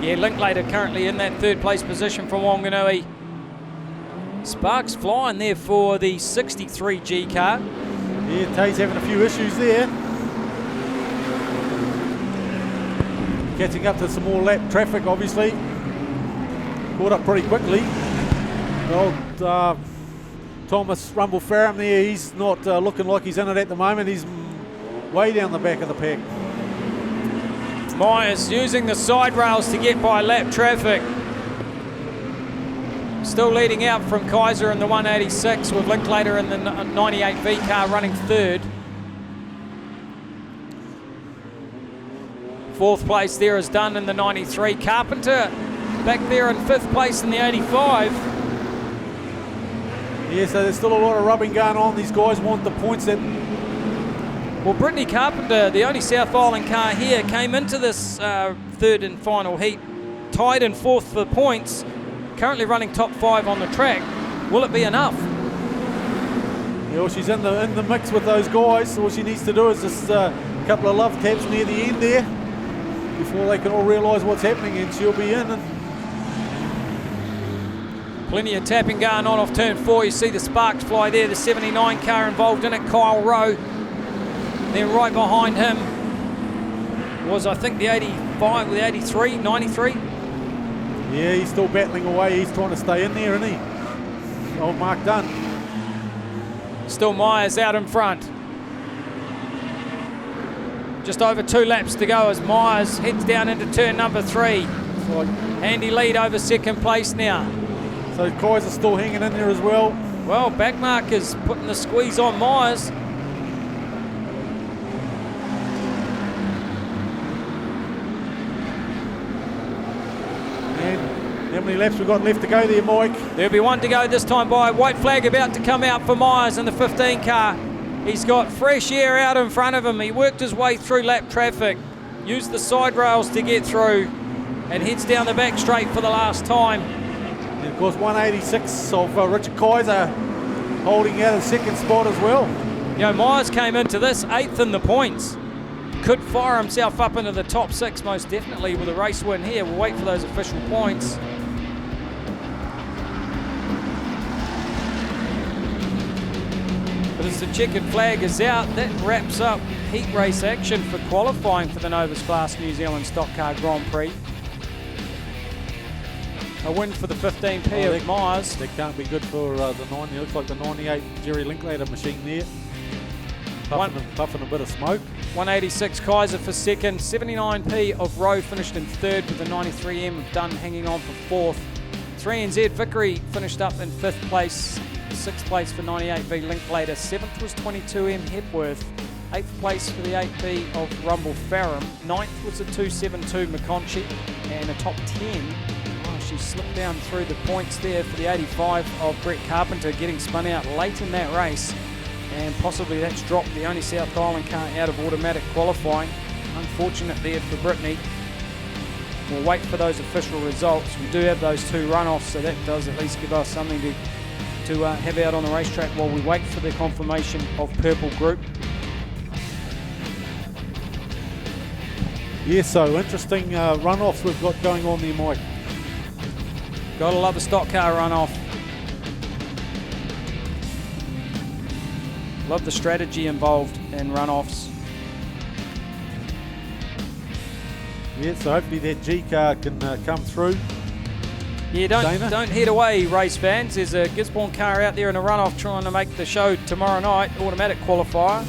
Yeah, Linklater currently in that 3rd place position from Wanganui. Sparks flying there for the 63G car. Yeah, Tay's having a few issues there. Catching up to some more lap traffic, obviously. Caught up pretty quickly. Old Thomas Rumble Farram there, he's not looking like he's in it at the moment. He's way down the back of the pack. Myers using the side rails to get by lap traffic. Still leading out from Kaiser in the 186 with Linklater in the 98V car running 3rd. 4th place there is Dunn in the 93. Carpenter back there in 5th place in the 85. Yeah, so there's still a lot of rubbing going on. These guys want the points that... Well, Brittany Carpenter, the only South Island car here, came into this 3rd and final heat, tied in 4th for points, currently running top 5 on the track. Will it be enough? Yeah, well, she's in the mix with those guys. All she needs to do is just a couple of love taps near the end there before they can all realise what's happening, and she'll be in. Plenty of tapping going on off turn 4. You see the sparks fly there. The 79 car involved in it, Kyle Rowe. Then right behind him was, I think, the 85, the 83, 93. Yeah, he's still battling away. He's trying to stay in there, isn't he? Old Mark Dunn. Still Myers out in front. Just over 2 laps to go as Myers heads down into turn number 3. Handy lead over second place now. So Kaiser's still hanging in there as well. Well, Backmark is putting the squeeze on Myers. How many laps we've got left to go there, Mike? There'll be one to go this time by. White flag about to come out for Myers in the 15 car. He's got fresh air out in front of him. He worked his way through lap traffic, used the side rails to get through, and heads down the back straight for the last time. And of course, 186 of Richard Kaiser holding out a second spot as well. You know, Myers came into this 8th in the points. Could fire himself up into the top 6 most definitely with a race win here. We'll wait for those official points. But as the checkered flag is out, that wraps up heat race action for qualifying for the Novus Glass New Zealand Stockcar Grand Prix. A win for the 15p of Myers. That can't be good for the 90. It looks like the 98 Jerry Linklater machine there. Puffing a bit of smoke. 186 Kaiser for second. 79p of Rowe finished in third with the 93M of Dunn hanging on for fourth. 3NZ Vickery finished up in 5th place. 6th place for 98V Linklater. 7th was 22M Hepworth. 8th place for the 8B of Rumble Farram. 9th was the 272 McConchie. And a top 10. She slipped down through the points there for the 85 of Brett Carpenter, getting spun out late in that race, and possibly that's dropped the only South Island car out of automatic qualifying. Unfortunate there for Brittany. We'll wait for those official results. We do have those 2 runoffs, so that does at least give us something to have out on the racetrack while we wait for the confirmation of Purple Group. Yeah, so interesting runoffs we've got going on there, Mike. Gotta love a stock car runoff. Love the strategy involved in runoffs. Yeah, so hopefully that G car can come through. Yeah, don't head away, race fans. There's a Gisborn car out there in a runoff trying to make the show tomorrow night, automatic qualifier.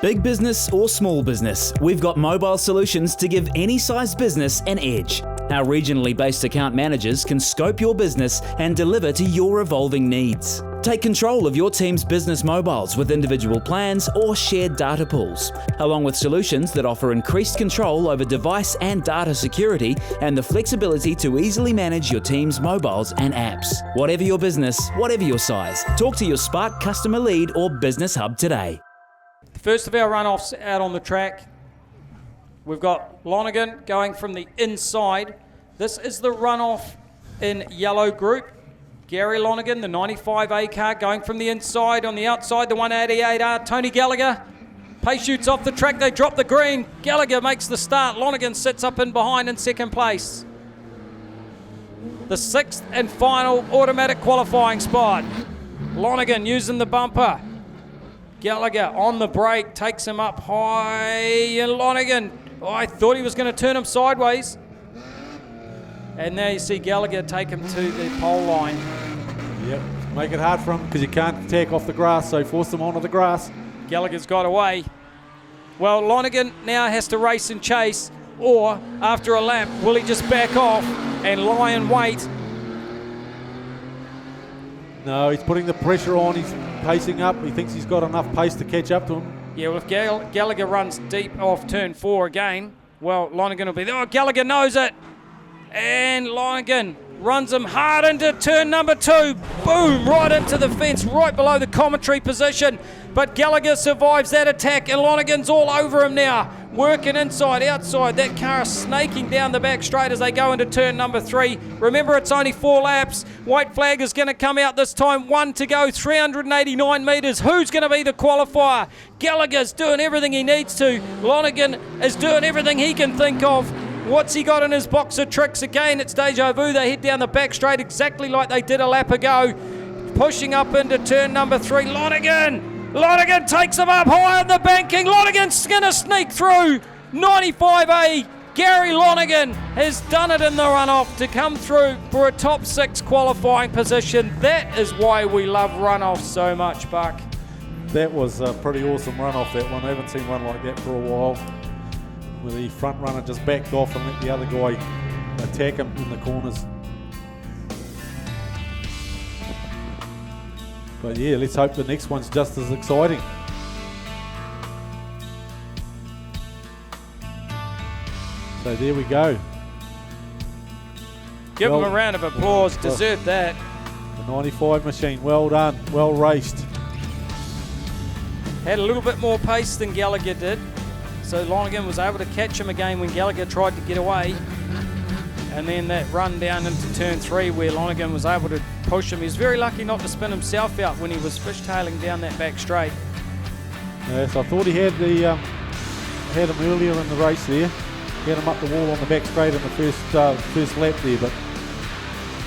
Big business or small business, we've got mobile solutions to give any size business an edge. Our regionally based account managers can scope your business and deliver to your evolving needs. Take control of your team's business mobiles with individual plans or shared data pools, along with solutions that offer increased control over device and data security and the flexibility to easily manage your team's mobiles and apps. Whatever your business, whatever your size, talk to your Spark customer lead or business hub today. First of our runoffs out on the track. We've got Lonergan going from the inside. This is the runoff in yellow group. Gary Lonergan, the 95A car, going from the inside. On the outside, the 188R, Tony Gallagher. Pace shoots off the track, they drop the green. Gallagher makes the start. Lonergan sits up in behind in second place. The 6th and final automatic qualifying spot. Lonergan using the bumper. Gallagher on the brake, takes him up high, and Lonergan, I thought he was going to turn him sideways. And now you see Gallagher take him to the pole line. Yep, make it hard for him because you can't take off the grass, so force him onto the grass. Gallagher's got away. Well, Lonergan now has to race and chase, or after a lap, will he just back off and lie in wait? No, he's putting the pressure on. He's pacing up. He thinks he's got enough pace to catch up to him. Yeah, well, if Gallagher runs deep off turn 4 again, well, Lonergan will be there. Oh, Gallagher knows it. And Lonergan runs him hard into turn number 2. Boom, right into the fence, right below the commentary position. But Gallagher survives that attack, and Lonergan's all over him now. Working inside, outside. That car snaking down the back straight as they go into turn number 3. Remember, it's only 4 laps. White flag is going to come out this time. 1 to go, 389 metres. Who's going to be the qualifier? Gallagher's doing everything he needs to. Lonergan is doing everything he can think of. What's he got in his box of tricks? Again, it's deja vu. They head down the back straight exactly like they did a lap ago. Pushing up into turn number 3. Lonergan takes him up high on the banking. Lonergan's going to sneak through. 95A. Gary Lonergan has done it in the runoff to come through for a top 6 qualifying position. That is why we love runoffs so much, Buck. That was a pretty awesome runoff, that one. I haven't seen one like that for a while, where the front runner just backed off and let the other guy attack him in the corners. But yeah, let's hope the next one's just as exciting. So there we go. Give them a round of applause, deserve that. The 95 machine, well done, well raced. Had a little bit more pace than Gallagher did. So Lonergan was able to catch him again when Gallagher tried to get away. And then that run down into turn 3 where Lonergan was able to push him. He was very lucky not to spin himself out when he was fishtailing down that back straight. Yes, I thought he had him earlier in the race there. Had him up the wall on the back straight in the first lap there. But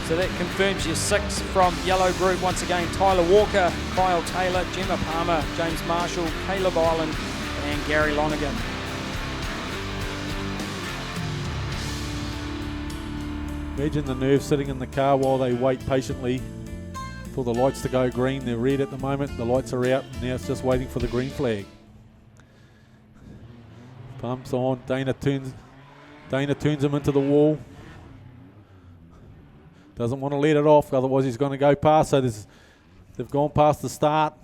so that confirms your 6 from Yellow Group. Once again, Tyler Walker, Kyle Taylor, Gemma Palmer, James Marshall, Caleb Ireland and Gary Lonergan. imagine the nerves sitting in the car while they wait patiently for the lights to go green. They're red at the moment, the lights are out, now it's just waiting for the green flag. Pumps on, Dana turns him into the wall. Doesn't want to let it off, otherwise he's going to go past. So they've gone past the start.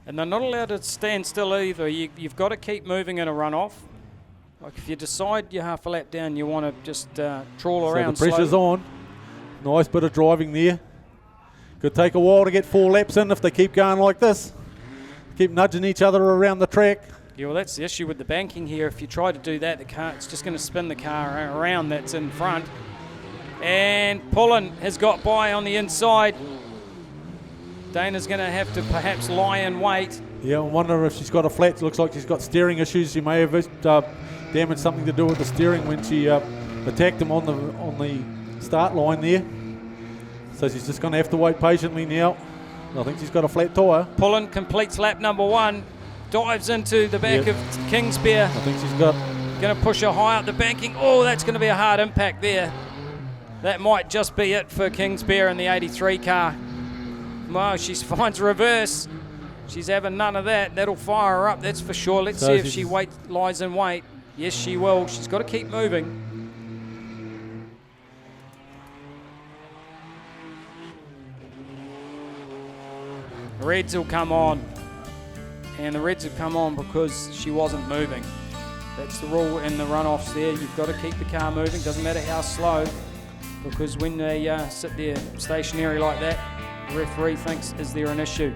And they're not allowed to stand still either. You've got to keep moving in a runoff. Like if you decide you're half a lap down, you want to just trawl around. So the pressure's slowly. on. Nice bit of driving there. Could take a while to get 4 laps in if they keep going like this. Keep nudging each other around the track. Yeah, well, that's the issue with the banking here. If you try to do that, the car, it's just going to spin the car around that's in front. And Pullen has got by on the inside. Dana's going to have to perhaps lie in wait. Yeah, I wonder if she's got a flat. Looks like she's got steering issues. She may have damaged something to do with the steering when she attacked him on the start line there. So she's just going to have to wait patiently now. I think she's got a flat tyre. Pullen completes lap number 1. Dives into the back of Kingsbear. I think she's got... Going to push her high up the banking. Oh, that's going to be a hard impact there. That might just be it for Kingsbear in the 83 car. Wow, she finds reverse. She's having none of that. That'll fire her up, that's for sure. Let's see if she lies in wait. Yes, she will. She's got to keep moving. Reds will come on. And the reds have come on because she wasn't moving. That's the rule in the runoffs there. You've got to keep the car moving. Doesn't matter how slow. Because when they sit there stationary like that, the referee thinks, is there an issue?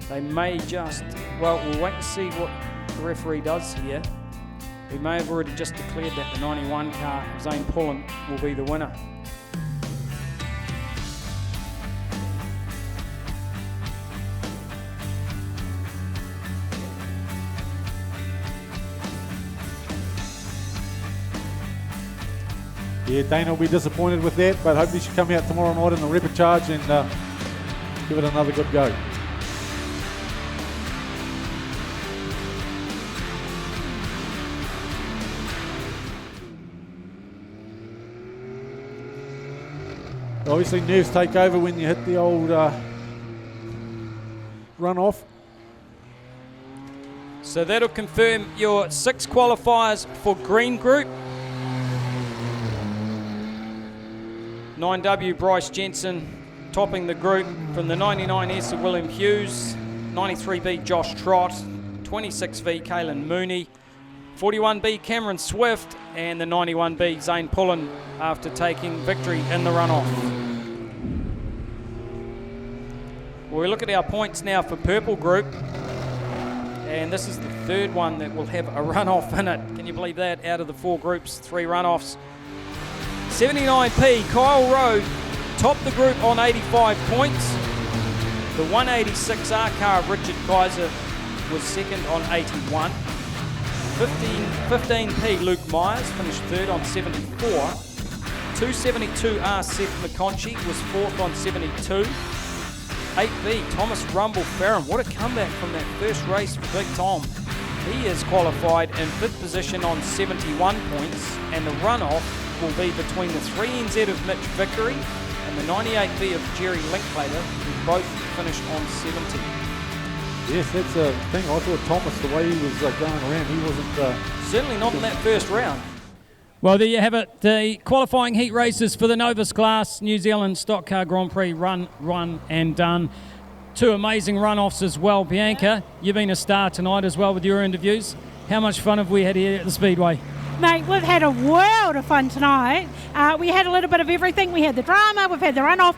They may just, well, we'll wait to see what the referee does here. He may have already just declared that the 91 car, Zane Pullen, will be the winner. Yeah, Dana will be disappointed with that, but hopefully she'll come out tomorrow night in the repechage and give it another good go. Obviously nerves take over when you hit the old run-off. So that'll confirm your 6 qualifiers for Green Group. 9W Bryce Jensen, topping the group from the 99S of William Hughes, 93B Josh Trott, 26V Kaylin Mooney, 41B Cameron Swift, and the 91B Zane Pullen after taking victory in the runoff. Well, we look at our points now for Purple Group, and this is the third one that will have a runoff in it. Can you believe that? Out of the 4 groups, 3 runoffs. 79P Kyle Rowe topped the group on 85 points. The 186R car of Richard Kaiser was second on 81. 15P Luke Myers finished third on 74. 272R Seth McConchy was fourth on 72. 8B Thomas Rumble Farron, what a comeback from that first race for Big Tom. He is qualified in 5th position on 71 points, and the runoff will be between the 3NZ of Mitch Vickery and the 98B of Jerry Linklater, who both finished on 70. Yes, that's a thing. I thought Thomas, the way he was going around, he wasn't... Certainly not in that first round. Well, there you have it. The qualifying heat races for the Novus Glass New Zealand Stockcar Grand Prix run and done. 2 amazing runoffs as well. Bianca, you've been a star tonight as well with your interviews. How much fun have we had here at the Speedway? Mate, we've had a world of fun tonight. We had a little bit of everything. We had the drama, we've had the runoff.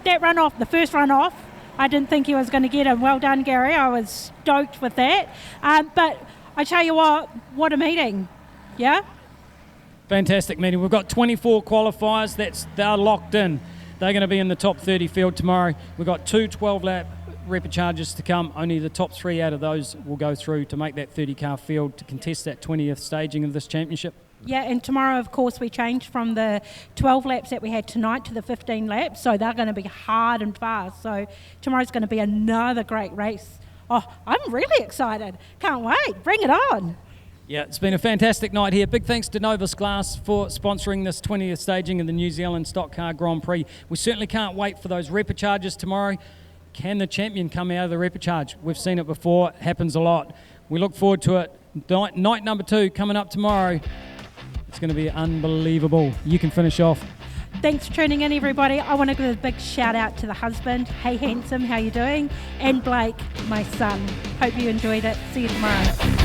That runoff, the first runoff, I didn't think he was going to get him. Well done, Gary. I was stoked with that. But I tell you what a meeting. Yeah? Fantastic meeting. We've got 24 qualifiers. They're locked in. They're going to be in the top 30 field tomorrow. We've got 2 12-lap repecharges to come. Only the top 3 out of those will go through to make that 30-car field to contest that 20th staging of this championship. Yeah, and tomorrow, of course, we changed from the 12 laps that we had tonight to the 15 laps, so they're going to be hard and fast. So tomorrow's going to be another great race. Oh, I'm really excited. Can't wait. Bring it on. Yeah, it's been a fantastic night here. Big thanks to Novus Glass for sponsoring this 20th staging of the New Zealand Stockcar Grand Prix. We certainly can't wait for those repecharges tomorrow. Can the champion come out of the repecharge? We've seen it before. It happens a lot. We look forward to it. Night number 2 coming up tomorrow. It's going to be unbelievable. You can finish off. Thanks for tuning in, everybody. I want to give a big shout out to the husband. Hey, handsome, how you doing? And Blake, my son. Hope you enjoyed it. See you tomorrow.